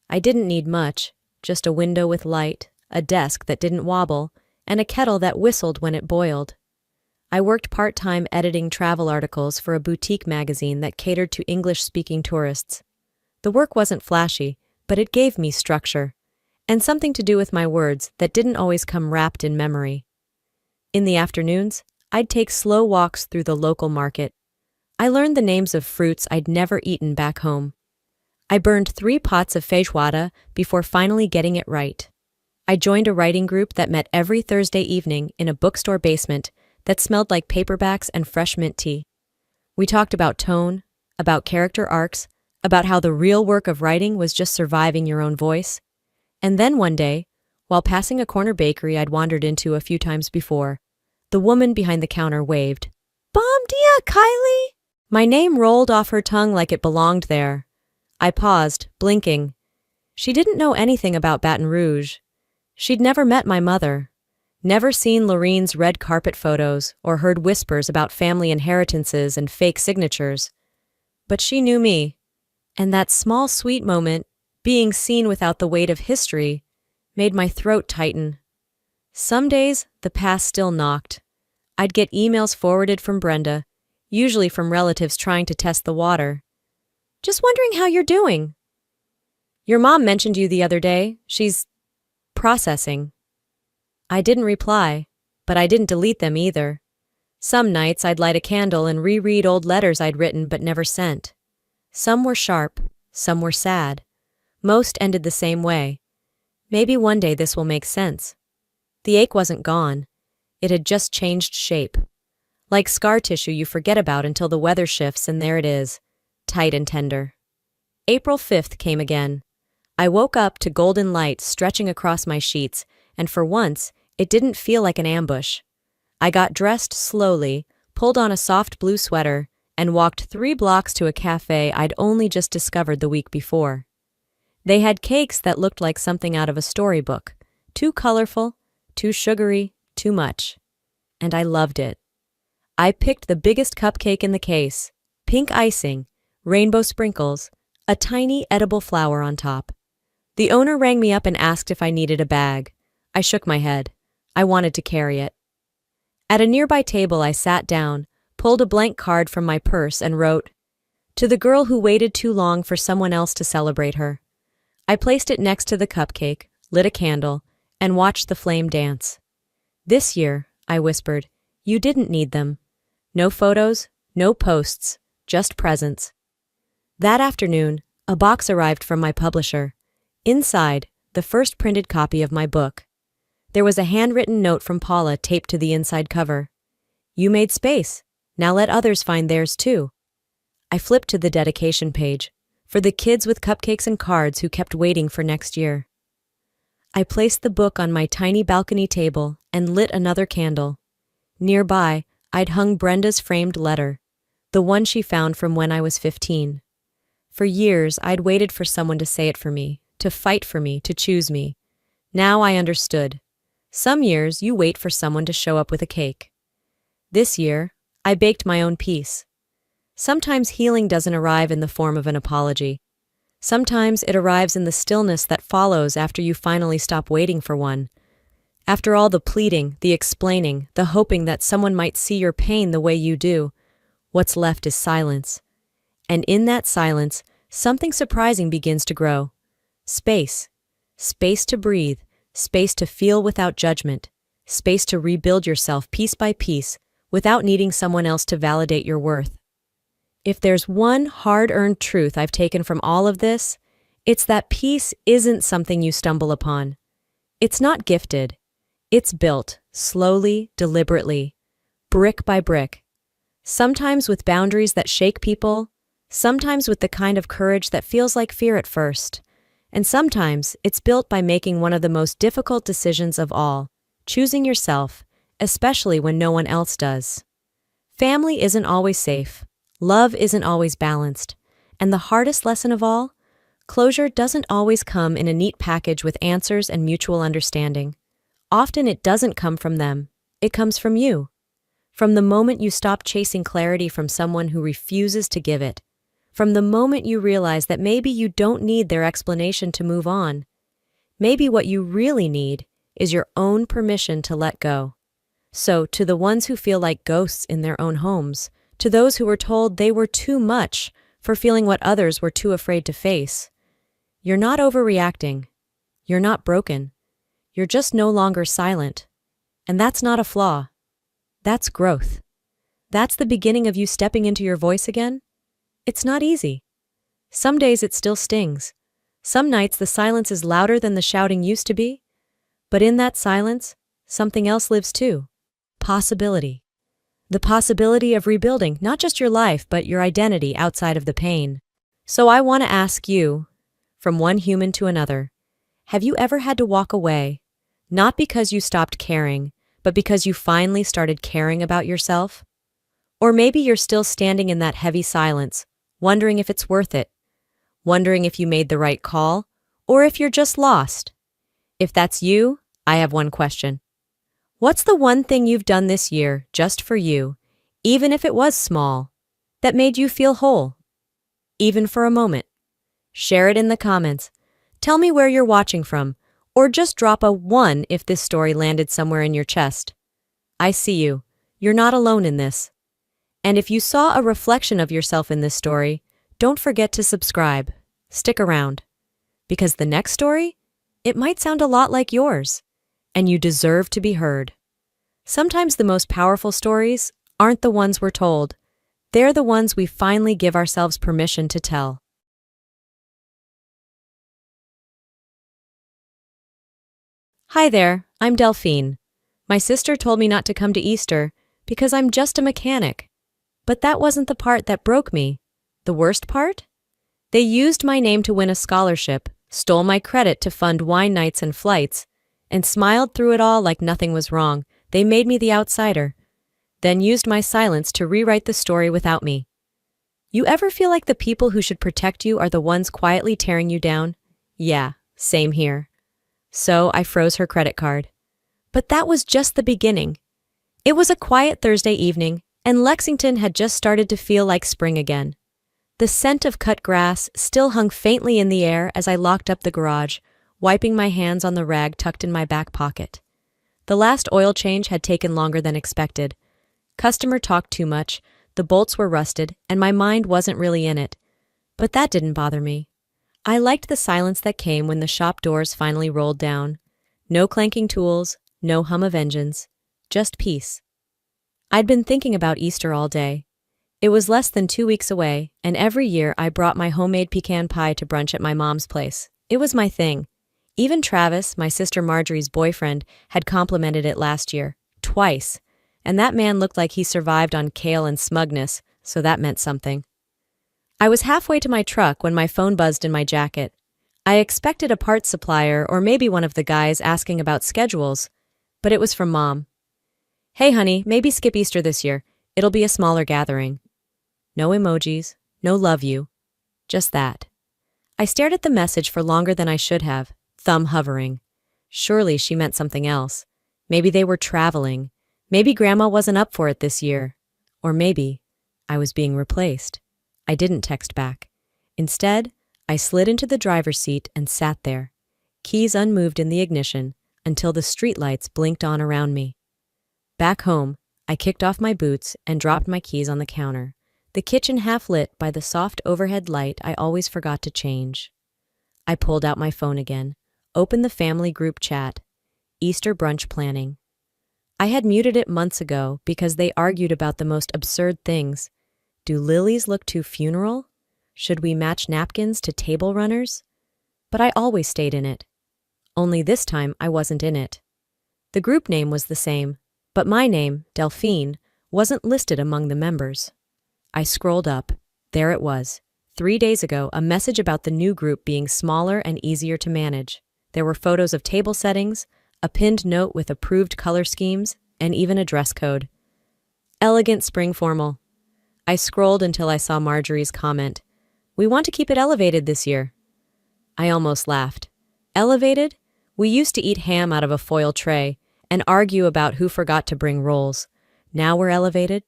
S2: I didn't need much, just a window with light, a desk that didn't wobble, and a kettle that whistled when it boiled. I worked part-time editing travel articles for a boutique magazine that catered to English-speaking tourists. The work wasn't flashy, but it gave me structure, and something to do with my words that didn't always come wrapped in memory. In the afternoons, I'd take slow walks through the local market. I learned the names of fruits I'd never eaten back home. I burned 3 pots of feijoada before finally getting it right. I joined a writing group that met every Thursday evening in a bookstore basement that smelled like paperbacks and fresh mint tea. We talked about tone, about character arcs, about how the real work of writing was just surviving your own voice. And then one day, while passing a corner bakery I'd wandered into a few times before, the woman behind the counter waved. "Bom dia, Kylie!" My name rolled off her tongue like it belonged there. I paused, blinking. She didn't know anything about Baton Rouge. She'd never met my mother, never seen Lorene's red carpet photos or heard whispers about family inheritances and fake signatures. But she knew me, and that small sweet moment, being seen without the weight of history, made my throat tighten. Some days, the past still knocked. I'd get emails forwarded from Brenda, usually from relatives trying to test the water. "Just wondering how you're doing. Your mom mentioned you the other day. She's processing." I didn't reply, but I didn't delete them either. Some nights I'd light a candle and reread old letters I'd written but never sent. Some were sharp, some were sad. Most ended the same way. Maybe one day this will make sense. The ache wasn't gone. It had just changed shape. Like scar tissue you forget about until the weather shifts, and there it is, tight and tender. April 5th came again. I woke up to golden light stretching across my sheets, and for once, it didn't feel like an ambush. I got dressed slowly, pulled on a soft blue sweater, and walked 3 blocks to a cafe I'd only just discovered the week before. They had cakes that looked like something out of a storybook. Too colorful, too sugary, too much. And I loved it. I picked the biggest cupcake in the case, pink icing, rainbow sprinkles, a tiny edible flower on top. The owner rang me up and asked if I needed a bag. I shook my head. I wanted to carry it. At a nearby table, I sat down, pulled a blank card from my purse, and wrote, "To the girl who waited too long for someone else to celebrate her." I placed it next to the cupcake, lit a candle, and watched the flame dance. "This year," I whispered, "you didn't need them. No photos, no posts, just presents." That afternoon, a box arrived from my publisher. Inside, the first printed copy of my book. There was a handwritten note from Paula taped to the inside cover. "You made space. Now let others find theirs too." I flipped to the dedication page, for the kids with cupcakes and cards who kept waiting for next year. I placed the book on my tiny balcony table and lit another candle. Nearby, I'd hung Brenda's framed letter, the one she found from when I was 15. For years, I'd waited for someone to say it for me, to fight for me, to choose me. Now I understood. Some years, you wait for someone to show up with a cake. This year, I baked my own peace. Sometimes healing doesn't arrive in the form of an apology. Sometimes it arrives in the stillness that follows after you finally stop waiting for one. After all the pleading, the explaining, the hoping that someone might see your pain the way you do, what's left is silence. And in that silence, something surprising begins to grow. Space. Space to breathe, space to feel without judgment, space to rebuild yourself piece by piece without needing someone else to validate your worth. If there's one hard-earned truth I've taken from all of this, it's that peace isn't something you stumble upon. It's not gifted. It's built, slowly, deliberately, brick by brick. Sometimes with boundaries that shake people, sometimes with the kind of courage that feels like fear at first, and sometimes it's built by making one of the most difficult decisions of all, choosing yourself, especially when no one else does. Family isn't always safe. Love isn't always balanced. And the hardest lesson of all, closure doesn't always come in a neat package with answers and mutual understanding. Often it doesn't come from them. It comes from you. From the moment you stop chasing clarity from someone who refuses to give it. From the moment you realize that maybe you don't need their explanation to move on. Maybe what you really need is your own permission to let go. So, to the ones who feel like ghosts in their own homes, to those who were told they were too much for feeling what others were too afraid to face, you're not overreacting. You're not broken. You're just no longer silent. And that's not a flaw. That's growth. That's the beginning of you stepping into your voice again. It's not easy. Some days it still stings. Some nights the silence is louder than the shouting used to be. But in that silence, something else lives too. Possibility. The possibility of rebuilding not just your life, but your identity outside of the pain. So I want to ask you, from one human to another, have you ever had to walk away, not because you stopped caring, but because you finally started caring about yourself? Or maybe you're still standing in that heavy silence, wondering if it's worth it, wondering if you made the right call, or if you're just lost. If that's you, I have one question. What's the one thing you've done this year just for you, even if it was small, that made you feel whole? Even for a moment. Share it in the comments. Tell me where you're watching from, or just drop a 1 if this story landed somewhere in your chest. I see you. You're not alone in this. And if you saw a reflection of yourself in this story, don't forget to subscribe. Stick around. Because the next story, it might sound a lot like yours, and you deserve to be heard. Sometimes the most powerful stories aren't the ones we're told. They're the ones we finally give ourselves permission to tell. Hi there, I'm Delphine. My sister told me not to come to Easter because I'm just a mechanic. But that wasn't the part that broke me. The worst part? They used my name to win a scholarship, stole my credit to fund wine nights and flights, and smiled through it all like nothing was wrong. They made me the outsider, then used my silence to rewrite the story without me. You ever feel like the people who should protect you are the ones quietly tearing you down? Yeah, same here. So I froze her credit card. But that was just the beginning. It was a quiet Thursday evening, and Lexington had just started to feel like spring again. The scent of cut grass still hung faintly in the air as I locked up the garage, wiping my hands on the rag tucked in my back pocket. The last oil change had taken longer than expected. Customer talked too much, the bolts were rusted, and my mind wasn't really in it. But that didn't bother me. I liked the silence that came when the shop doors finally rolled down. No clanking tools, no hum of engines, just peace. I'd been thinking about Easter all day. It was less than 2 weeks away, and every year I brought my homemade pecan pie to brunch at my mom's place. It was my thing. Even Travis, my sister Marjorie's boyfriend, had complimented it last year, twice, and that man looked like he survived on kale and smugness, so that meant something. I was halfway to my truck when my phone buzzed in my jacket. I expected a parts supplier or maybe one of the guys asking about schedules, but it was from Mom. Hey honey, maybe skip Easter this year. It'll be a smaller gathering. No emojis, no love you. Just that. I stared at the message for longer than I should have, thumb hovering. Surely she meant something else. Maybe they were traveling. Maybe Grandma wasn't up for it this year. Or maybe I was being replaced. I didn't text back. Instead, I slid into the driver's seat and sat there, keys unmoved in the ignition, until the streetlights blinked on around me. Back home, I kicked off my boots and dropped my keys on the counter, the kitchen half lit by the soft overhead light I always forgot to change. I pulled out my phone again, opened the family group chat, Easter brunch planning. I had muted it months ago because they argued about the most absurd things. Do lilies look too funeral? Should we match napkins to table runners? But I always stayed in it. Only this time I wasn't in it. The group name was the same, but my name, Delphine, wasn't listed among the members. I scrolled up. There it was. 3 days ago, a message about the new group being smaller and easier to manage. There were photos of table settings, a pinned note with approved color schemes, and even a dress code. Elegant spring formal. I scrolled until I saw Marjorie's comment. We want to keep it elevated this year. I almost laughed. Elevated? We used to eat ham out of a foil tray and argue about who forgot to bring rolls. Now we're elevated?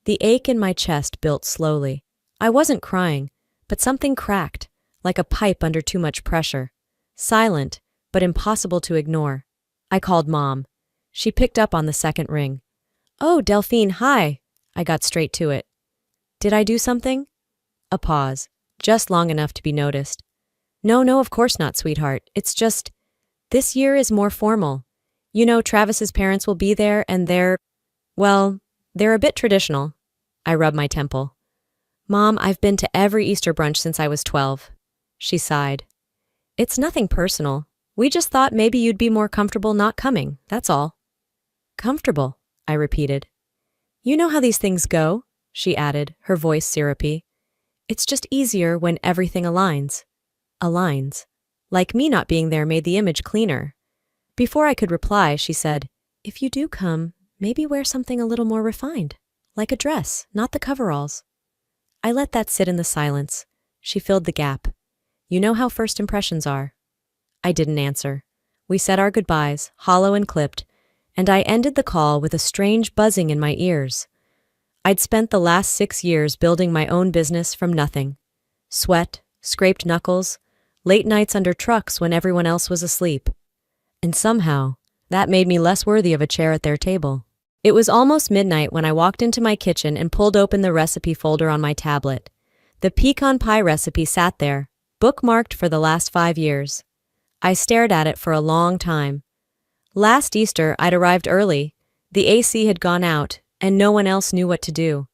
S2: The ache in my chest built slowly. I wasn't crying, but something cracked, like a pipe under too much pressure. Silent, but impossible to ignore. I called Mom. She picked up on the second ring. Oh, Delphine, hi. I got straight to it. Did I do something? A pause, just long enough to be noticed. No, of course not, sweetheart. It's just, this year is more formal. You know, Travis's parents will be there and they're a bit traditional. I rubbed my temple. Mom, I've been to every Easter brunch since I was 12. She sighed. It's nothing personal. We just thought maybe you'd be more comfortable not coming, that's all. Comfortable, I repeated. You know how these things go, she added, her voice syrupy. It's just easier when everything aligns. Aligns. Like me not being there made the image cleaner. Before I could reply, she said, If you do come, maybe wear something a little more refined. Like a dress, not the coveralls. I let that sit in the silence. She filled the gap. You know how first impressions are. I didn't answer. We said our goodbyes, hollow and clipped, and I ended the call with a strange buzzing in my ears. I'd spent the last 6 years building my own business from nothing. Sweat, scraped knuckles, late nights under trucks when everyone else was asleep. And somehow, that made me less worthy of a chair at their table. It was almost midnight when I walked into my kitchen and pulled open the recipe folder on my tablet. The pecan pie recipe sat there, bookmarked for the last 5 years. I stared at it for a long time. Last Easter, I'd arrived early. The AC had gone out, and no one else knew what to do.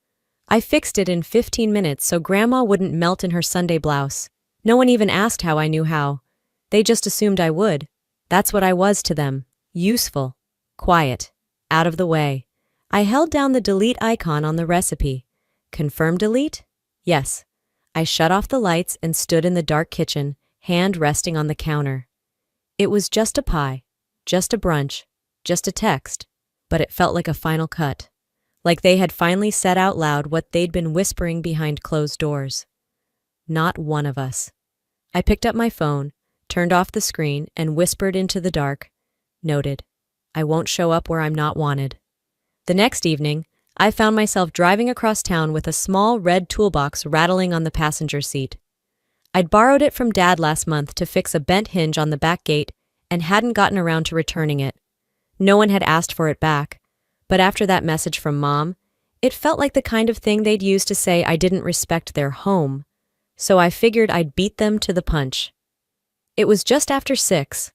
S2: I fixed it in 15 minutes so Grandma wouldn't melt in her Sunday blouse. No one even asked how I knew how. They just assumed I would. That's what I was to them. Useful. Quiet. Out of the way. I held down the delete icon on the recipe. Confirm delete? Yes. I shut off the lights and stood in the dark kitchen, hand resting on the counter. It was just a pie, just a brunch, just a text, but it felt like a final cut. Like they had finally said out loud what they'd been whispering behind closed doors. Not one of us. I picked up my phone, turned off the screen, and whispered into the dark. Noted. I won't show up where I'm not wanted. The next evening, I found myself driving across town with a small red toolbox rattling on the passenger seat. I'd borrowed it from Dad last month to fix a bent hinge on the back gate and hadn't gotten around to returning it. No one had asked for it back, but after that message from Mom, it felt like the kind of thing they'd use to say I didn't respect their home, so I figured I'd beat them to the punch. It was just after 6.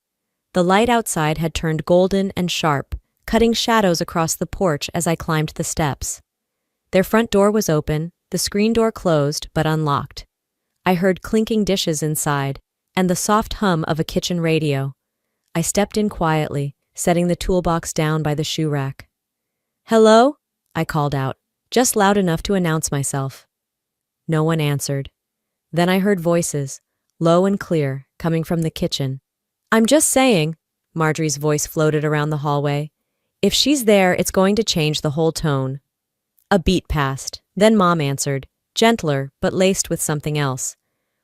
S2: The light outside had turned golden and sharp, cutting shadows across the porch as I climbed the steps. Their front door was open, the screen door closed but unlocked. I heard clinking dishes inside, and the soft hum of a kitchen radio. I stepped in quietly, setting the toolbox down by the shoe rack. Hello? I called out, just loud enough to announce myself. No one answered. Then I heard voices, low and clear, coming from the kitchen. I'm just saying, Marjorie's voice floated around the hallway. If she's there, it's going to change the whole tone. A beat passed. Then Mom answered, gentler but laced with something else.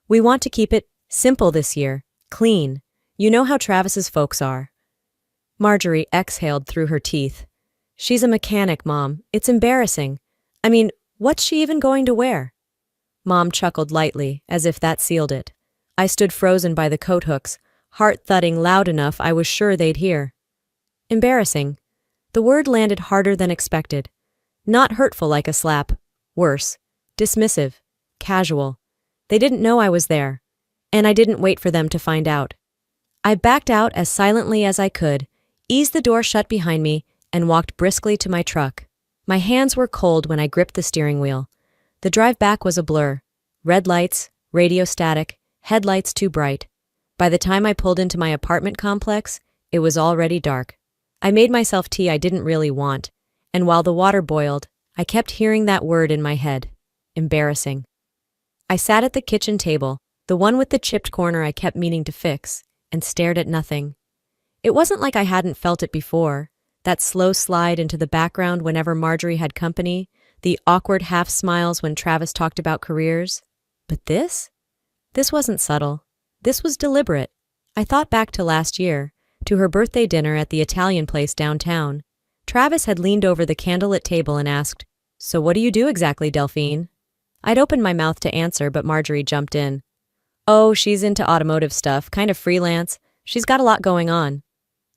S2: We want to keep it simple this year. Clean. You know how Travis's folks are. Marjorie exhaled through her teeth. She's a mechanic, Mom. It's embarrassing. I mean, what's she even going to wear? Mom chuckled lightly, as if that sealed it. I stood frozen by the coat hooks, heart thudding loud enough I was sure they'd hear. Embarrassing. The word landed harder than expected. Not hurtful like a slap. Worse. Dismissive. Casual. They didn't know I was there. And I didn't wait for them to find out. I backed out as silently as I could, eased the door shut behind me, and walked briskly to my truck. My hands were cold when I gripped the steering wheel. The drive back was a blur. Red lights, radio static, headlights too bright. By the time I pulled into my apartment complex, it was already dark. I made myself tea I didn't really want, and while the water boiled, I kept hearing that word in my head. Embarrassing. I sat at the kitchen table, the one with the chipped corner I kept meaning to fix, and stared at nothing. It wasn't like I hadn't felt it before, that slow slide into the background whenever Marjorie had company, the awkward half-smiles when Travis talked about careers. But this? This wasn't subtle. This was deliberate. I thought back to last year, to her birthday dinner at the Italian place downtown. Travis had leaned over the candlelit table and asked, "So what do you do exactly, Delphine?" I'd opened my mouth to answer, but Marjorie jumped in. "Oh, she's into automotive stuff, kind of freelance. She's got a lot going on."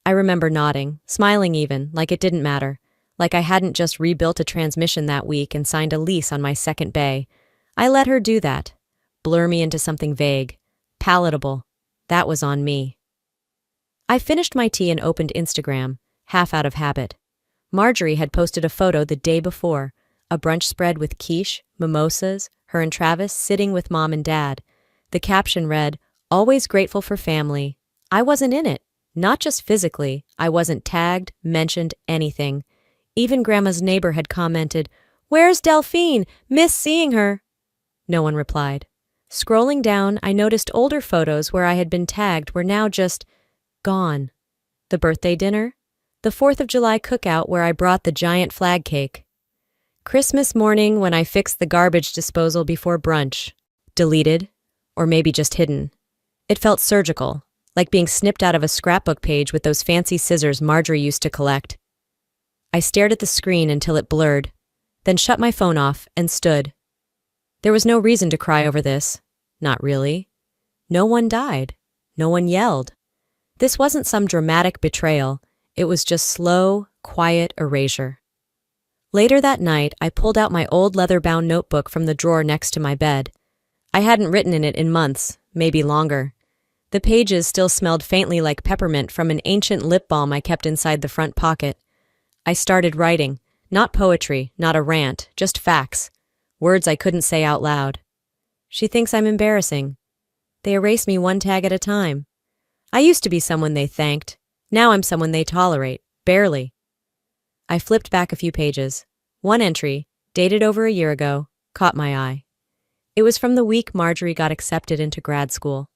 S2: I remember nodding, smiling even, like it didn't matter, like I hadn't just rebuilt a transmission that week and signed a lease on my second bay. I let her do that, blur me into something vague, palatable. That was on me. I finished my tea and opened Instagram, half out of habit. Marjorie had posted a photo the day before, a brunch spread with quiche, mimosas, her and Travis sitting with Mom and Dad. The caption read, "Always grateful for family." I wasn't in it. Not just physically, I wasn't tagged, mentioned, anything. Even Grandma's neighbor had commented, "Where's Delphine? Miss seeing her." No one replied. Scrolling down, I noticed older photos where I had been tagged were now just gone. The birthday dinner? The 4th of July cookout where I brought the giant flag cake. Christmas morning when I fixed the garbage disposal before brunch. Deleted, or maybe just hidden. It felt surgical, like being snipped out of a scrapbook page with those fancy scissors Marjorie used to collect. I stared at the screen until it blurred, then shut my phone off and stood. There was no reason to cry over this. Not really. No one died. No one yelled. This wasn't some dramatic betrayal. It was just slow, quiet erasure. Later that night, I pulled out my old leather-bound notebook from the drawer next to my bed. I hadn't written in it in months, maybe longer. The pages still smelled faintly like peppermint from an ancient lip balm I kept inside the front pocket. I started writing. Not poetry, not a rant, just facts. Words I couldn't say out loud. She thinks I'm embarrassing. They erase me one tag at a time. I used to be someone they thanked. Now I'm someone they tolerate. Barely. I flipped back a few pages. One entry, dated over a year ago, caught my eye. It was from the week Marjorie got accepted into grad school.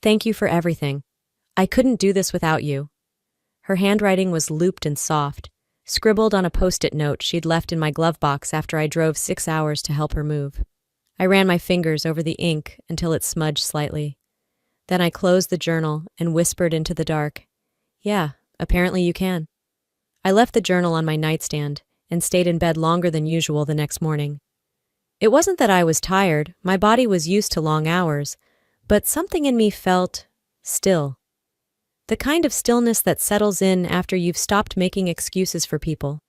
S2: "Thank you for everything. I couldn't do this without you." Her handwriting was looped and soft, scribbled on a post-it note she'd left in my glove box after I drove 6 hours to help her move. I ran my fingers over the ink until it smudged slightly. Then I closed the journal and whispered into the dark, "Yeah, apparently you can." I left the journal on my nightstand and stayed in bed longer than usual the next morning. It wasn't that I was tired, my body was used to long hours, but something in me felt still. The kind of stillness that settles in after you've stopped making excuses for people.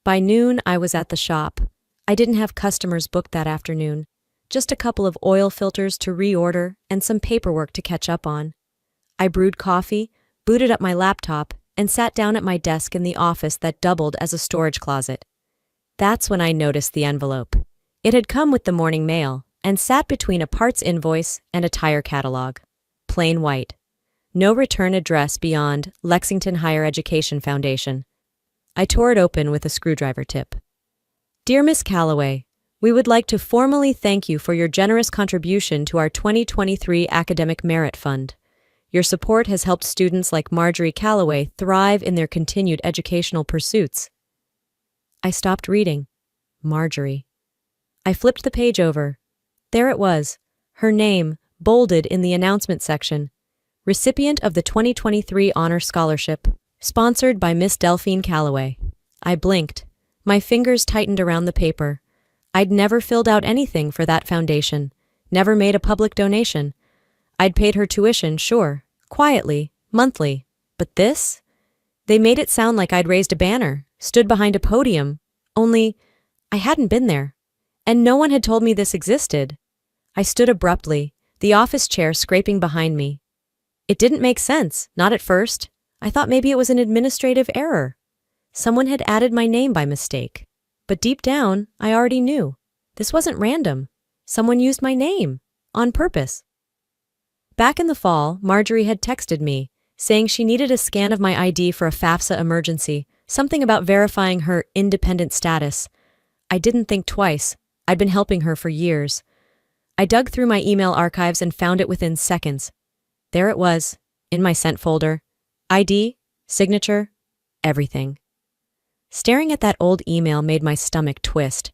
S2: By noon, I was at the shop. I didn't have customers booked that afternoon, just a couple of oil filters to reorder and some paperwork to catch up on. I brewed coffee, booted up my laptop, and sat down at my desk in the office that doubled as a storage closet. That's when I noticed the envelope. It had come with the morning mail and sat between a parts invoice and a tire catalog. Plain white. No return address beyond Lexington Higher Education Foundation. I tore it open with a screwdriver tip. "Dear Miss Calloway, we would like to formally thank you for your generous contribution to our 2023 Academic Merit Fund. Your support has helped students like Marjorie Calloway thrive in their continued educational pursuits. I stopped reading. Marjorie. I flipped the page over. There it was, her name, bolded in the announcement section. Recipient of the 2023 Honor Scholarship, sponsored by Miss Delphine Calloway. I blinked. My fingers tightened around the paper. I'd never filled out anything for that foundation, never made a public donation. I'd paid her tuition, sure, quietly, monthly. But this? They made it sound like I'd raised a banner, stood behind a podium, only I hadn't been there. And no one had told me this existed. I stood abruptly, the office chair scraping behind me. It didn't make sense, not at first. I thought maybe it was an administrative error. Someone had added my name by mistake. But deep down, I already knew. This wasn't random. Someone used my name, on purpose. Back in the fall, Marjorie had texted me, saying she needed a scan of my ID for a FAFSA emergency, something about verifying her independent status. I didn't think twice. I'd been helping her for years. I dug through my email archives and found it within seconds. There it was, in my sent folder. ID, signature, everything. Staring at that old email made my stomach twist.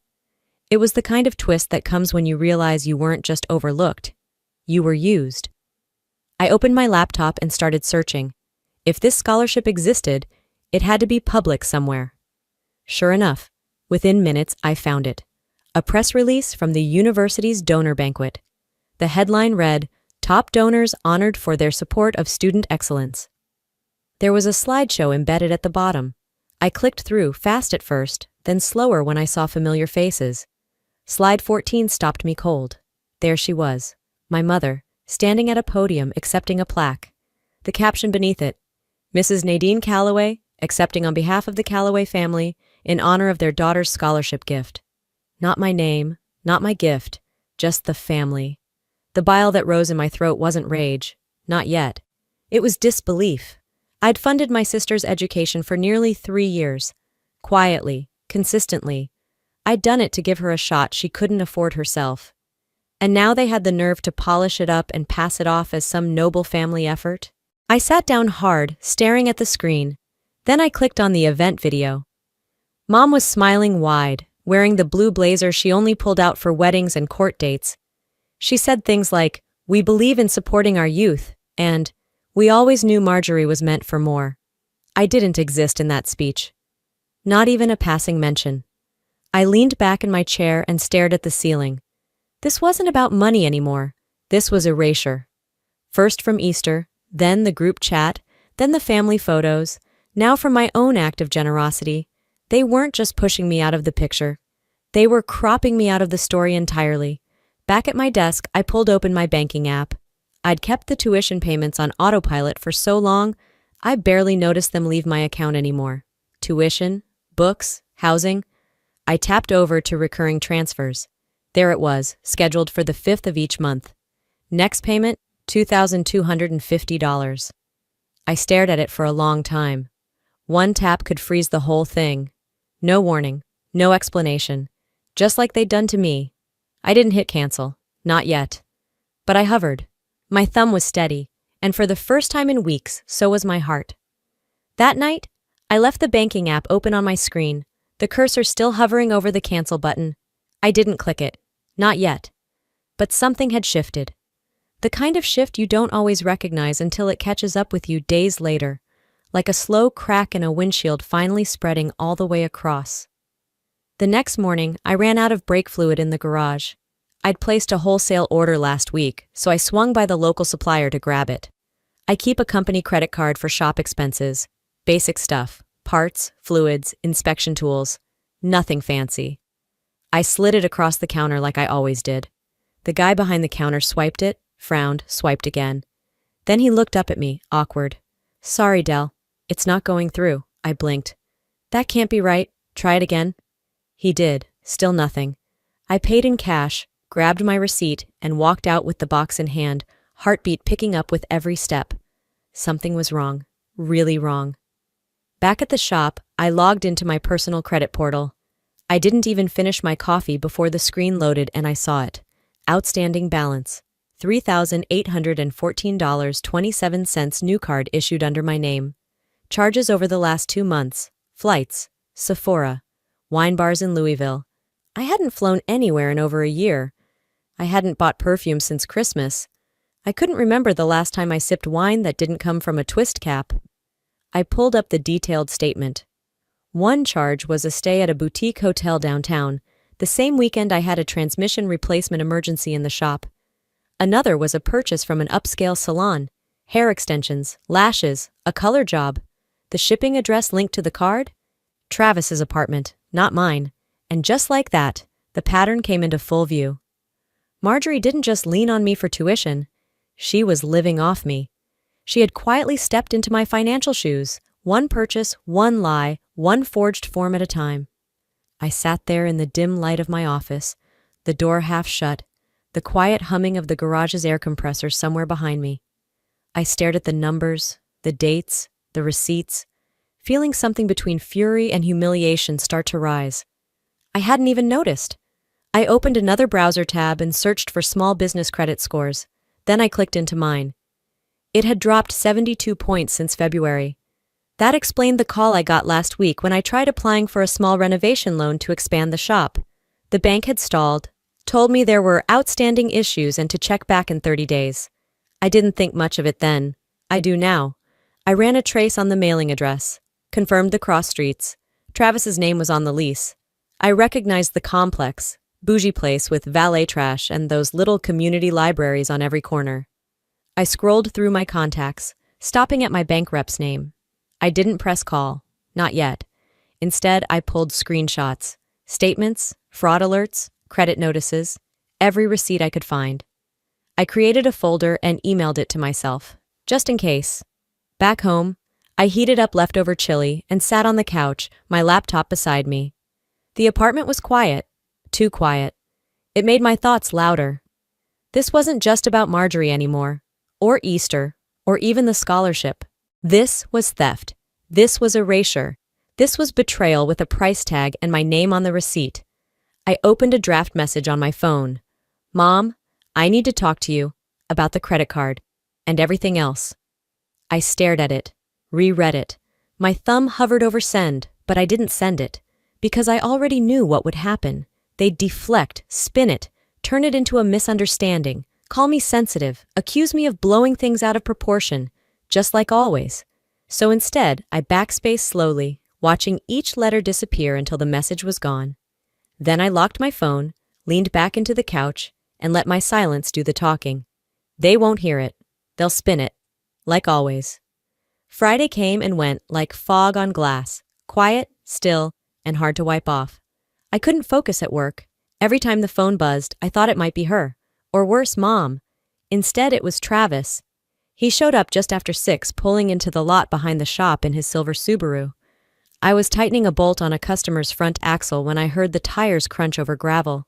S2: It was the kind of twist that comes when you realize you weren't just overlooked. You were used. I opened my laptop and started searching. If this scholarship existed, it had to be public somewhere. Sure enough, within minutes I found it. A press release from the university's donor banquet. The headline read, "Top donors honored for their support of student excellence." There was a slideshow embedded at the bottom. I clicked through, fast at first, then slower when I saw familiar faces. Slide 14 stopped me cold. There she was, my mother, standing at a podium accepting a plaque. The caption beneath it, Mrs. Nadine Calloway, accepting on behalf of the Calloway family in honor of their daughter's scholarship gift. Not my name, not my gift, just the family. The bile that rose in my throat wasn't rage, not yet. It was disbelief. I'd funded my sister's education for nearly 3 years. Quietly, consistently. I'd done it to give her a shot she couldn't afford herself. And now they had the nerve to polish it up and pass it off as some noble family effort? I sat down hard, staring at the screen. Then I clicked on the event video. Mom was smiling wide, wearing the blue blazer she only pulled out for weddings and court dates. She said things like, "We believe in supporting our youth," and "We always knew Marjorie was meant for more." I didn't exist in that speech. Not even a passing mention. I leaned back in my chair and stared at the ceiling. This wasn't about money anymore. This was erasure. First from Easter, then the group chat, then the family photos, now from my own act of generosity. They weren't just pushing me out of the picture. They were cropping me out of the story entirely. Back at my desk, I pulled open my banking app. I'd kept the tuition payments on autopilot for so long, I barely noticed them leave my account anymore. Tuition, books, housing. I tapped over to recurring transfers. There it was, scheduled for the 5th of each month. Next payment, $2,250. I stared at it for a long time. One tap could freeze the whole thing. No warning, no explanation. Just like they'd done to me. I didn't hit cancel, not yet. But I hovered. My thumb was steady, and for the first time in weeks, so was my heart. That night, I left the banking app open on my screen, the cursor still hovering over the cancel button. I didn't click it. Not yet. But something had shifted. The kind of shift you don't always recognize until it catches up with you days later, like a slow crack in a windshield finally spreading all the way across. The next morning, I ran out of brake fluid in the garage. I'd placed a wholesale order last week, so I swung by the local supplier to grab it. I keep a company credit card for shop expenses. Basic stuff. Parts, fluids, inspection tools. Nothing fancy. I slid it across the counter like I always did. The guy behind the counter swiped it, frowned, swiped again. Then he looked up at me, awkward. "Sorry, Del. It's not going through." I blinked. "That can't be right. Try it again." He did. Still nothing. I paid in cash, grabbed my receipt, and walked out with the box in hand, heartbeat picking up with every step. Something was wrong. Really wrong. Back at the shop, I logged into my personal credit portal. I didn't even finish my coffee before the screen loaded and I saw it. Outstanding balance. $3,814.27 new card issued under my name. Charges over the last 2 months. Flights. Sephora. Wine bars in Louisville. I hadn't flown anywhere in over a year. I hadn't bought perfume since Christmas. I couldn't remember the last time I sipped wine that didn't come from a twist cap. I pulled up the detailed statement. One charge was a stay at a boutique hotel downtown. The same weekend I had a transmission replacement emergency in the shop. Another was a purchase from an upscale salon. Hair extensions, lashes, a color job. The shipping address linked to the card? Travis's apartment, not mine. And just like that, the pattern came into full view. Marjorie didn't just lean on me for tuition. She was living off me. She had quietly stepped into my financial shoes, one purchase, one lie, one forged form at a time. I sat there in the dim light of my office, the door half shut, the quiet humming of the garage's air compressor somewhere behind me. I stared at the numbers, the dates, the receipts, feeling something between fury and humiliation start to rise. I hadn't even noticed. I opened another browser tab and searched for small business credit scores. Then I clicked into mine. It had dropped 72 points since February. That explained the call I got last week when I tried applying for a small renovation loan to expand the shop. The bank had stalled, told me there were outstanding issues and to check back in 30 days. I didn't think much of it then. I do now. I ran a trace on the mailing address, confirmed the cross streets. Travis's name was on the lease. I recognized the complex, bougie place with valet trash and those little community libraries on every corner. I scrolled through my contacts, stopping at my bank rep's name. I didn't press call, not yet. Instead, I pulled screenshots, statements, fraud alerts, credit notices, every receipt I could find. I created a folder and emailed it to myself, just in case. Back home, I heated up leftover chili and sat on the couch, my laptop beside me. The apartment was quiet, too quiet. It made my thoughts louder. This wasn't just about Marjorie anymore, or Easter, or even the scholarship. This was theft. This was erasure. This was betrayal with a price tag and my name on the receipt. I opened a draft message on my phone. Mom, I need to talk to you about the credit card and everything else. I stared at it, reread it. My thumb hovered over send, but I didn't send it because I already knew what would happen. They'd deflect, spin it, turn it into a misunderstanding, call me sensitive, accuse me of blowing things out of proportion, just like always. So instead, I backspaced slowly, watching each letter disappear until the message was gone. Then I locked my phone, leaned back into the couch, and let my silence do the talking. They won't hear it. They'll spin it, like always. Friday came and went like fog on glass, quiet, still, and hard to wipe off. I couldn't focus at work. Every time the phone buzzed, I thought it might be her, or worse, Mom. Instead, it was Travis. He showed up just after 6, pulling into the lot behind the shop in his silver Subaru. I was tightening a bolt on a customer's front axle when I heard the tires crunch over gravel.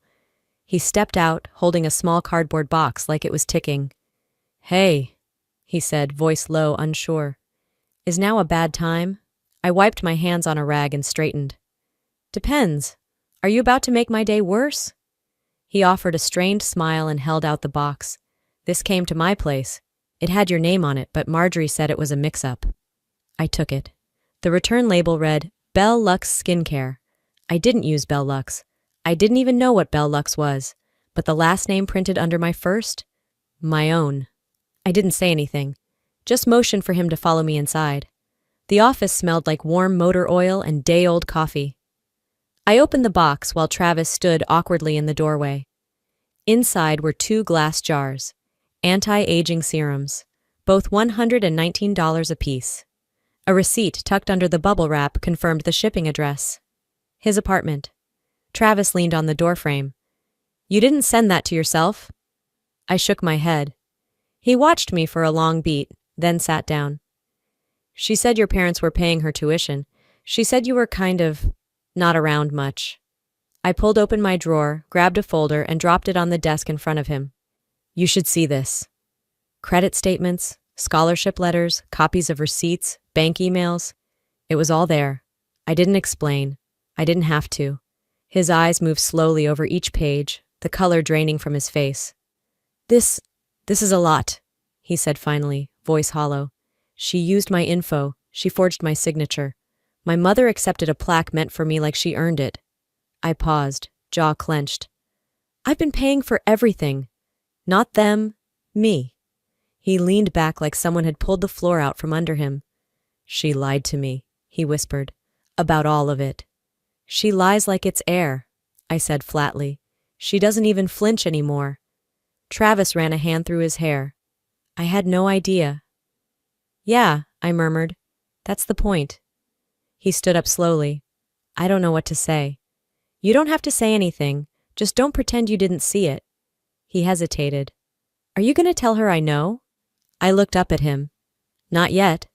S2: He stepped out, holding a small cardboard box like it was ticking. Hey, he said, voice low, unsure. Is now a bad time? I wiped my hands on a rag and straightened. Depends. Are you about to make my day worse? He offered a strained smile and held out the box. This came to my place. It had your name on it, but Marjorie said it was a mix-up. I took it. The return label read, Belle Lux Skincare. I didn't use Belle Lux. I didn't even know what Belle Lux was, but the last name printed under my first? My own. I didn't say anything, just motioned for him to follow me inside. The office smelled like warm motor oil and day-old coffee. I opened the box while Travis stood awkwardly in the doorway. Inside were 2 glass jars, anti-aging serums, both $119 apiece. A receipt tucked under the bubble wrap confirmed the shipping address. His apartment. Travis leaned on the doorframe. You didn't send that to yourself? I shook my head. He watched me for a long beat, then sat down. She said your parents were paying her tuition. She said you were kind of not around much. I pulled open my drawer, grabbed a folder, and dropped it on the desk in front of him. You should see this. Credit statements, scholarship letters, copies of receipts, bank emails. It was all there. I didn't explain. I didn't have to. His eyes moved slowly over each page, the color draining from his face. This "This is a lot," he said finally, voice hollow. "She used my info. She forged my signature. My mother accepted a plaque meant for me like she earned it." I paused, jaw clenched. "I've been paying for everything. Not them, me." He leaned back like someone had pulled the floor out from under him. "She lied to me," he whispered, "about all of it." "She lies like it's air," I said flatly. "She doesn't even flinch anymore." Travis ran a hand through his hair. "I had no idea." "Yeah," I murmured. "That's the point." He stood up slowly. "I don't know what to say." "You don't have to say anything. Just don't pretend you didn't see it." He hesitated. "Are you going to tell her I know?" I looked up at him. "Not yet."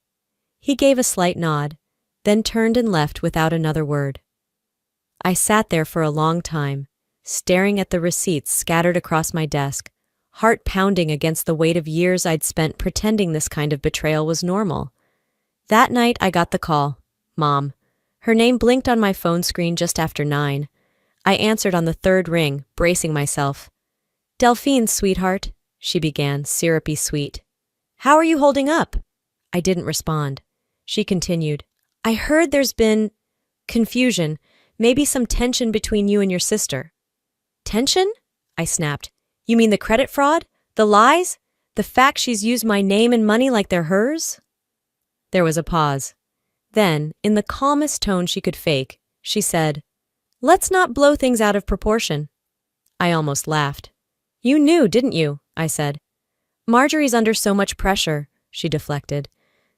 S2: He gave a slight nod, then turned and left without another word. I sat there for a long time, staring at the receipts scattered across my desk, heart pounding against the weight of years I'd spent pretending this kind of betrayal was normal. That night I got the call. Mom. Her name blinked on my phone screen just after 9. I answered on the third ring, bracing myself. "Delphine, sweetheart," she began, syrupy sweet. "How are you holding up?" I didn't respond. She continued, "I heard there's been confusion, maybe some tension between you and your sister." "Tension?" I snapped. "You mean the credit fraud? The lies? The fact she's used my name and money like they're hers?" There was a pause. Then, in the calmest tone she could fake, she said, "Let's not blow things out of proportion." I almost laughed. "You knew, didn't you?" I said. "Marjorie's under so much pressure," she deflected.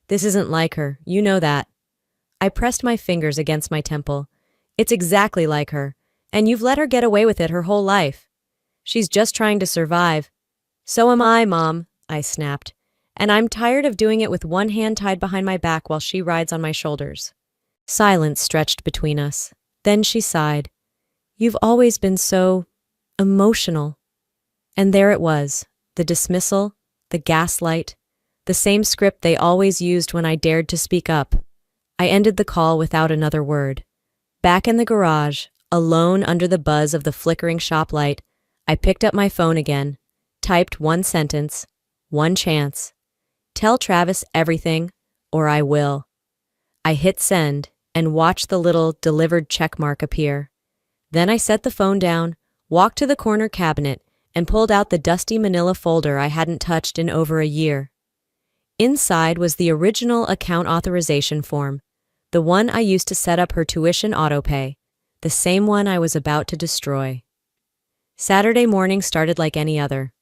S2: "This isn't like her, you know that." I pressed my fingers against my temple. "It's exactly like her, and you've let her get away with it her whole life. She's just trying to survive." "So am I, Mom," I snapped. "And I'm tired of doing it with one hand tied behind my back while she rides on my shoulders." Silence stretched between us. Then she sighed. "You've always been so emotional." And there it was, the dismissal, the gaslight, the same script they always used when I dared to speak up. I ended the call without another word. Back in the garage, alone under the buzz of the flickering shop light, I picked up my phone again, typed one sentence, one chance. "Tell Travis everything, or I will." I hit send and watched the little delivered checkmark appear. Then I set the phone down, walked to the corner cabinet, and pulled out the dusty manila folder I hadn't touched in over a year. Inside was the original account authorization form, the one I used to set up her tuition autopay, the same one I was about to destroy. Saturday morning started like any other.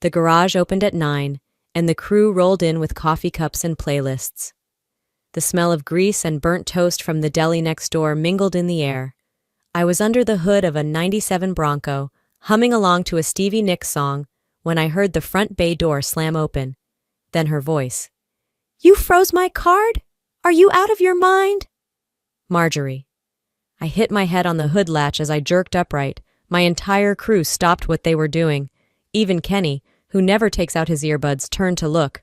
S2: The garage opened at 9, and the crew rolled in with coffee cups and playlists. The smell of grease and burnt toast from the deli next door mingled in the air. I was under the hood of a '97 Bronco, humming along to a Stevie Nicks song, when I heard the front bay door slam open. Then her voice. "You froze my card? Are you out of your mind?" Marjorie. I hit my head on the hood latch as I jerked upright. My entire crew stopped what they were doing. Even Kenny, who never takes out his earbuds, turned to look.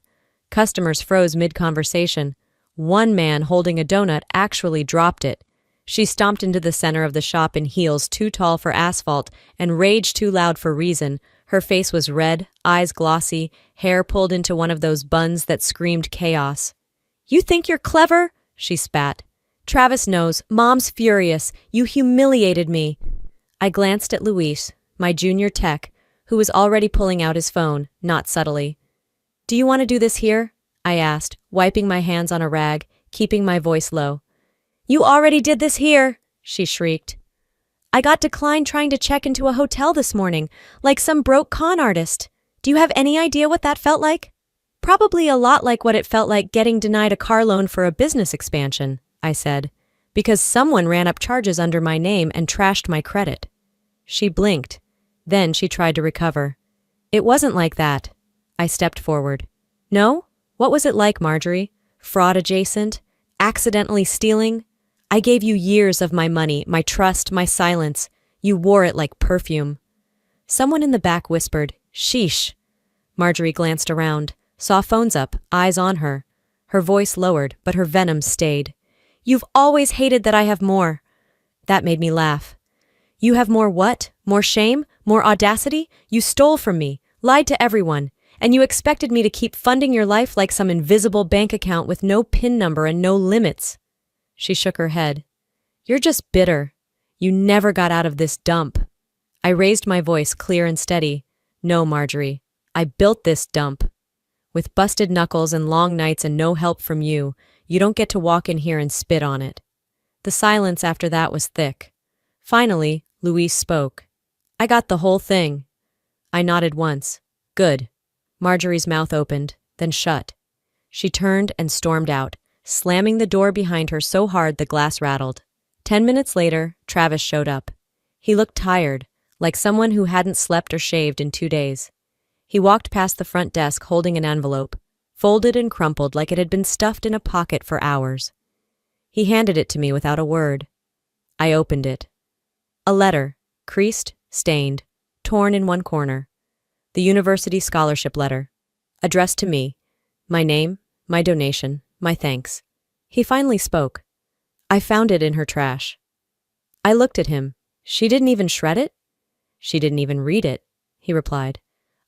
S2: Customers froze mid-conversation. One man holding a donut actually dropped it. She stomped into the center of the shop in heels too tall for asphalt and rage too loud for reason. Her face was red, eyes glossy, hair pulled into one of those buns that screamed chaos. "You think you're clever?" she spat. "Travis knows. Mom's furious. You humiliated me." I glanced at Luis, my junior tech, who was already pulling out his phone, not subtly. "Do you want to do this here?" I asked, wiping my hands on a rag, keeping my voice low. "You already did this here," she shrieked. "I got declined trying to check into a hotel this morning, like some broke con artist. Do you have any idea what that felt like?" "Probably a lot like what it felt like getting denied a car loan for a business expansion," I said, "because someone ran up charges under my name and trashed my credit." She blinked. Then she tried to recover. "It wasn't like that." I stepped forward. "No? What was it like, Marjorie? Fraud adjacent? Accidentally stealing? I gave you years of my money, my trust, my silence. You wore it like perfume." Someone in the back whispered, "Sheesh." Marjorie glanced around, saw phones up, eyes on her. Her voice lowered, but her venom stayed. "You've always hated that I have more." That made me laugh. "You have more what? More shame? More audacity? You stole from me, lied to everyone, And you expected me to keep funding your life like some invisible bank account with no PIN number and no limits. She shook her head. You're just bitter. You never got out of this dump. I raised my voice clear and steady. No, Marjorie. I built this dump. With busted knuckles and long nights and no help from you, you don't get to walk in here and spit on it. The silence after that was thick. Finally, Louise spoke. I got the whole thing. I nodded once. Good. Marjorie's mouth opened, then shut. She turned and stormed out, slamming the door behind her so hard the glass rattled. 10 minutes later, Travis showed up. He looked tired, like someone who hadn't slept or shaved in 2 days. He walked past the front desk holding an envelope, folded and crumpled like it had been stuffed in a pocket for hours. He handed it to me without a word. I opened it. A letter, creased, stained, torn in one corner. The university scholarship letter, addressed to me. My name, my donation, my thanks. He finally spoke. I found it in her trash. I looked at him. She didn't even shred it? She didn't even read it, he replied.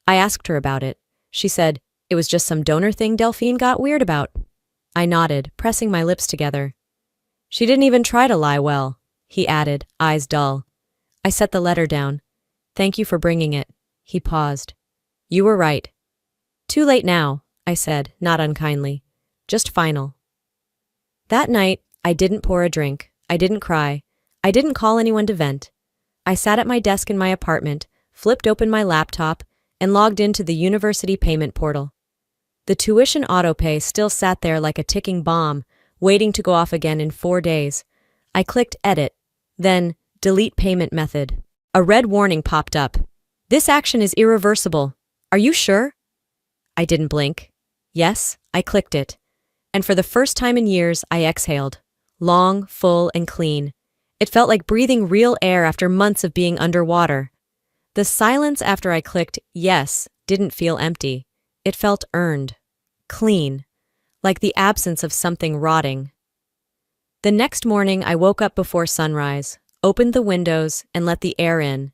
S2: I asked her about it. She said, it was just some donor thing Delphine got weird about. I nodded, pressing my lips together. She didn't even try to lie well, he added, eyes dull. I set the letter down. Thank you for bringing it. He paused. You were right. Too late now, I said, not unkindly. Just final. That night, I didn't pour a drink. I didn't cry. I didn't call anyone to vent. I sat at my desk in my apartment, flipped open my laptop, and logged into the university payment portal. The tuition autopay still sat there like a ticking bomb, waiting to go off again in 4 days. I clicked Edit, then Delete Payment Method. A red warning popped up. This action is irreversible. Are you sure? I didn't blink. Yes, I clicked it. And for the first time in years, I exhaled. Long, full, and clean. It felt like breathing real air after months of being underwater. The silence after I clicked yes didn't feel empty. It felt earned. Clean. Like the absence of something rotting. The next morning, I woke up before sunrise, opened the windows, and let the air in.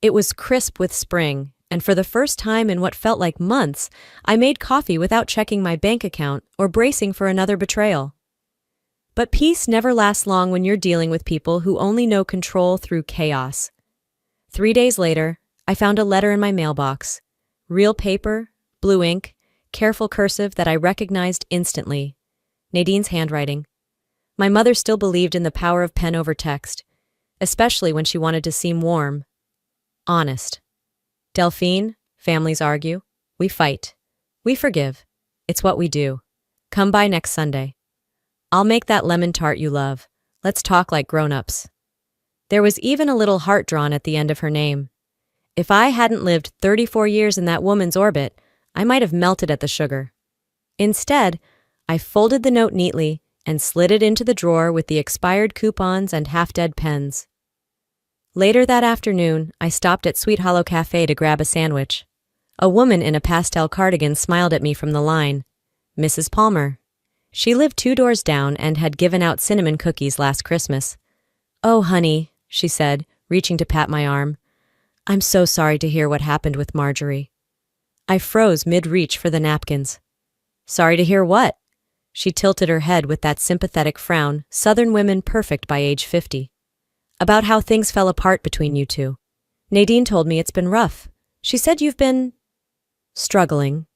S2: It was crisp with spring, and for the first time in what felt like months, I made coffee without checking my bank account or bracing for another betrayal. But peace never lasts long when you're dealing with people who only know control through chaos. 3 days later, I found a letter in my mailbox. Real paper, blue ink, careful cursive that I recognized instantly. Nadine's handwriting. My mother still believed in the power of pen over text, especially when she wanted to seem warm. Honest. Delphine, families argue. We fight. We forgive. It's what we do. Come by next Sunday. I'll make that lemon tart you love. Let's talk like grown-ups. There was even a little heart drawn at the end of her name. If I hadn't lived 34 years in that woman's orbit, I might have melted at the sugar. Instead, I folded the note neatly and slid it into the drawer with the expired coupons and half-dead pens. Later that afternoon, I stopped at Sweet Hollow Cafe to grab a sandwich. A woman in a pastel cardigan smiled at me from the line. Mrs. Palmer. She lived 2 doors down and had given out cinnamon cookies last Christmas. Oh, honey, she said, reaching to pat my arm. I'm so sorry to hear what happened with Marjorie. I froze mid-reach for the napkins. Sorry to hear what? She tilted her head with that sympathetic frown, Southern women perfect by age 50. About how things fell apart between you two. Nadine told me it's been rough. She said you've been struggling,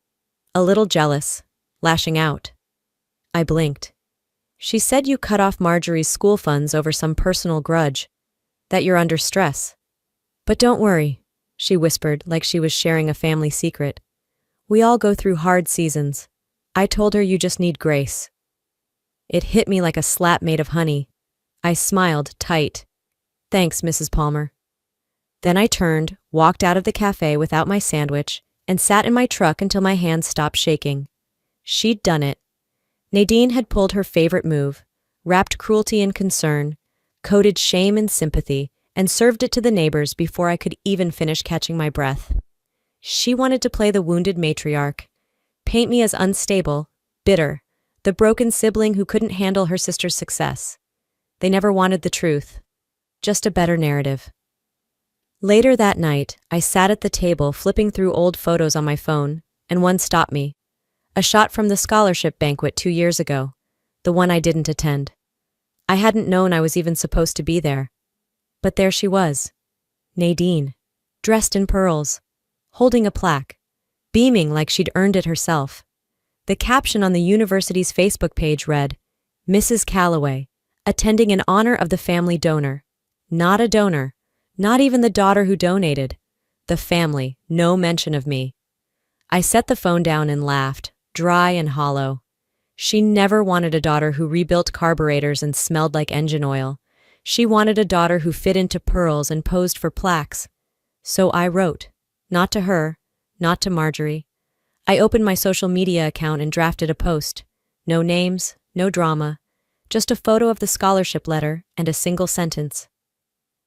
S2: a little jealous, lashing out. I blinked. She said you cut off Marjorie's school funds over some personal grudge, that you're under stress. But don't worry, she whispered like she was sharing a family secret. We all go through hard seasons. I told her you just need grace. It hit me like a slap made of honey. I smiled tight. Thanks, Mrs. Palmer. Then I turned, walked out of the cafe without my sandwich, and sat in my truck until my hands stopped shaking. She'd done it. Nadine had pulled her favorite move, wrapped cruelty in concern, coded shame in sympathy, and served it to the neighbors before I could even finish catching my breath. She wanted to play the wounded matriarch, paint me as unstable, bitter, the broken sibling who couldn't handle her sister's success. They never wanted the truth, just a better narrative. Later that night, I sat at the table flipping through old photos on my phone, and one stopped me. A shot from the scholarship banquet 2 years ago, the one I didn't attend. I hadn't known I was even supposed to be there. But there she was, Nadine, dressed in pearls, holding a plaque, beaming like she'd earned it herself. The caption on the university's Facebook page read, "Mrs. Calloway, attending in honor of the family donor." Not a donor, not even the daughter who donated. The family, no mention of me. I set the phone down and laughed, dry and hollow. She never wanted a daughter who rebuilt carburetors and smelled like engine oil. She wanted a daughter who fit into pearls and posed for plaques. So I wrote, not to her, not to Marjorie. I opened my social media account and drafted a post. No names, no drama, just a photo of the scholarship letter and a single sentence.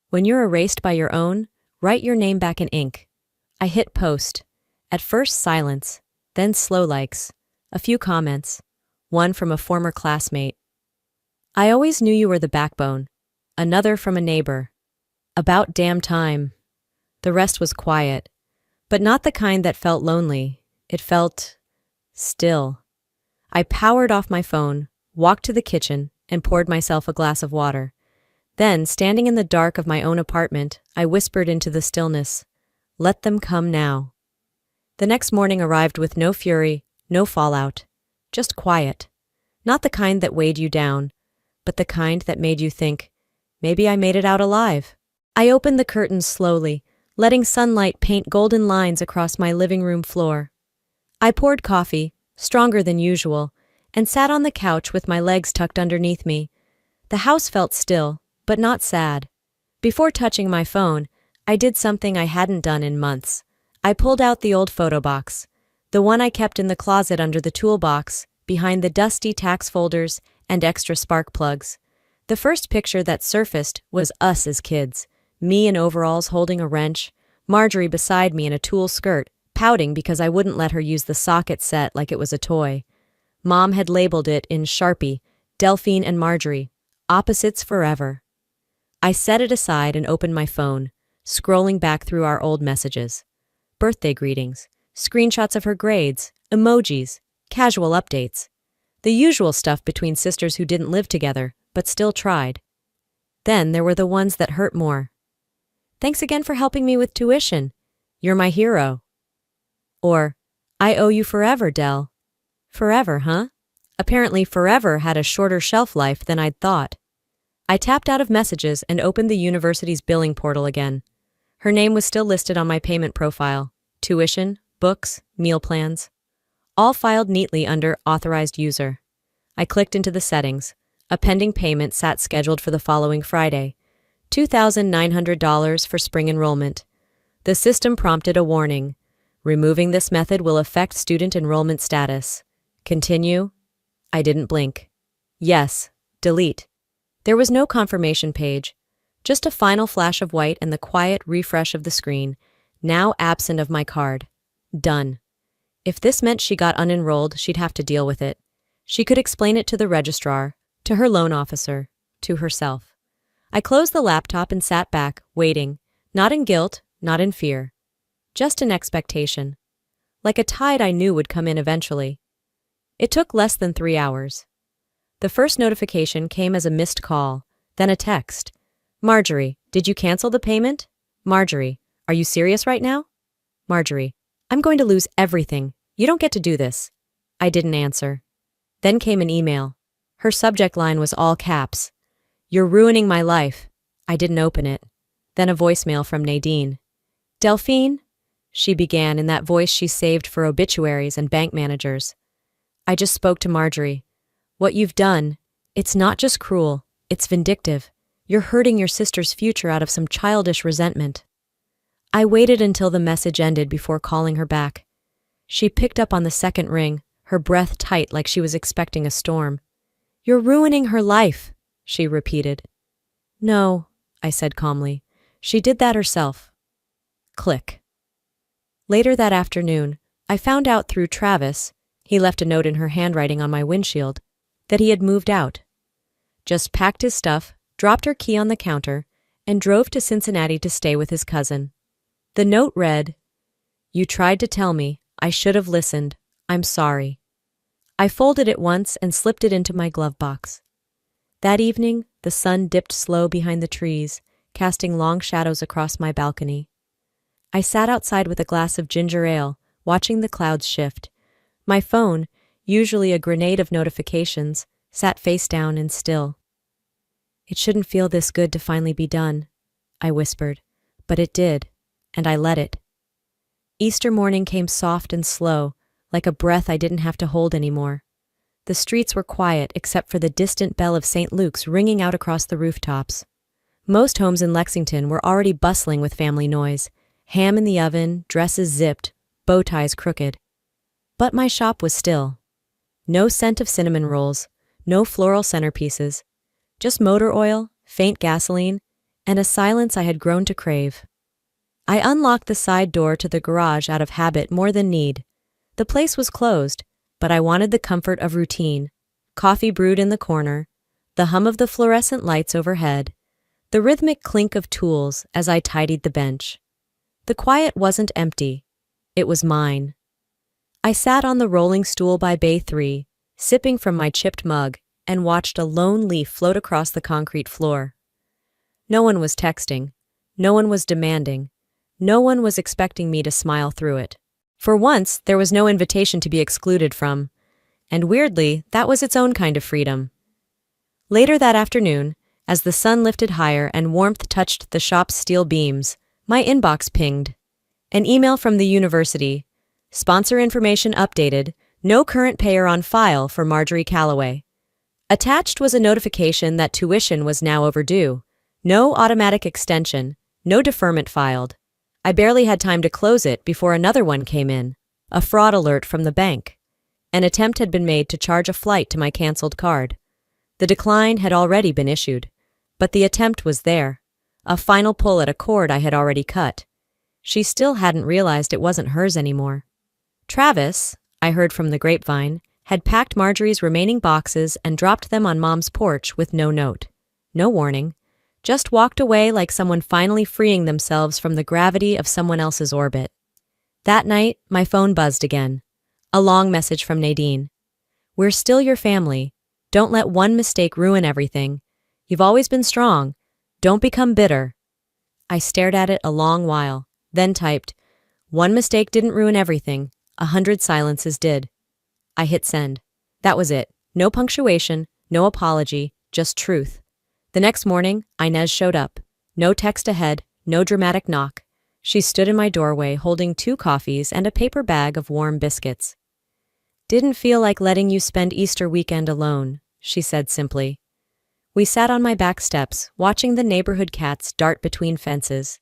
S2: When you're erased by your own, write your name back in ink. I hit post. At first silence, then slow likes, a few comments, one from a former classmate. "I always knew you were the backbone." Another from a neighbor. "About damn time." The rest was quiet, but not the kind that felt lonely. It felt still. I powered off my phone, walked to the kitchen, and poured myself a glass of water. Then, standing in the dark of my own apartment, I whispered into the stillness, "Let them come now." The next morning arrived with no fury, no fallout, just quiet. Not the kind that weighed you down, but the kind that made you think, maybe I made it out alive. I opened the curtains slowly, letting sunlight paint golden lines across my living room floor. I poured coffee, stronger than usual, and sat on the couch with my legs tucked underneath me. The house felt still, but not sad. Before touching my phone, I did something I hadn't done in months. I pulled out the old photo box, the one I kept in the closet under the toolbox, behind the dusty tax folders and extra spark plugs. The first picture that surfaced was us as kids, me in overalls holding a wrench, Marjorie beside me in a tulle skirt, pouting because I wouldn't let her use the socket set like it was a toy. Mom had labeled it in Sharpie, "Delphine and Marjorie, opposites forever." I set it aside and opened my phone, scrolling back through our old messages. Birthday greetings, screenshots of her grades, emojis, casual updates. The usual stuff between sisters who didn't live together, but still tried. Then there were the ones that hurt more. "Thanks again for helping me with tuition. You're my hero." Or, "I owe you forever, Del." Forever, huh? Apparently forever had a shorter shelf life than I'd thought. I tapped out of messages and opened the university's billing portal again. Her name was still listed on my payment profile. Tuition, books, meal plans. All filed neatly under Authorized User. I clicked into the settings. A pending payment sat scheduled for the following Friday. $2,900 for spring enrollment. The system prompted a warning. Removing this method will affect student enrollment status. Continue? I didn't blink. Yes. Delete. There was no confirmation page. Just a final flash of white and the quiet refresh of the screen, now absent of my card. Done. If this meant she got unenrolled, she'd have to deal with it. She could explain it to the registrar, to her loan officer, to herself. I closed the laptop and sat back, waiting, not in guilt, not in fear. Just in expectation. Like a tide I knew would come in eventually. It took less than 3 hours. The first notification came as a missed call, then a text. "Marjorie, did you cancel the payment?" "Marjorie, are you serious right now?" "Marjorie, I'm going to lose everything. You don't get to do this." I didn't answer. Then came an email. Her subject line was all caps. "You're ruining my life." I didn't open it. Then a voicemail from Nadine. "Delphine?" she began in that voice she saved for obituaries and bank managers. "I just spoke to Marjorie. What you've done, it's not just cruel, it's vindictive. You're hurting your sister's future out of some childish resentment." I waited until the message ended before calling her back. She picked up on the second ring, her breath tight like she was expecting a storm. "You're ruining her life," she repeated. "No," I said calmly. "She did that herself." Click. Later that afternoon, I found out through Travis, he left a note in her handwriting on my windshield, that he had moved out. Just packed his stuff, dropped her key on the counter, and drove to Cincinnati to stay with his cousin. The note read, "You tried to tell me, I should have listened. I'm sorry. I folded it once and slipped it into my glove box. That evening, the sun dipped slow behind the trees, casting long shadows across my balcony. I sat outside with a glass of ginger ale, watching the clouds shift. My phone, usually a grenade of notifications, sat face down and still. It shouldn't feel this good to finally be done, I whispered, but it did, and I let it. Easter morning came soft and slow, like a breath I didn't have to hold anymore. The streets were quiet except for the distant bell of St. Luke's ringing out across the rooftops. Most homes in Lexington were already bustling with family noise, ham in the oven, dresses zipped, bow ties crooked. But my shop was still. No scent of cinnamon rolls, no floral centerpieces, just motor oil, faint gasoline, and a silence I had grown to crave. I unlocked the side door to the garage out of habit more than need. The place was closed, but I wanted the comfort of routine. Coffee brewed in the corner, the hum of the fluorescent lights overhead, the rhythmic clink of tools as I tidied the bench. The quiet wasn't empty. It was mine. I sat on the rolling stool by Bay 3, sipping from my chipped mug, and watched a lone leaf float across the concrete floor. No one was texting. No one was demanding. No one was expecting me to smile through it. For once, there was no invitation to be excluded from. And weirdly, that was its own kind of freedom. Later that afternoon, as the sun lifted higher and warmth touched the shop's steel beams, my inbox pinged. An email from the university. Sponsor information updated. No current payer on file for Marjorie Calloway. Attached was a notification that tuition was now overdue. No automatic extension. No deferment filed. I barely had time to close it before another one came in. A fraud alert from the bank. An attempt had been made to charge a flight to my canceled card. The decline had already been issued. But the attempt was there. A final pull at a cord I had already cut. She still hadn't realized it wasn't hers anymore. Travis, I heard from the grapevine, had packed Marjorie's remaining boxes and dropped them on Mom's porch with no note. No warning. Just walked away like someone finally freeing themselves from the gravity of someone else's orbit. That night, my phone buzzed again. A long message from Nadine. We're still your family. Don't let one mistake ruin everything. You've always been strong. Don't become bitter. I stared at it a long while, then typed, one mistake didn't ruin everything. 100 silences did. I hit send. That was it. No punctuation, no apology, just truth. The next morning, Inez showed up. No text ahead, no dramatic knock. She stood in my doorway holding 2 coffees and a paper bag of warm biscuits. Didn't feel like letting you spend Easter weekend alone, she said simply. We sat on my back steps, watching the neighborhood cats dart between fences.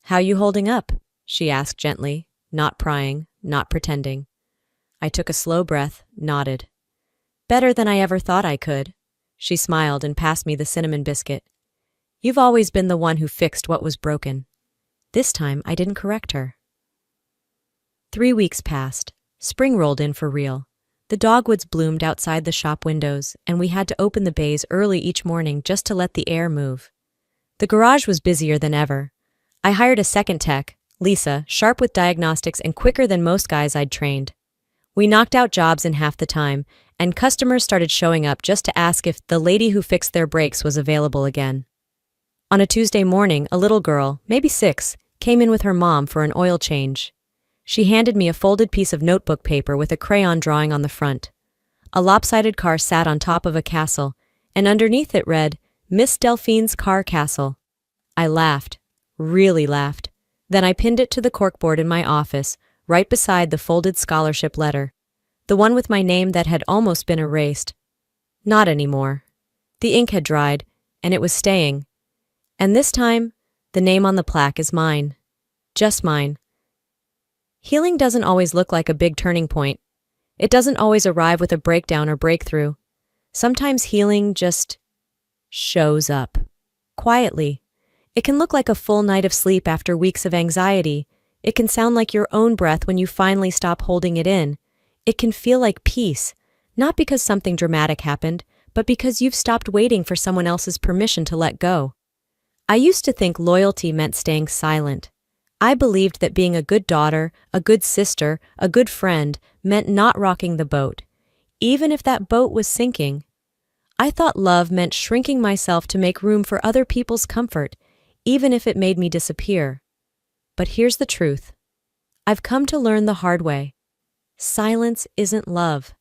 S2: How you holding up? She asked gently, not prying, not pretending. I took a slow breath, nodded. Better than I ever thought I could. She smiled and passed me the cinnamon biscuit. You've always been the one who fixed what was broken. This time I didn't correct her. 3 weeks passed. Spring rolled in for real. The dogwoods bloomed outside the shop windows, and we had to open the bays early each morning just to let the air move. The garage was busier than ever. I hired a second tech, Lisa, sharp with diagnostics and quicker than most guys I'd trained. We knocked out jobs in half the time, and customers started showing up just to ask if the lady who fixed their brakes was available again. On a Tuesday morning, a little girl, maybe 6, came in with her mom for an oil change. She handed me a folded piece of notebook paper with a crayon drawing on the front. A lopsided car sat on top of a castle, and underneath it read, Miss Delphine's Car Castle. I laughed, really laughed. Then I pinned it to the corkboard in my office, right beside the folded scholarship letter. The one with my name that had almost been erased. Not anymore. The ink had dried, and it was staying. And this time, the name on the plaque is mine. Just mine. Healing doesn't always look like a big turning point. It doesn't always arrive with a breakdown or breakthrough. Sometimes healing just shows up. Quietly. It can look like a full night of sleep after weeks of anxiety. It can sound like your own breath when you finally stop holding it in. It can feel like peace, not because something dramatic happened, but because you've stopped waiting for someone else's permission to let go. I used to think loyalty meant staying silent. I believed that being a good daughter, a good sister, a good friend meant not rocking the boat, even if that boat was sinking. I thought love meant shrinking myself to make room for other people's comfort, even if it made me disappear. But here's the truth. I've come to learn the hard way. Silence isn't love.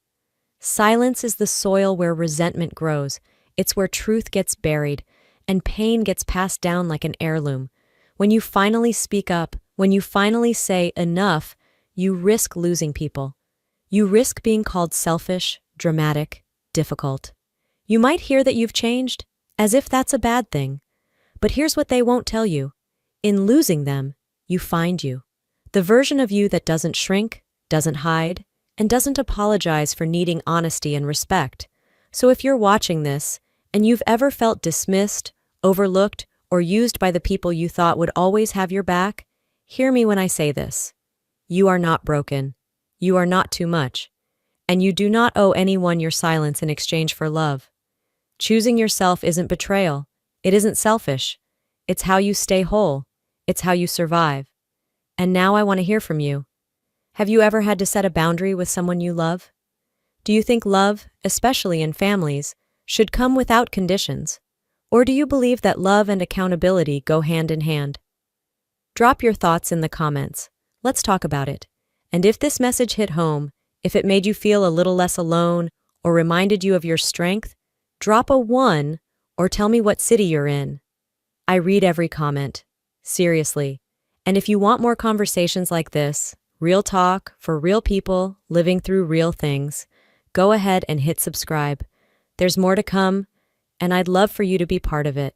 S2: Silence is the soil where resentment grows. It's where truth gets buried, and pain gets passed down like an heirloom. When you finally speak up, when you finally say enough, you risk losing people. You risk being called selfish, dramatic, difficult. You might hear that you've changed, as if that's a bad thing. But here's what they won't tell you. In losing them, you find you. The version of you that doesn't shrink, doesn't hide, and doesn't apologize for needing honesty and respect. So if you're watching this, and you've ever felt dismissed, overlooked, or used by the people you thought would always have your back, hear me when I say this. You are not broken. You are not too much. And you do not owe anyone your silence in exchange for love. Choosing yourself isn't betrayal. It isn't selfish. It's how you stay whole. It's how you survive. And now I want to hear from you. Have you ever had to set a boundary with someone you love? Do you think love, especially in families, should come without conditions? Or do you believe that love and accountability go hand in hand? Drop your thoughts in the comments. Let's talk about it. And if this message hit home, if it made you feel a little less alone or reminded you of your strength, drop a 1 or tell me what city you're in. I read every comment. Seriously. And if you want more conversations like this, real talk for real people living through real things, go ahead and hit subscribe. There's more to come, and I'd love for you to be part of it.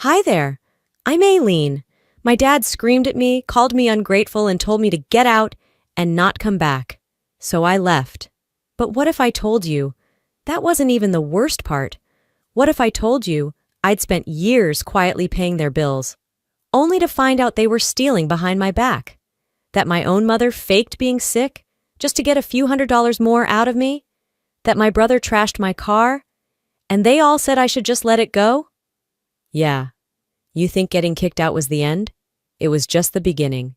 S2: Hi there. I'm Aileen. My dad screamed at me, called me ungrateful, and told me to get out and not come back. So I left. But what if I told you? That wasn't even the worst part. What if I told you I'd spent years quietly paying their bills, only to find out they were stealing behind my back? That my own mother faked being sick just to get a few $100s more out of me? That my brother trashed my car, and they all said I should just let it go? Yeah. You think getting kicked out was the end? It was just the beginning.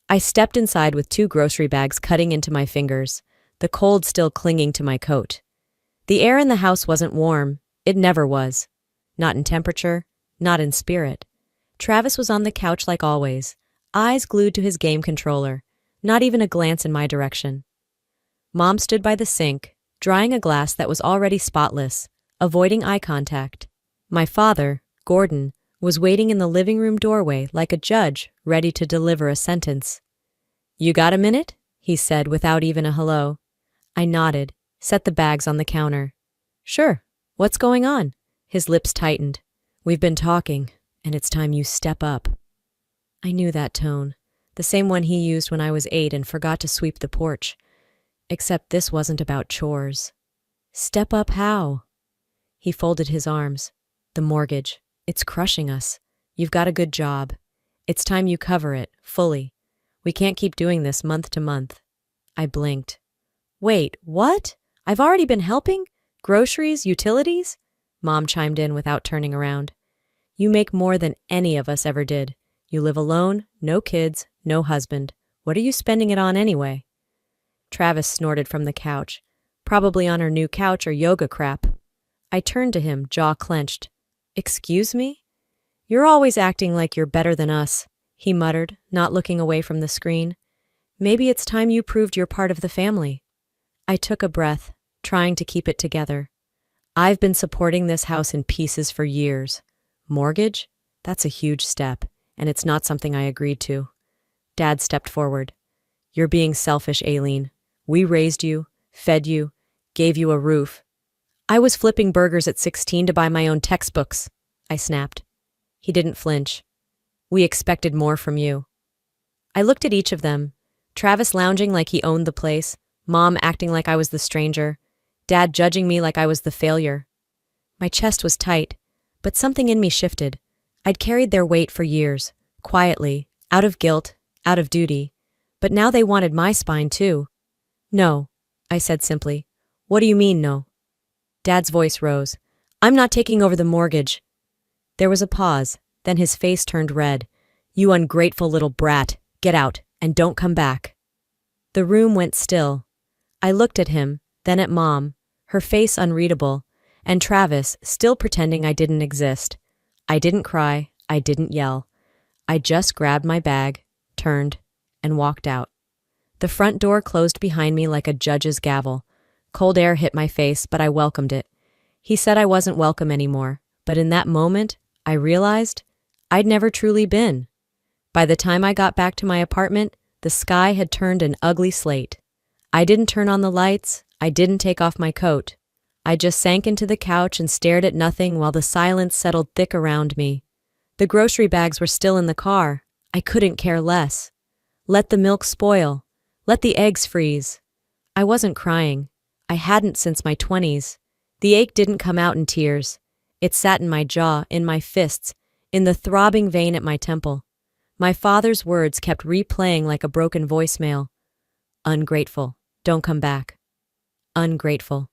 S2: I stepped inside with 2 grocery bags cutting into my fingers, the cold still clinging to my coat. The air in the house wasn't warm. It never was. Not in temperature, not in spirit. Travis was on the couch like always, eyes glued to his game controller, not even a glance in my direction. Mom stood by the sink, drying a glass that was already spotless, avoiding eye contact. My father, Gordon, was waiting in the living room doorway like a judge ready to deliver a sentence. You got a minute? He said without even a hello. I nodded, set the bags on the counter. Sure. What's going on? His lips tightened. We've been talking, and it's time you step up. I knew that tone, the same one he used when I was 8 and forgot to sweep the porch. Except this wasn't about chores. Step up how? He folded his arms. The mortgage. It's crushing us. You've got a good job. It's time you cover it, fully. We can't keep doing this month to month. I blinked. Wait, what? I've already been helping? Groceries, utilities? Mom chimed in without turning around. You make more than any of us ever did. You live alone, no kids, no husband. What are you spending it on anyway? Travis snorted from the couch, probably on her new couch or yoga crap. I turned to him, jaw clenched. Excuse me? You're always acting like you're better than us, he muttered, not looking away from the screen. Maybe it's time you proved you're part of the family. I took a breath, trying to keep it together. I've been supporting this house in pieces for years. Mortgage? That's a huge step, and it's not something I agreed to. Dad stepped forward. You're being selfish, Aileen. We raised you, fed you, gave you a roof. I was flipping burgers at 16 to buy my own textbooks, I snapped. He didn't flinch. We expected more from you. I looked at each of them, Travis lounging like he owned the place, Mom acting like I was the stranger, Dad judging me like I was the failure. My chest was tight, but something in me shifted. I'd carried their weight for years, quietly, out of guilt, out of duty. But now they wanted my spine too. No, I said simply. What do you mean, no? Dad's voice rose. I'm not taking over the mortgage. There was a pause, then his face turned red. "You ungrateful little brat. Get out, and don't come back." The room went still. I looked at him, then at Mom, her face unreadable, and Travis, still pretending I didn't exist. I didn't cry, I didn't yell. I just grabbed my bag, turned, and walked out. The front door closed behind me like a judge's gavel. Cold air hit my face, but I welcomed it. He said I wasn't welcome anymore, but in that moment, I realized I'd never truly been. By the time I got back to my apartment, the sky had turned an ugly slate. I didn't turn on the lights, I didn't take off my coat. I just sank into the couch and stared at nothing while the silence settled thick around me. The grocery bags were still in the car. I couldn't care less. Let the milk spoil. Let the eggs freeze. I wasn't crying. I hadn't since my 20s. The ache didn't come out in tears. It sat in my jaw, in my fists, in the throbbing vein at my temple. My father's words kept replaying like a broken voicemail. Ungrateful. Don't come back. Ungrateful.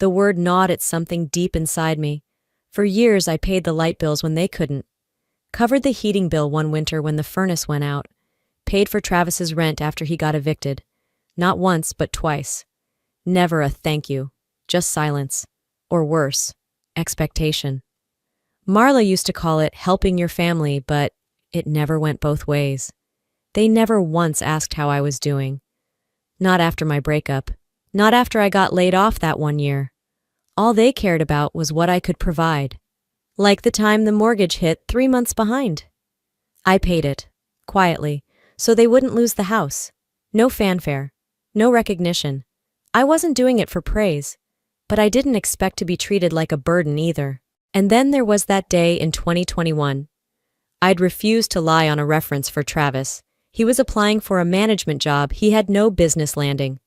S2: The word gnawed at something deep inside me. For years I paid the light bills when they couldn't. Covered the heating bill one winter when the furnace went out. Paid for Travis's rent after he got evicted. Not once, but twice. Never a thank you. Just silence. Or worse, expectation. Marla used to call it helping your family, but it never went both ways. They never once asked how I was doing. Not after my breakup. Not after I got laid off that one year. All they cared about was what I could provide. Like the time the mortgage hit 3 months behind. I paid it, quietly, so they wouldn't lose the house. No fanfare. No recognition. I wasn't doing it for praise, but I didn't expect to be treated like a burden either. And then there was that day in 2021. I'd refused to lie on a reference for Travis. He was applying for a management job he had no business landing.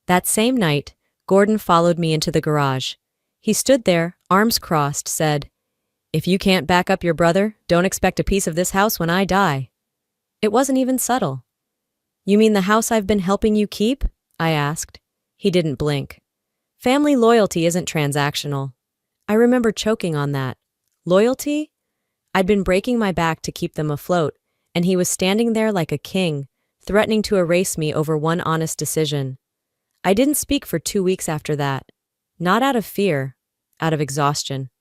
S2: That same night, Gordon followed me into the garage. He stood there, arms crossed, said, "If you can't back up your brother, don't expect a piece of this house when I die." It wasn't even subtle. "You mean the house I've been helping you keep?" I asked. He didn't blink. Family loyalty isn't transactional. I remember choking on that. Loyalty? I'd been breaking my back to keep them afloat, and he was standing there like a king, threatening to erase me over one honest decision. I didn't speak for 2 weeks after that. Not out of fear, out of exhaustion.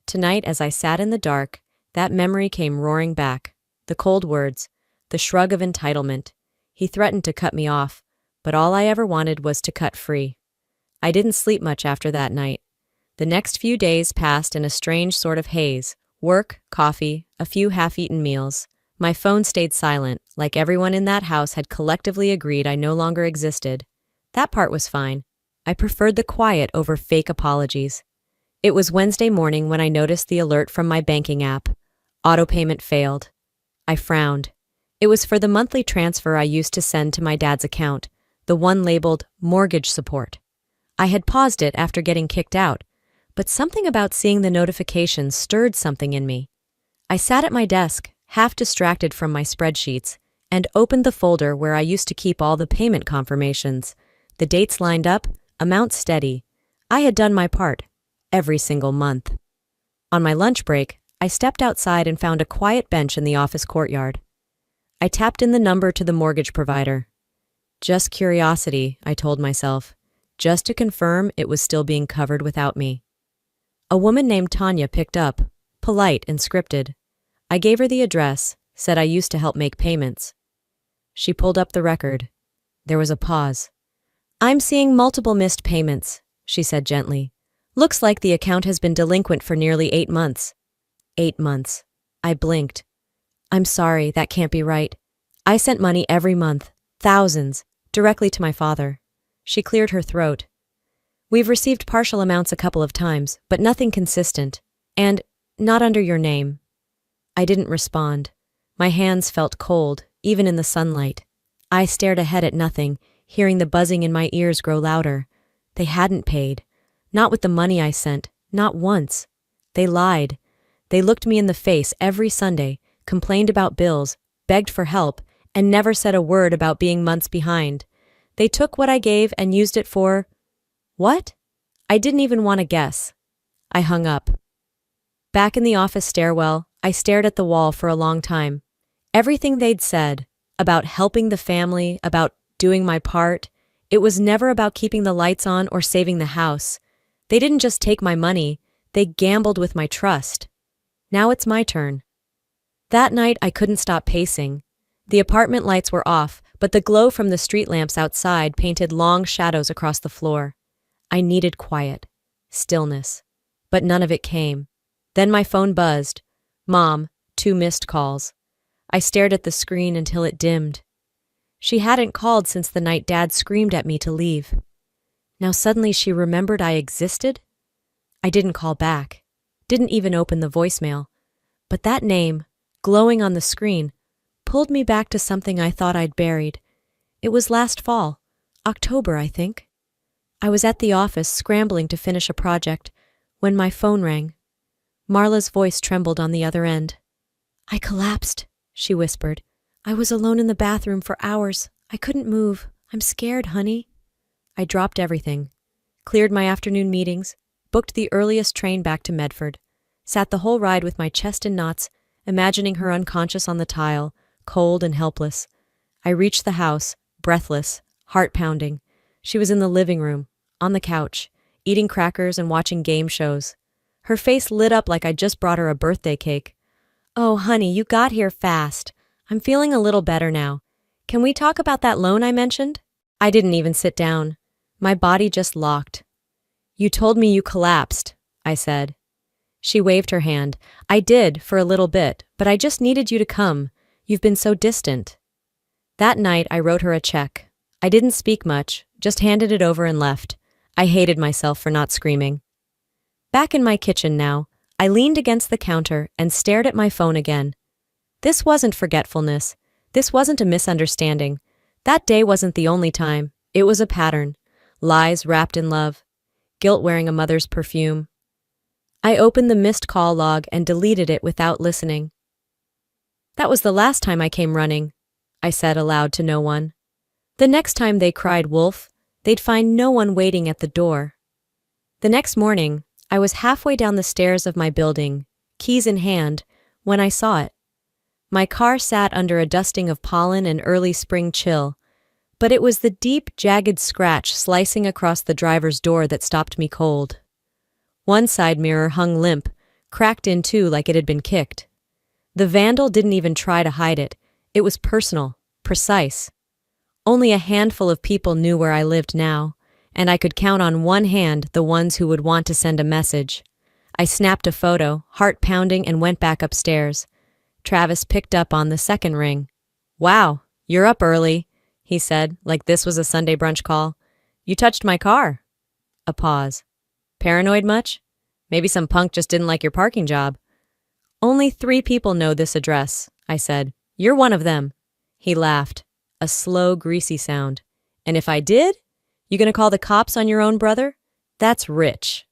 S2: Tonight, as I sat in the dark, that memory came roaring back. The cold words, the shrug of entitlement. He threatened to cut me off, but all I ever wanted was to cut free. I didn't sleep much after that night. The next few days passed in a strange sort of haze. Work, coffee, a few half-eaten meals. My phone stayed silent, like everyone in that house had collectively agreed I no longer existed. That part was fine. I preferred the quiet over fake apologies. It was Wednesday morning when I noticed the alert from my banking app. Auto payment failed. I frowned. It was for the monthly transfer I used to send to my dad's account, the one labeled mortgage support. I had paused it after getting kicked out, but something about seeing the notification stirred something in me. I sat at my desk, half distracted from my spreadsheets, and opened the folder where I used to keep all the payment confirmations. The dates lined up, amounts steady. I had done my part, every single month. On my lunch break, I stepped outside and found a quiet bench in the office courtyard. I tapped in the number to the mortgage provider. Just curiosity, I told myself, just to confirm it was still being covered without me. A woman named Tanya picked up, polite and scripted. I gave her the address, said I used to help make payments. She pulled up the record. There was a pause. "I'm seeing multiple missed payments," she said gently. "Looks like the account has been delinquent for nearly 8 months. 8 months. I blinked. "I'm sorry, that can't be right. I sent money every month, thousands, directly to my father." She cleared her throat. "We've received partial amounts a couple of times, but nothing consistent. And not under your name." I didn't respond. My hands felt cold, even in the sunlight. I stared ahead at nothing, hearing the buzzing in my ears grow louder. They hadn't paid. Not with the money I sent, not once. They lied. They looked me in the face every Sunday, complained about bills, begged for help, and never said a word about being months behind. They took what I gave and used it for... what? I didn't even want to guess. I hung up. Back in the office stairwell, I stared at the wall for a long time. Everything they'd said, about helping the family, about doing my part, it was never about keeping the lights on or saving the house. They didn't just take my money, they gambled with my trust. Now it's my turn. That night I couldn't stop pacing. The apartment lights were off, but the glow from the street lamps outside painted long shadows across the floor. I needed quiet, stillness, but none of it came. Then my phone buzzed. Mom, 2 missed calls. I stared at the screen until it dimmed. She hadn't called since the night Dad screamed at me to leave. Now suddenly she remembered I existed? I didn't call back, didn't even open the voicemail. But that name, glowing on the screen, pulled me back to something I thought I'd buried. It was last fall, October, I think. I was at the office scrambling to finish a project when my phone rang. Marla's voice trembled on the other end. I collapsed, she whispered. I was alone in the bathroom for hours. I couldn't move. I'm scared, honey. I dropped everything, cleared my afternoon meetings, booked the earliest train back to Medford, sat the whole ride with my chest in knots, imagining her unconscious on the tile, cold and helpless. I reached the house, breathless, heart pounding. She was in the living room, on the couch, eating crackers and watching game shows. Her face lit up like I'd just brought her a birthday cake. Oh, honey, you got here fast. I'm feeling a little better now. Can we talk about that loan I mentioned? I didn't even sit down. My body just locked. You told me you collapsed, I said. She waved her hand. I did, for a little bit, but I just needed you to come. You've been so distant. That night, I wrote her a check. I didn't speak much, just handed it over and left. I hated myself for not screaming. Back in my kitchen now, I leaned against the counter and stared at my phone again. This wasn't forgetfulness. This wasn't a misunderstanding. That day wasn't the only time. It was a pattern. Lies wrapped in love. Guilt wearing a mother's perfume. I opened the missed call log and deleted it without listening. That was the last time I came running, I said aloud to no one. The next time they cried wolf, they'd find no one waiting at the door. The next morning, I was halfway down the stairs of my building, keys in hand, when I saw it. My car sat under a dusting of pollen and early spring chill, but it was the deep, jagged scratch slicing across the driver's door that stopped me cold. One side mirror hung limp, cracked in two like it had been kicked. The vandal didn't even try to hide it. It was personal, precise. Only a handful of people knew where I lived now, and I could count on one hand the ones who would want to send a message. I snapped a photo, heart pounding, and went back upstairs. Travis picked up on the second ring. Wow, you're up early, he said, like this was a Sunday brunch call. You touched my car. A pause. Paranoid much? Maybe some punk just didn't like your parking job. Only 3 people know this address, I said. You're one of them. He laughed, a slow, greasy sound. And if I did? You gonna call the cops on your own brother? That's rich.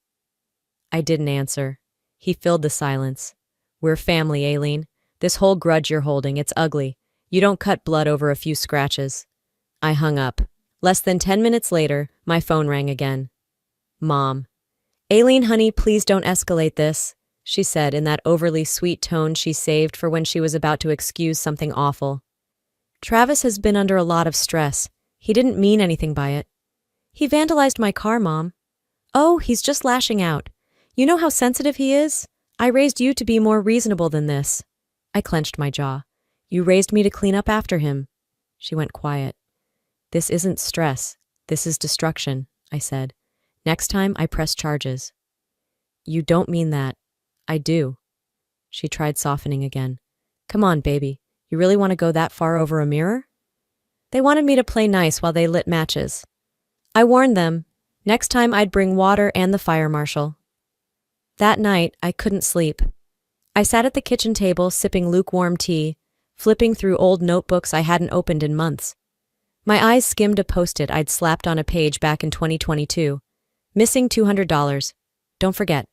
S2: I didn't answer. He filled the silence. We're family, Aileen. This whole grudge you're holding, it's ugly. You don't cut blood over a few scratches. I hung up. Less than 10 minutes later, my phone rang again. Mom. Aileen, honey, please don't escalate this, she said in that overly sweet tone she saved for when she was about to excuse something awful. Travis has been under a lot of stress. He didn't mean anything by it. He vandalized my car, Mom. Oh, he's just lashing out. You know how sensitive he is? I raised you to be more reasonable than this. I clenched my jaw. You raised me to clean up after him. She went quiet. This isn't stress. This is destruction, I said. Next time, I press charges. You don't mean that. I do. She tried softening again. Come on, baby. You really want to go that far over a mirror? They wanted me to play nice while they lit matches. I warned them. Next time, I'd bring water and the fire marshal. That night, I couldn't sleep. I sat at the kitchen table sipping lukewarm tea, flipping through old notebooks I hadn't opened in months. My eyes skimmed a post-it I'd slapped on a page back in 2022. Missing $200. Don't forget.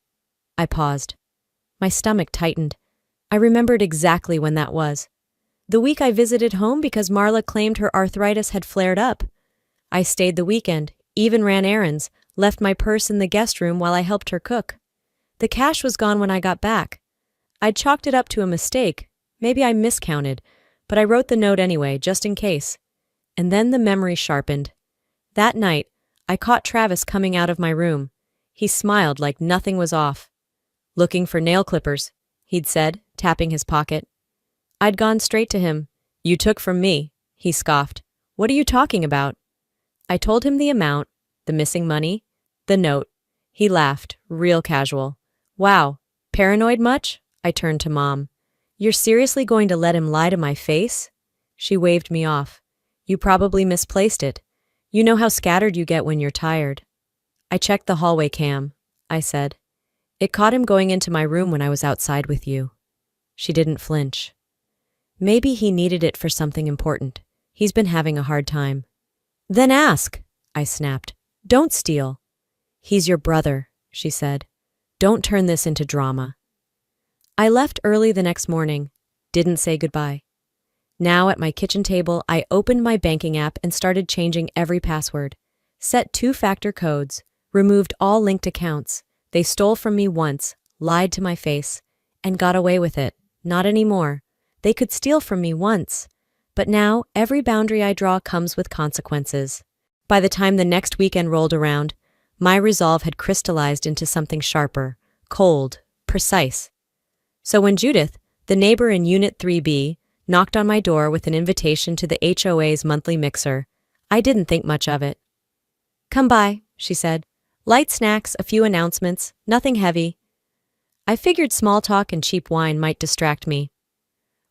S2: I paused. My stomach tightened. I remembered exactly when that was. The week I visited home because Marla claimed her arthritis had flared up. I stayed the weekend, even ran errands, left my purse in the guest room while I helped her cook. The cash was gone when I got back. I'd chalked it up to a mistake. Maybe I miscounted, but I wrote the note anyway, just in case. And then the memory sharpened. That night, I caught Travis coming out of my room. He smiled like nothing was off. "Looking for nail clippers," he'd said, tapping his pocket. I'd gone straight to him. "You took from me," he scoffed. "What are you talking about?" I told him the amount, the missing money, the note. He laughed, real casual. "Wow, paranoid much?" I turned to Mom. "You're seriously going to let him lie to my face?" She waved me off. "You probably misplaced it. You know how scattered you get when you're tired." "I checked the hallway cam," I said. "It caught him going into my room when I was outside with you." She didn't flinch. "Maybe he needed it for something important. He's been having a hard time." "Then ask," I snapped. "Don't steal." "He's your brother," she said. "Don't turn this into drama." I left early the next morning, didn't say goodbye. Now at my kitchen table, I opened my banking app and started changing every password. Set 2-factor codes, removed all linked accounts. They stole from me once, lied to my face, and got away with it. Not anymore. They could steal from me once. But now, every boundary I draw comes with consequences. By the time the next weekend rolled around, my resolve had crystallized into something sharper, cold, precise. So when Judith, the neighbor in Unit 3B, knocked on my door with an invitation to the HOA's monthly mixer, I didn't think much of it. "Come by," she said. "Light snacks, a few announcements, nothing heavy." I figured small talk and cheap wine might distract me.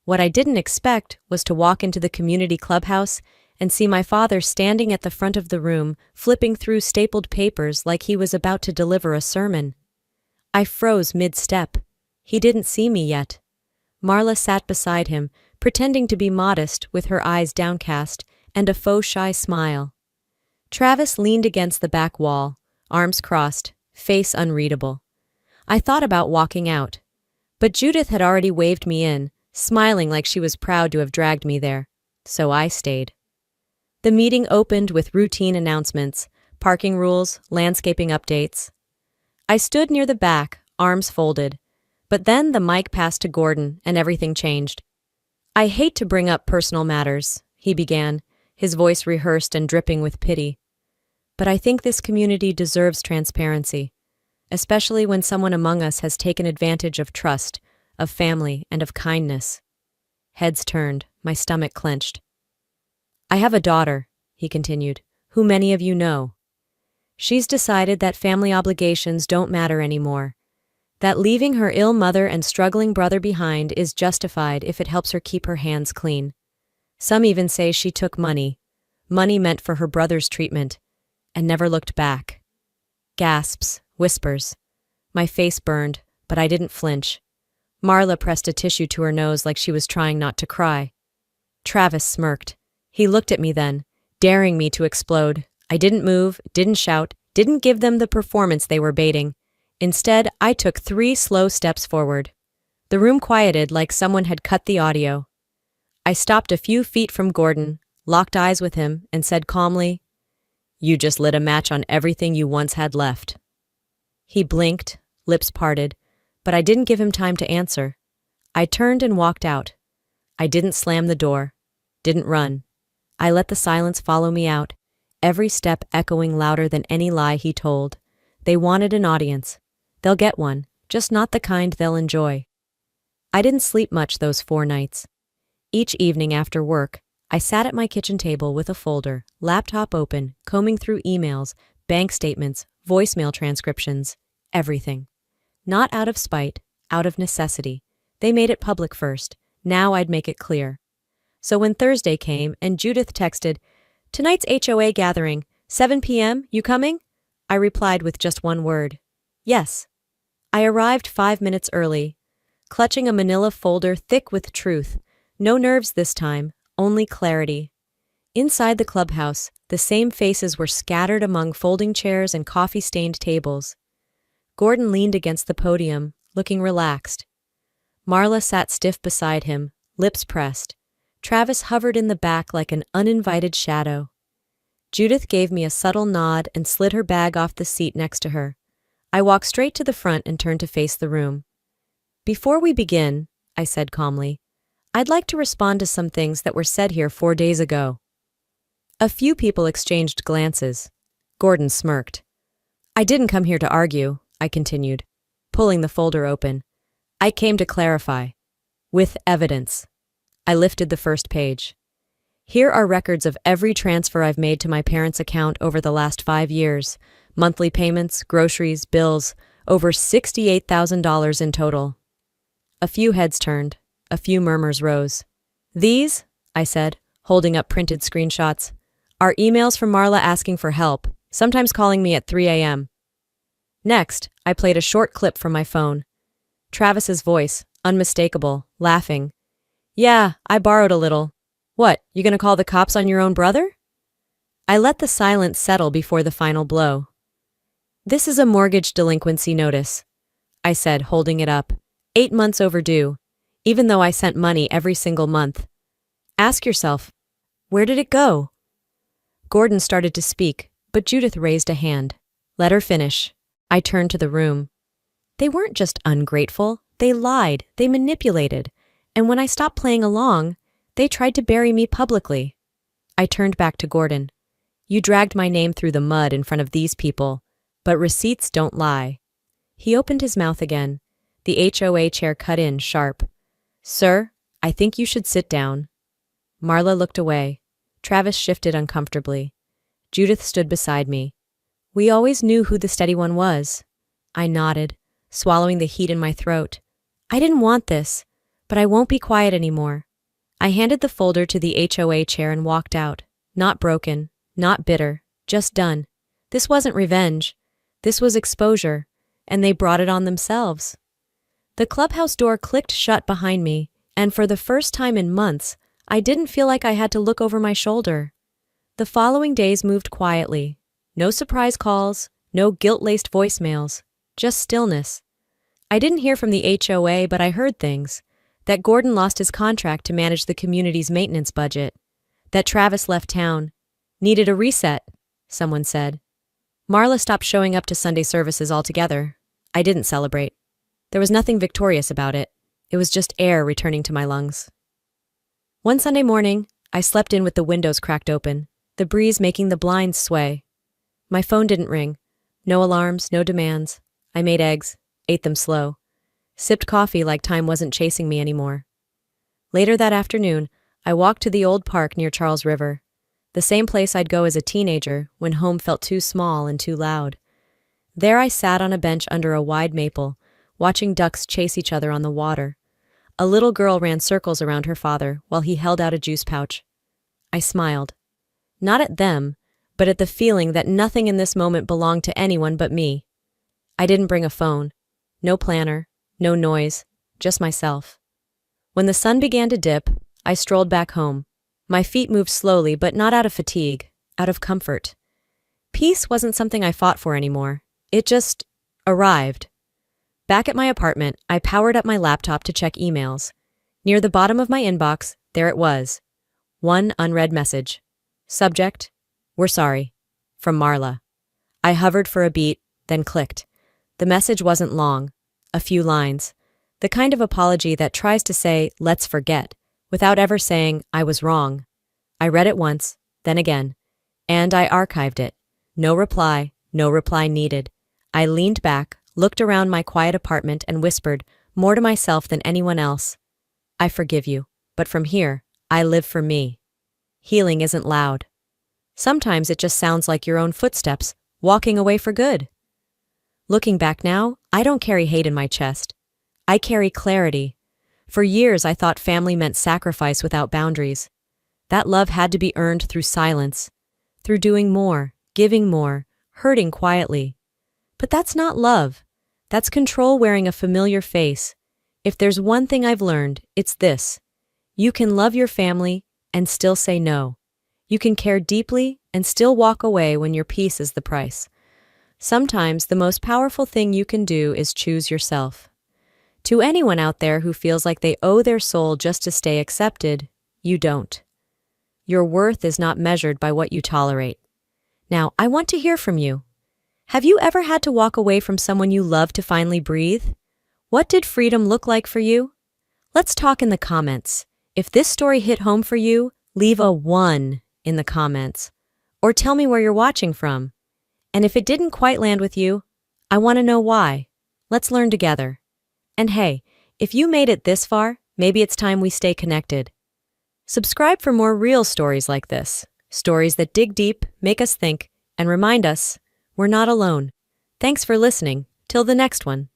S2: What I didn't expect was to walk into the community clubhouse and see my father standing at the front of the room, flipping through stapled papers like he was about to deliver a sermon. I froze mid-step. He didn't see me yet. Marla sat beside him, pretending to be modest with her eyes downcast and a faux shy smile. Travis leaned against the back wall, arms crossed, face unreadable. I thought about walking out, but Judith had already waved me in, smiling like she was proud to have dragged me there, so I stayed. The meeting opened with routine announcements, parking rules, landscaping updates. I stood near the back, arms folded, but then the mic passed to Gordon and everything changed. "I hate to bring up personal matters," he began, his voice rehearsed and dripping with pity. "But I think this community deserves transparency, especially when someone among us has taken advantage of trust, of family, and of kindness." Heads turned, my stomach clenched. "I have a daughter," he continued, "who many of you know. She's decided that family obligations don't matter anymore, that leaving her ill mother and struggling brother behind is justified if it helps her keep her hands clean. Some even say she took money meant for her brother's treatment, and never looked back." Gasps, whispers. My face burned, but I didn't flinch. Marla pressed a tissue to her nose like she was trying not to cry. Travis smirked. He looked at me then, daring me to explode. I didn't move, didn't shout, didn't give them the performance they were baiting. Instead, I took 3 slow steps forward. The room quieted like someone had cut the audio. I stopped a few feet from Gordon, locked eyes with him, and said calmly, "You just lit a match on everything you once had left." He blinked, lips parted, but I didn't give him time to answer. I turned and walked out. I didn't slam the door, didn't run. I let the silence follow me out, every step echoing louder than any lie he told. They wanted an audience. They'll get one, just not the kind they'll enjoy. I didn't sleep much those 4 nights. Each evening after work, I sat at my kitchen table with a folder, laptop open, combing through emails, bank statements, voicemail transcriptions, everything. Not out of spite, out of necessity. They made it public first. Now I'd make it clear. So when Thursday came and Judith texted, "Tonight's HOA gathering, 7 p.m., you coming?" I replied with just one word, "Yes." I arrived 5 minutes early, clutching a manila folder thick with truth. No nerves this time, only clarity. Inside the clubhouse, the same faces were scattered among folding chairs and coffee-stained tables. Gordon leaned against the podium, looking relaxed. Marla sat stiff beside him, lips pressed. Travis hovered in the back like an uninvited shadow. Judith gave me a subtle nod and slid her bag off the seat next to her. I walked straight to the front and turned to face the room. "Before we begin," I said calmly, "I'd like to respond to some things that were said here 4 days ago." A few people exchanged glances. Gordon smirked. "I didn't come here to argue," I continued, pulling the folder open. "I came to clarify. With evidence." I lifted the first page. "Here are records of every transfer I've made to my parents' account over the last 5 years. Monthly payments, groceries, bills, over $68,000 in total." A few heads turned. A few murmurs rose. "These," I said, holding up printed screenshots, "are emails from Marla asking for help, sometimes calling me at 3 a.m. Next, I played a short clip from my phone. Travis's voice, unmistakable, laughing. "Yeah, I borrowed a little. What, you gonna call the cops on your own brother?" I let the silence settle before the final blow. "This is a mortgage delinquency notice," I said, holding it up. 8 months overdue, even though I sent money every single month. Ask yourself, where did it go?" Gordon started to speak, but Judith raised a hand. "Let her finish." I turned to the room. They weren't just ungrateful, they lied, they manipulated, and when I stopped playing along, they tried to bury me publicly. I turned back to Gordon. "You dragged my name through the mud in front of these people, but receipts don't lie." He opened his mouth again. The HOA chair cut in sharp. "Sir, I think you should sit down." Marla looked away. Travis shifted uncomfortably. Judith stood beside me. "We always knew who the steady one was." I nodded, swallowing the heat in my throat. "I didn't want this, but I won't be quiet anymore." I handed the folder to the HOA chair and walked out. Not broken, not bitter, just done. This wasn't revenge. This was exposure, and they brought it on themselves. The clubhouse door clicked shut behind me, and for the first time in months, I didn't feel like I had to look over my shoulder. The following days moved quietly. No surprise calls, no guilt-laced voicemails, just stillness. I didn't hear from the HOA, but I heard things. That Gordon lost his contract to manage the community's maintenance budget. That Travis left town. Needed a reset, someone said. Marla stopped showing up to Sunday services altogether. I didn't celebrate. There was nothing victorious about it. It was just air returning to my lungs. One Sunday morning, I slept in with the windows cracked open, the breeze making the blinds sway. My phone didn't ring. No alarms, no demands. I made eggs, ate them slow. Sipped coffee like time wasn't chasing me anymore. Later that afternoon, I walked to the old park near Charles River, the same place I'd go as a teenager when home felt too small and too loud. There I sat on a bench under a wide maple, watching ducks chase each other on the water. A little girl ran circles around her father while he held out a juice pouch. I smiled. Not at them, but at the feeling that nothing in this moment belonged to anyone but me. I didn't bring a phone. No planner. No noise, just myself. When the sun began to dip, I strolled back home. My feet moved slowly, but not out of fatigue, out of comfort. Peace wasn't something I fought for anymore. It just arrived. Back at my apartment, I powered up my laptop to check emails. Near the bottom of my inbox, there it was. One unread message. Subject, "We're sorry." From Marla. I hovered for a beat, then clicked. The message wasn't long. A few lines. The kind of apology that tries to say, "Let's forget," without ever saying, "I was wrong." I read it once, then again. And I archived it. No reply needed. I leaned back, looked around my quiet apartment and whispered, more to myself than anyone else, "I forgive you, but from here, I live for me." Healing isn't loud. Sometimes it just sounds like your own footsteps, walking away for good. Looking back now, I don't carry hate in my chest. I carry clarity. For years, I thought family meant sacrifice without boundaries. That love had to be earned through silence, through doing more, giving more, hurting quietly. But that's not love. That's control wearing a familiar face. If there's one thing I've learned, it's this. You can love your family and still say no. You can care deeply and still walk away when your peace is the price. Sometimes the most powerful thing you can do is choose yourself. To anyone out there who feels like they owe their soul just to stay accepted, you don't. Your worth is not measured by what you tolerate. Now, I want to hear from you. Have you ever had to walk away from someone you love to finally breathe? What did freedom look like for you? Let's talk in the comments. If this story hit home for you, leave a 1 in the comments. Or tell me where you're watching from. And if it didn't quite land with you, I want to know why. Let's learn together. And hey, if you made it this far, maybe it's time we stay connected. Subscribe for more real stories like this. Stories that dig deep, make us think, and remind us we're not alone. Thanks for listening. Till the next one.